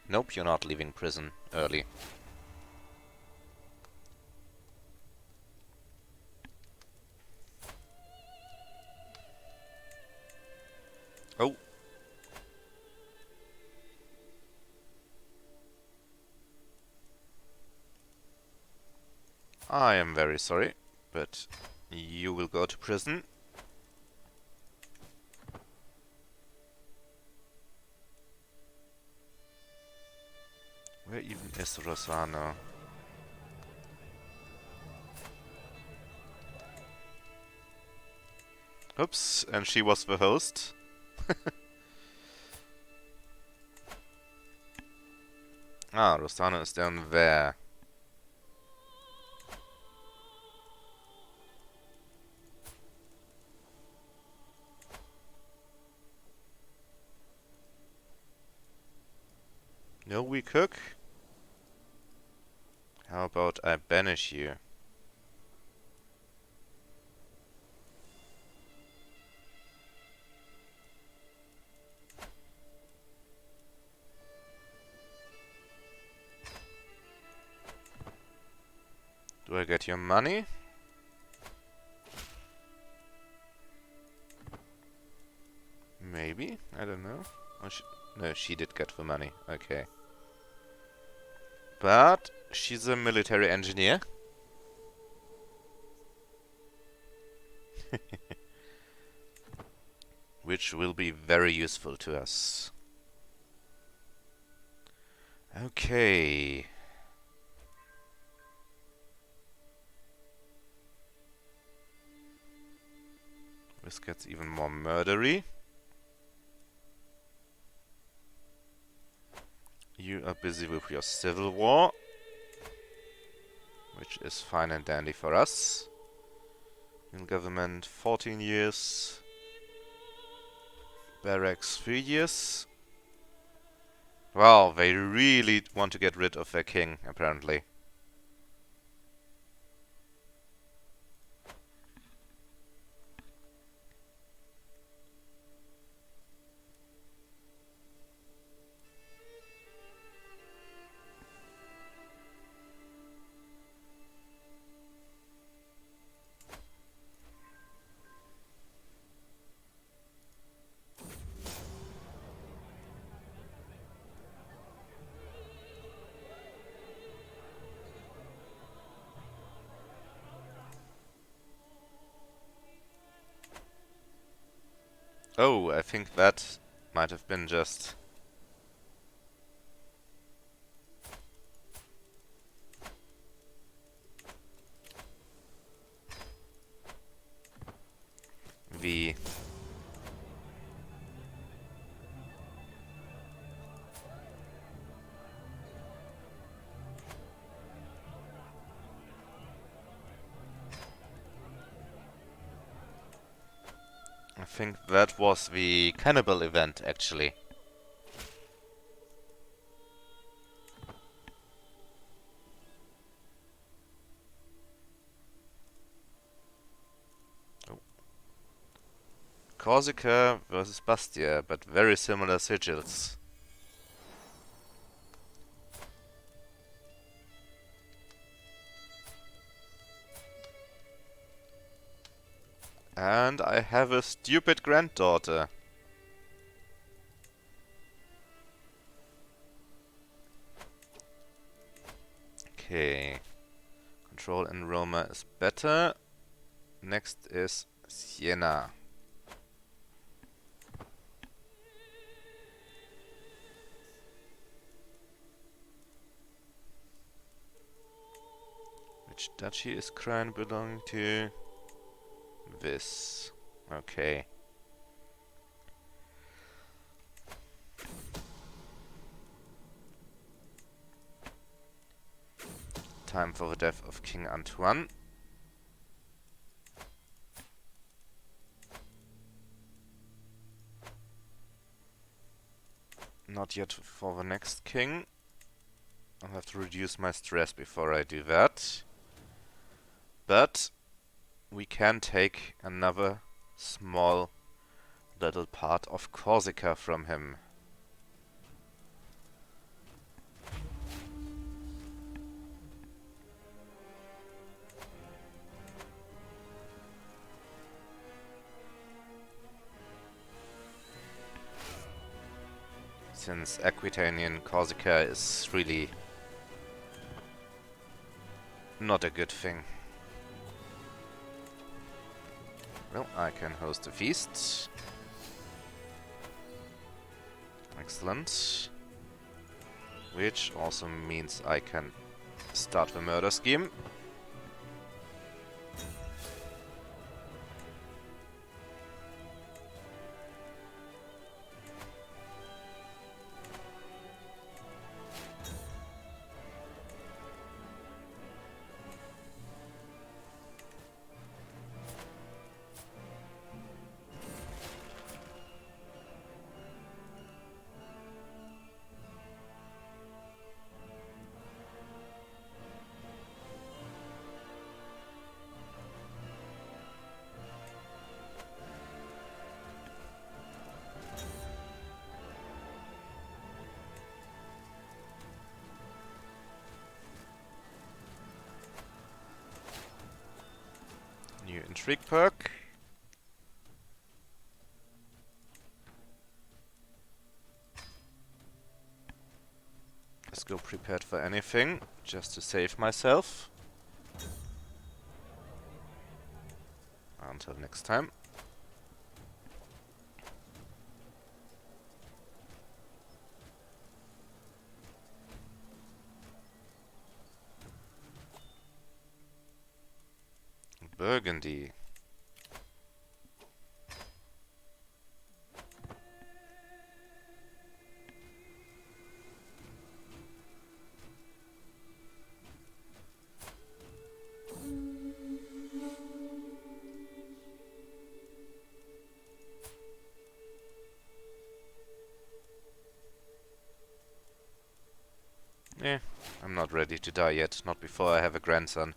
nope, you're not leaving prison early. Oh. I am very sorry, but you will go to prison. Where even is Rosano? Oops, and she was the host. Ah, Rosano is down there. No, we cook? How about I banish you? Do I get your money? Maybe? I don't know. Oh, no, she did get the money. Okay. But she's a military engineer. Which will be very useful to us. Okay. This gets even more murdery. You are busy with your civil war, which is fine and dandy for us. In government, 14 years. Barracks, 3 years. Wow, they really want to get rid of their king, apparently. Oh, I think that might have been just... the... I think that was the cannibal event, actually. Oh. Corsica versus Bastia, but very similar sigils. And I have a stupid granddaughter. Okay. Control in Roma is better. Next is Siena. Which duchy is Crown belonging to? This. Okay. Time for the death of King Antoine. Not yet for the next king. I'll have to reduce my stress before I do that. But we can take another small little part of Corsica from him. Since Aquitanian Corsica is really not a good thing. Well, I can host a feast. Excellent. Which also means I can start the murder scheme. New intrigue perk. Let's go prepared for anything, just to save myself. Until next time. Burgundy. Eh, I'm not ready to die yet, not before I have a grandson.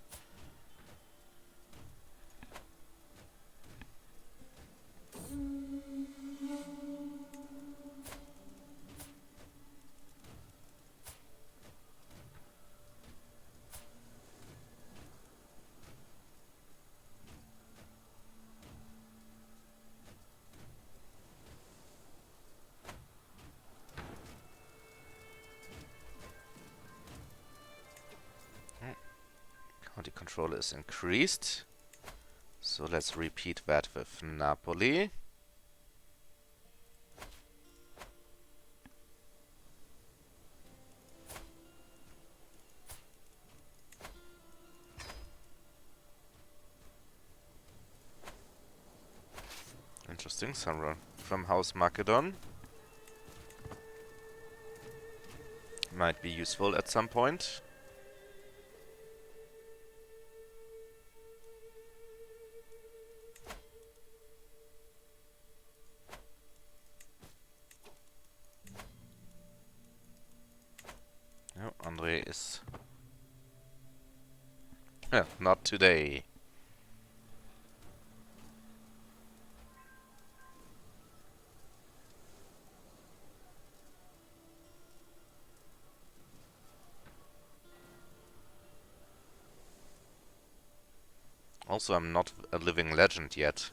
County control is increased. So let's repeat that with Napoli. Interesting, someone from House Macedon. Might be useful at some point. No, Andre is... not today. Also, I'm not a living legend yet.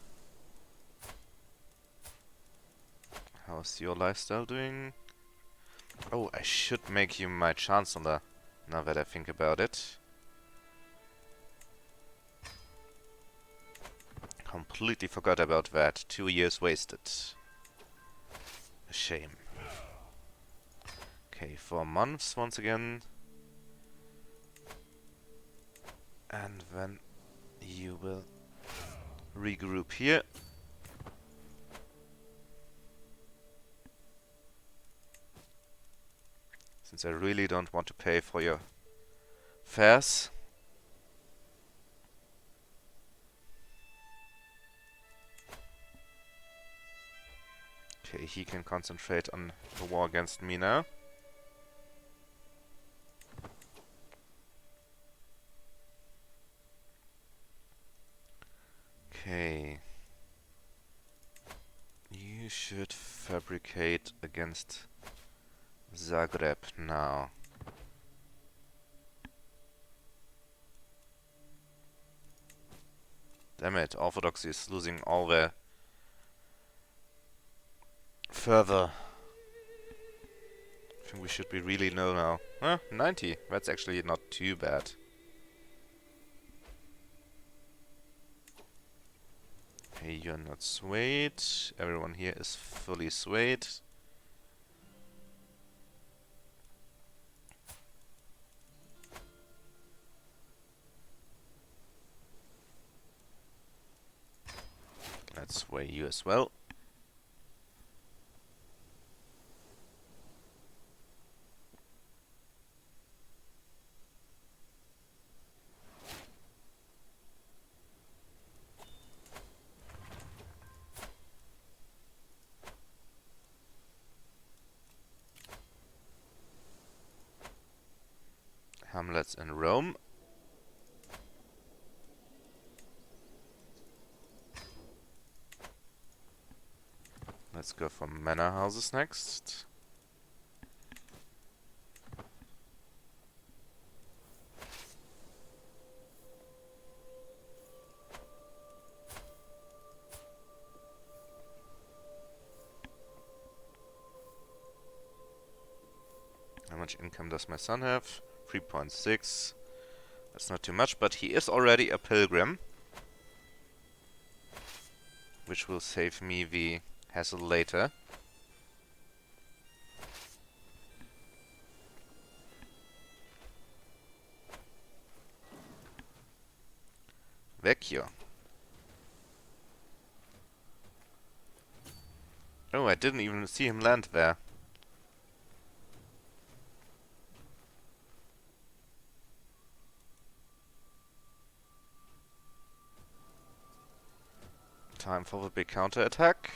How's your lifestyle doing? Oh, I should make you my chancellor, now that I think about it. Completely forgot about that. 2 years wasted. A shame. Okay, 4 months once again. And then you will regroup here. Since I really don't want to pay for your fares. Okay, he can concentrate on the war against me now. Okay. You should fabricate against Zagreb now. Damn it, Orthodoxy is losing all their further. I think we should be really low now. Huh? 90. That's actually not too bad. Hey, you're not swayed. Everyone here is fully swayed. Let's sway you as well. Hamlets in Rome. Let's go for manor houses next. How much income does my son have? 3.6. That's not too much, but he is already a pilgrim. Which will save me the hassle later. Vecchio. Oh, I didn't even see him land there. Time for the big counterattack.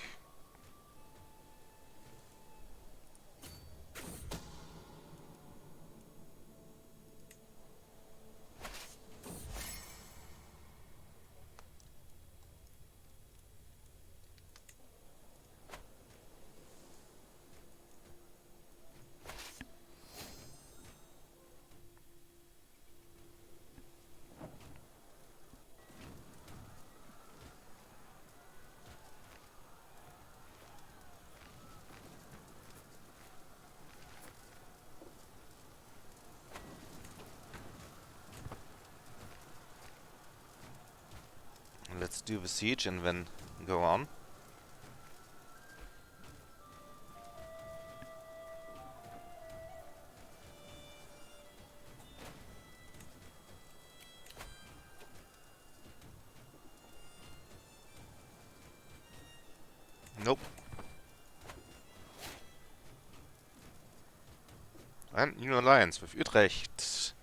Let's do the siege and then go on. Nope. And new alliance with Utrecht.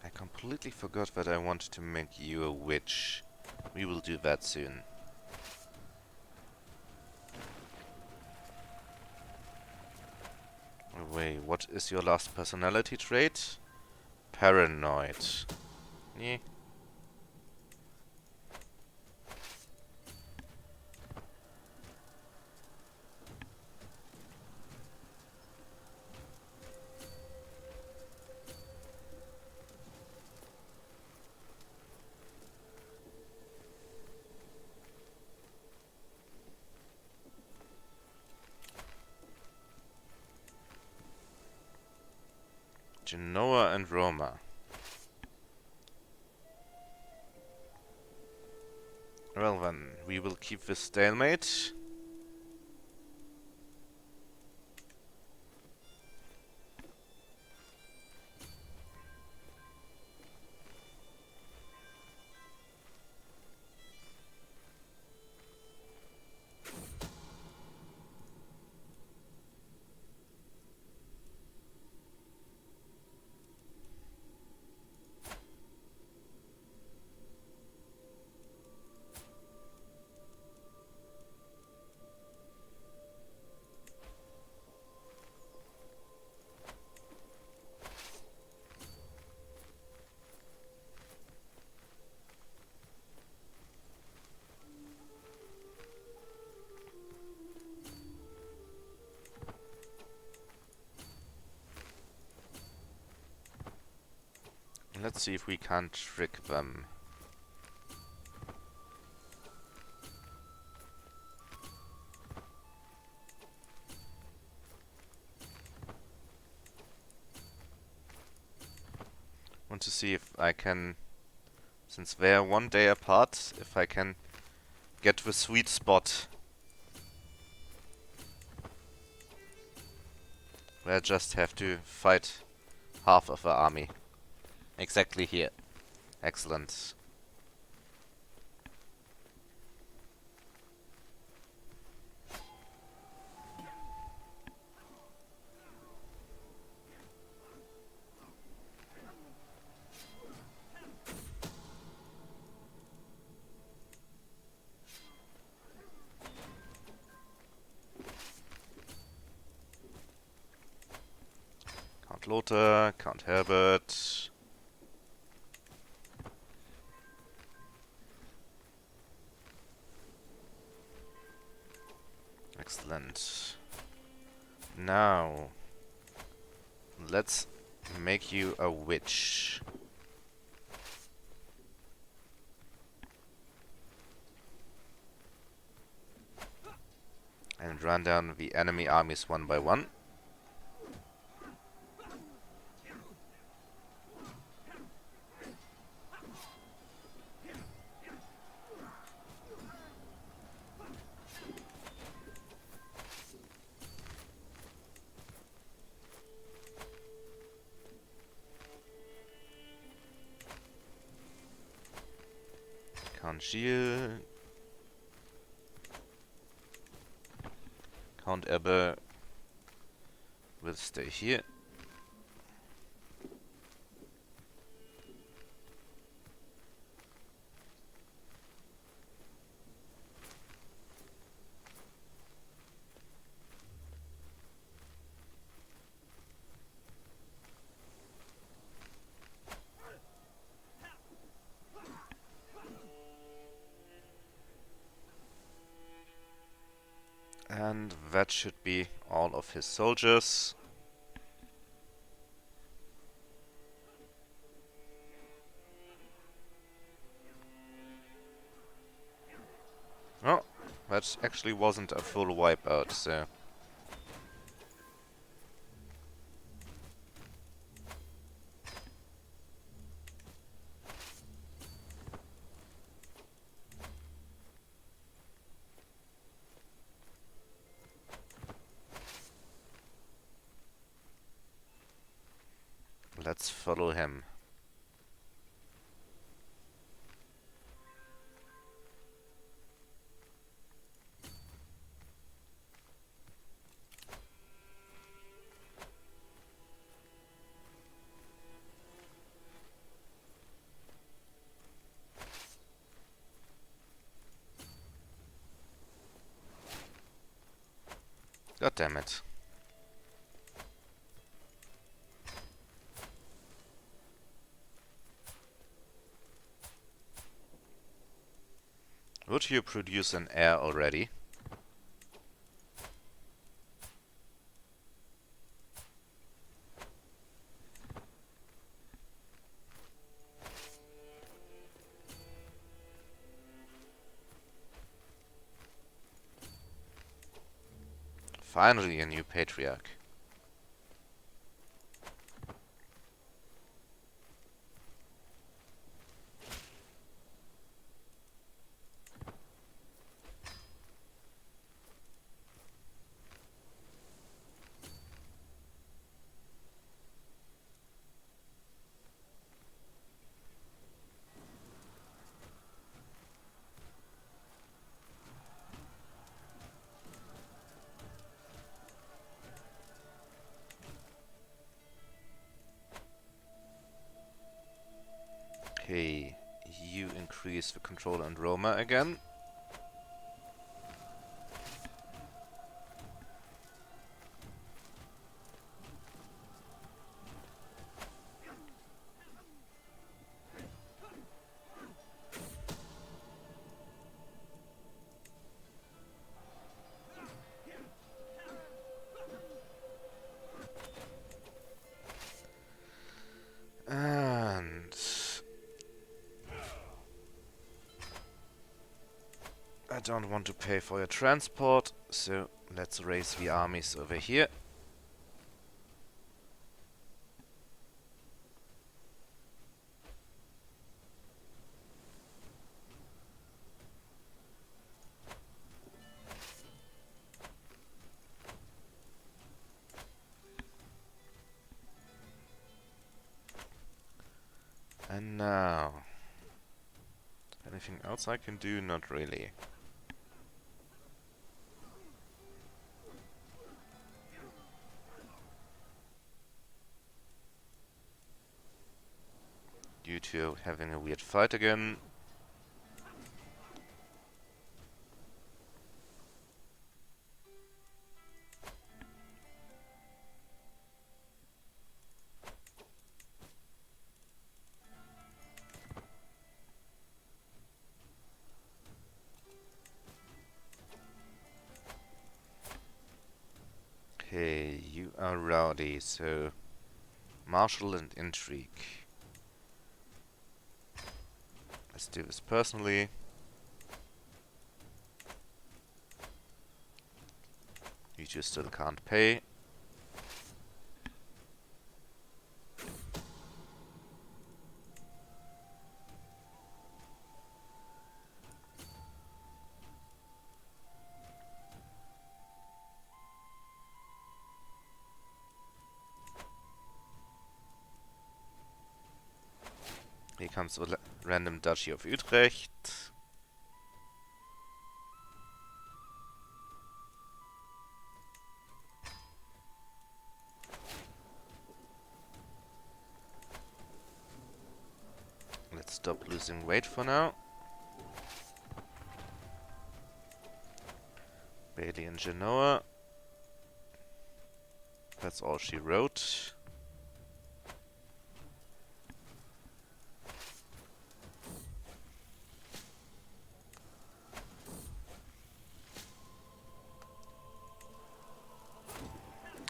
I completely forgot that I wanted to make you a witch. We will do that soon. Wait, what is your last personality trait? Paranoid. Yeah. Genoa and Roma. Well then, we will keep this stalemate. Let's see if we can't trick them. Want to see if I can, since they are 1 day apart, if I can get the sweet spot. Where I just have to fight half of the army. Exactly here. Excellent. Count Lothar, Count Herbert. Excellent. Now, let's make you a witch. And run down the enemy armies one by one. Count Gilles. Count Ebbe will stay here. And that should be all of his soldiers. Oh, that actually wasn't a full wipeout, so... let's follow him. God damn it. Would you produce an heir already? Finally a new patriarch. Okay, you increase the control and Roma again. And I don't want to pay for your transport, so let's raise the armies over here. And now, anything else I can do? Not really. Due to having a weird fight again. Okay, you are rowdy, so martial and intrigue. Let's do this personally. You two still can't pay. Here comes the random Duchy of Utrecht. Let's stop losing weight for now. Bailey and Genoa. That's all she wrote.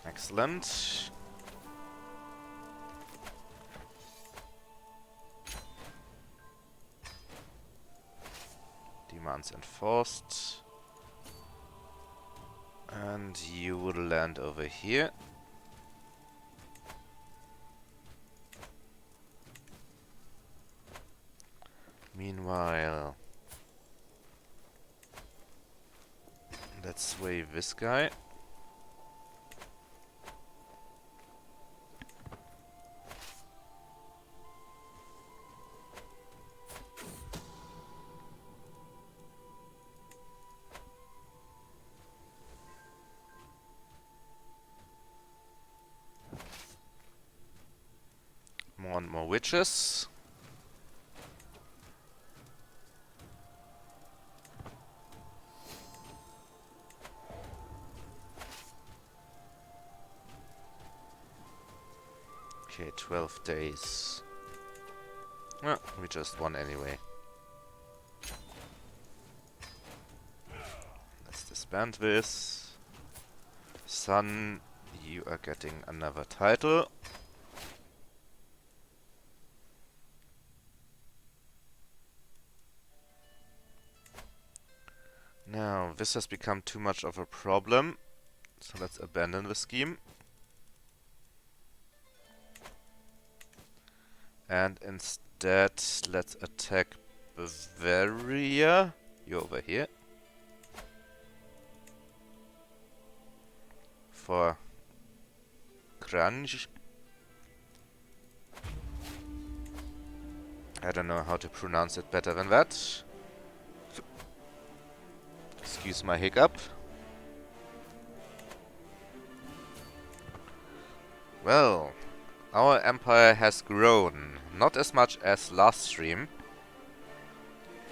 Excellent. Demands enforced. And you will land over here. Meanwhile, let's sway this guy. More and more witches. Okay, 12 days. Well, we just won anyway. Let's disband this. Son, you are getting another title. Now, this has become too much of a problem, so let's abandon the scheme. And instead, let's attack Bavaria. You're over here. For Crunch. I don't know how to pronounce it better than that. Excuse my hiccup. Well, our empire has grown. Not as much as last stream,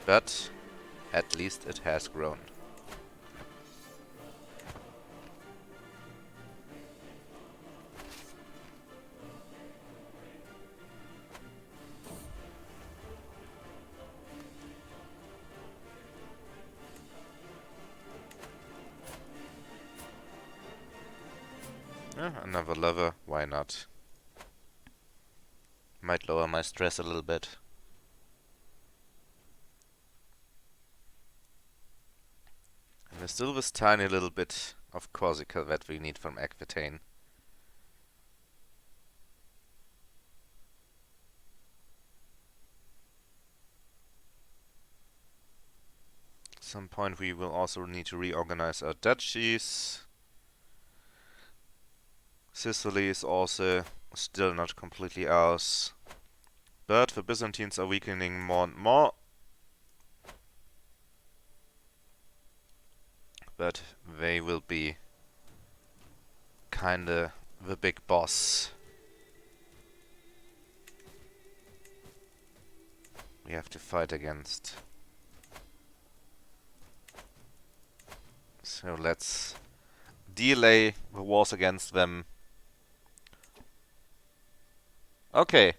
but at least it has grown. Another lever, why not? Might lower my stress a little bit. And there's still this tiny little bit of Corsica that we need from Aquitaine. At some point we will also need to reorganize our duchies. Sicily is also still not completely ours. But the Byzantines are weakening more and more. But they will be kinda the big boss. We have to fight against. So let's delay the wars against them. Okay.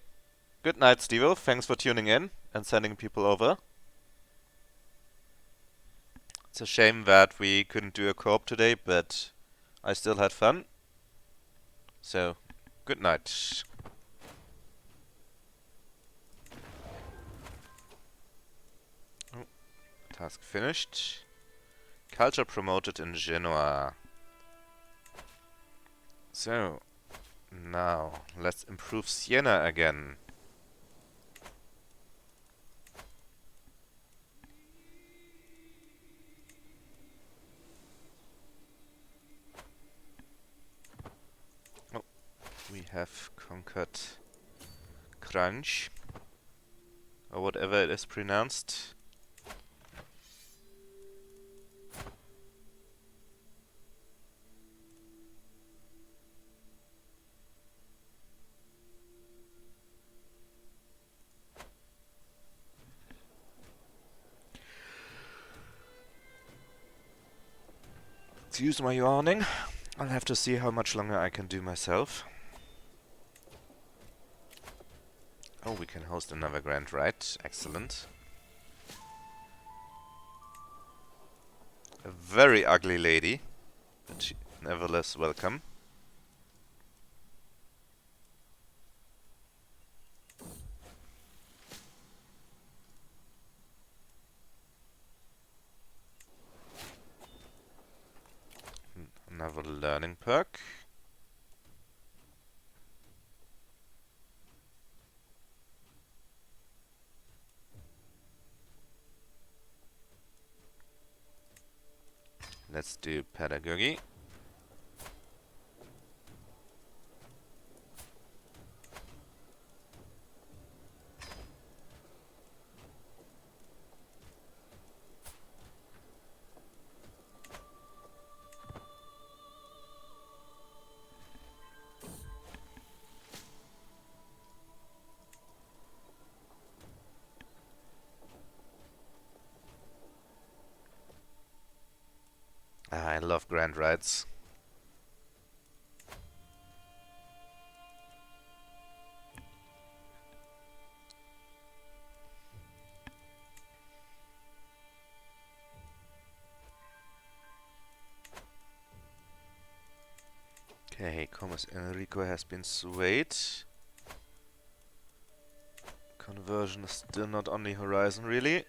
Good night, Stevo. Thanks for tuning in and sending people over. It's a shame that we couldn't do a co-op today, but I still had fun. So, good night. Oh, task finished. Culture promoted in Genoa. So, now let's improve Siena again. Oh, we have conquered Crunch, or whatever it is pronounced. Excuse my yawning. I'll have to see how much longer I can do myself. Oh, we can host another Grand Rite. Excellent. A very ugly lady, but nevertheless welcome. Another learning perk. Let's do pedagogy. I love Grand Rides. Okay, Comas Enrico has been swayed. Conversion is still not on the horizon, really.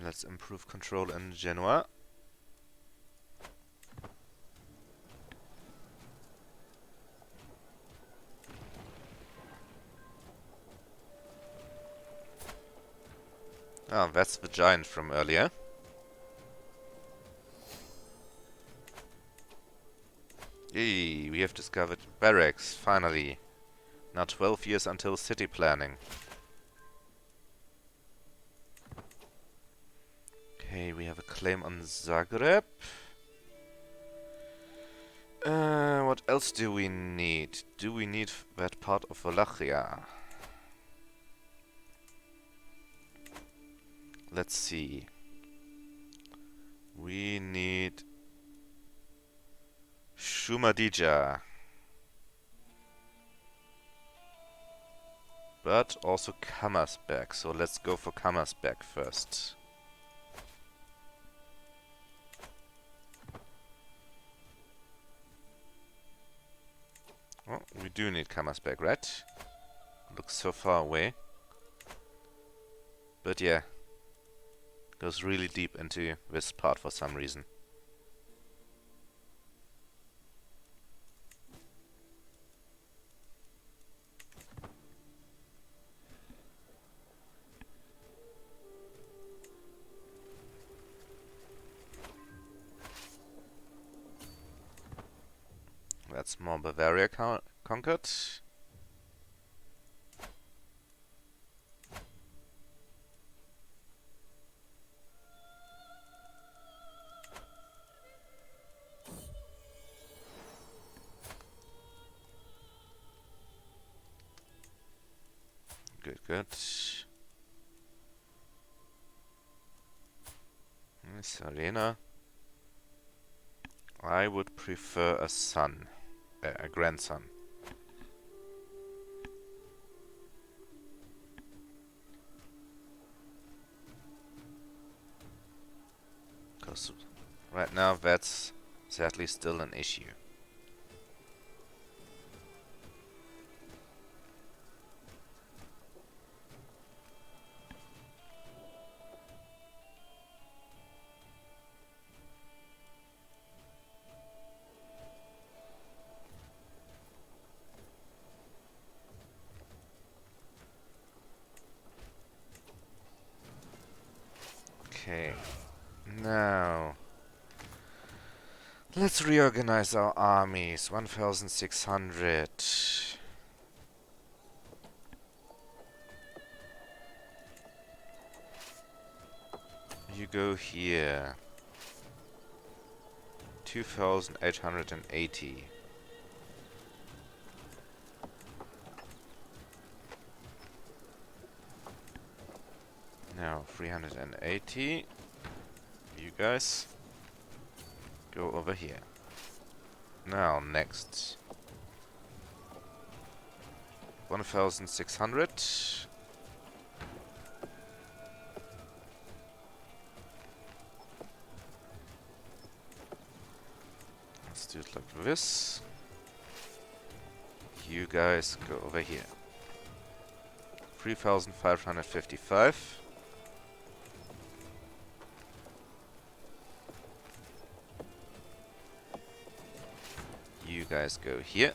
Let's improve control in Genoa. Ah, that's the giant from earlier. Yay, we have discovered barracks, finally. Now 12 years until city planning. Okay, we have a claim on Zagreb. else do we need? Do we need that part of Wallachia? Let's see. We need Shumadija. But also Kammersberg. So let's go for Kammersberg first. Oh, we do need Kammersberg, right? Looks so far away. But yeah. Goes really deep into this part for some reason. That's more Bavaria conquered. Good, good. Miss Arena. I would prefer a son. A grandson. Because right now that's sadly still an issue. Okay. Now let's reorganize our armies. 1,600. You go here. 2,880. Now 380. You guys go over here. Now next. 1,600. Let's do it like this. You guys go over here. 3,555. You guys go here.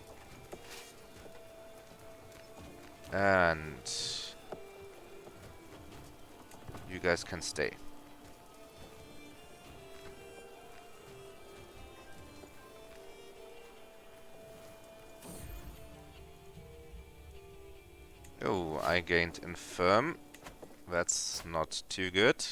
And you guys can stay. Oh, I gained infirm. That's not too good.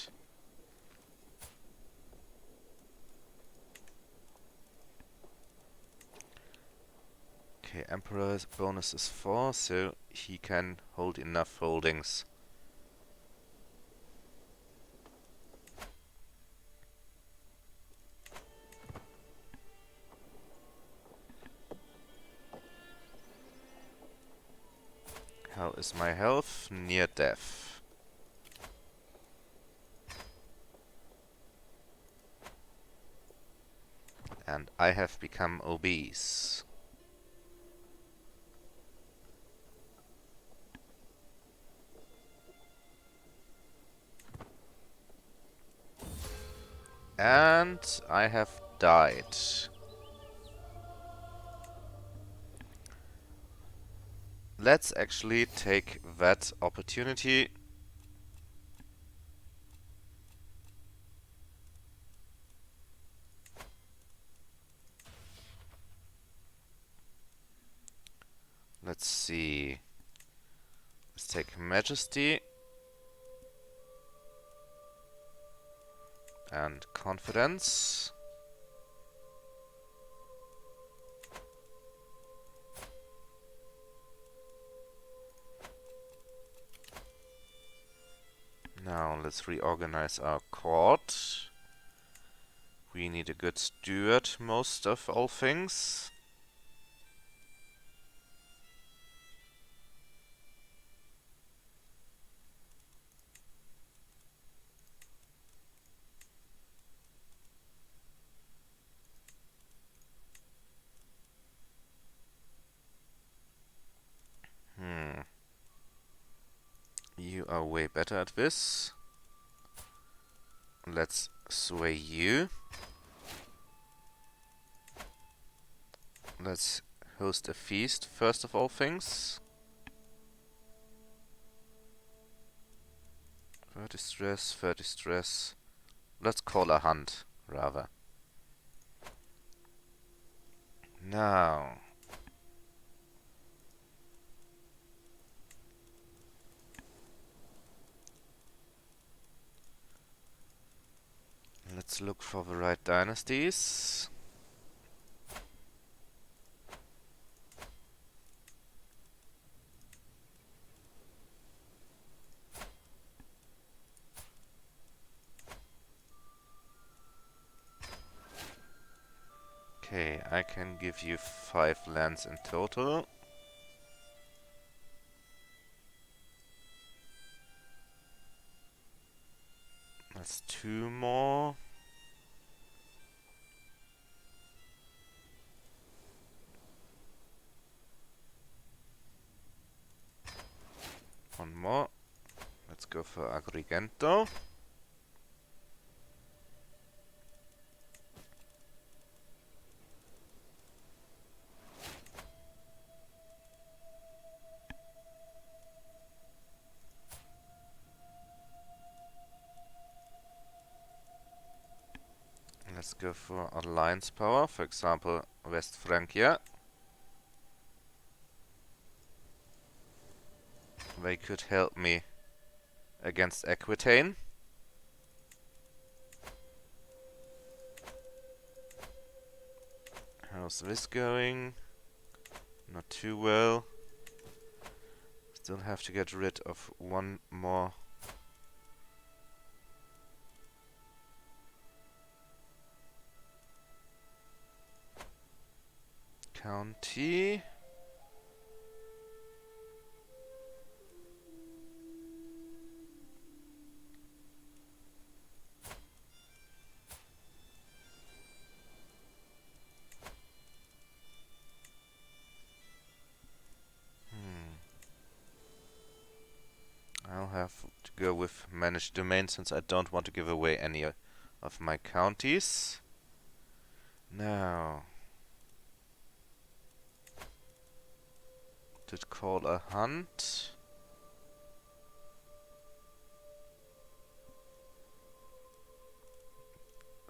Okay, Emperor's bonus is 4, so he can hold enough holdings. How is my health? Near death. And I have become obese. And I have died. Let's actually take that opportunity. Let's see. Let's take Majesty. And Confidence. let's reorganize our court. We need a good steward, most of all things. You are way better at this. Let's sway you. Let's host a feast, first of all things. Third distress, third distress. Let's call a hunt, rather. Now. Let's look for the right dynasties. Okay, I can give you 5 lands in total. That's 2 more. One more. Let's go for Agrigento. Let's go for alliance power, for example, West Francia. They could help me against Aquitaine. How's this going? Not too well. Still have to get rid of one more county. I'll have to go with managed domain since I don't want to give away any of my counties. Now, did call a hunt.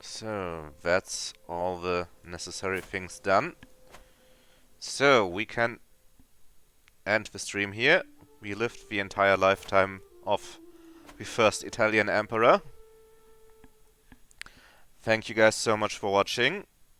So that's all the necessary things done. So we can end the stream here. We lived the entire lifetime of the first Italian emperor. Thank you guys so much for watching.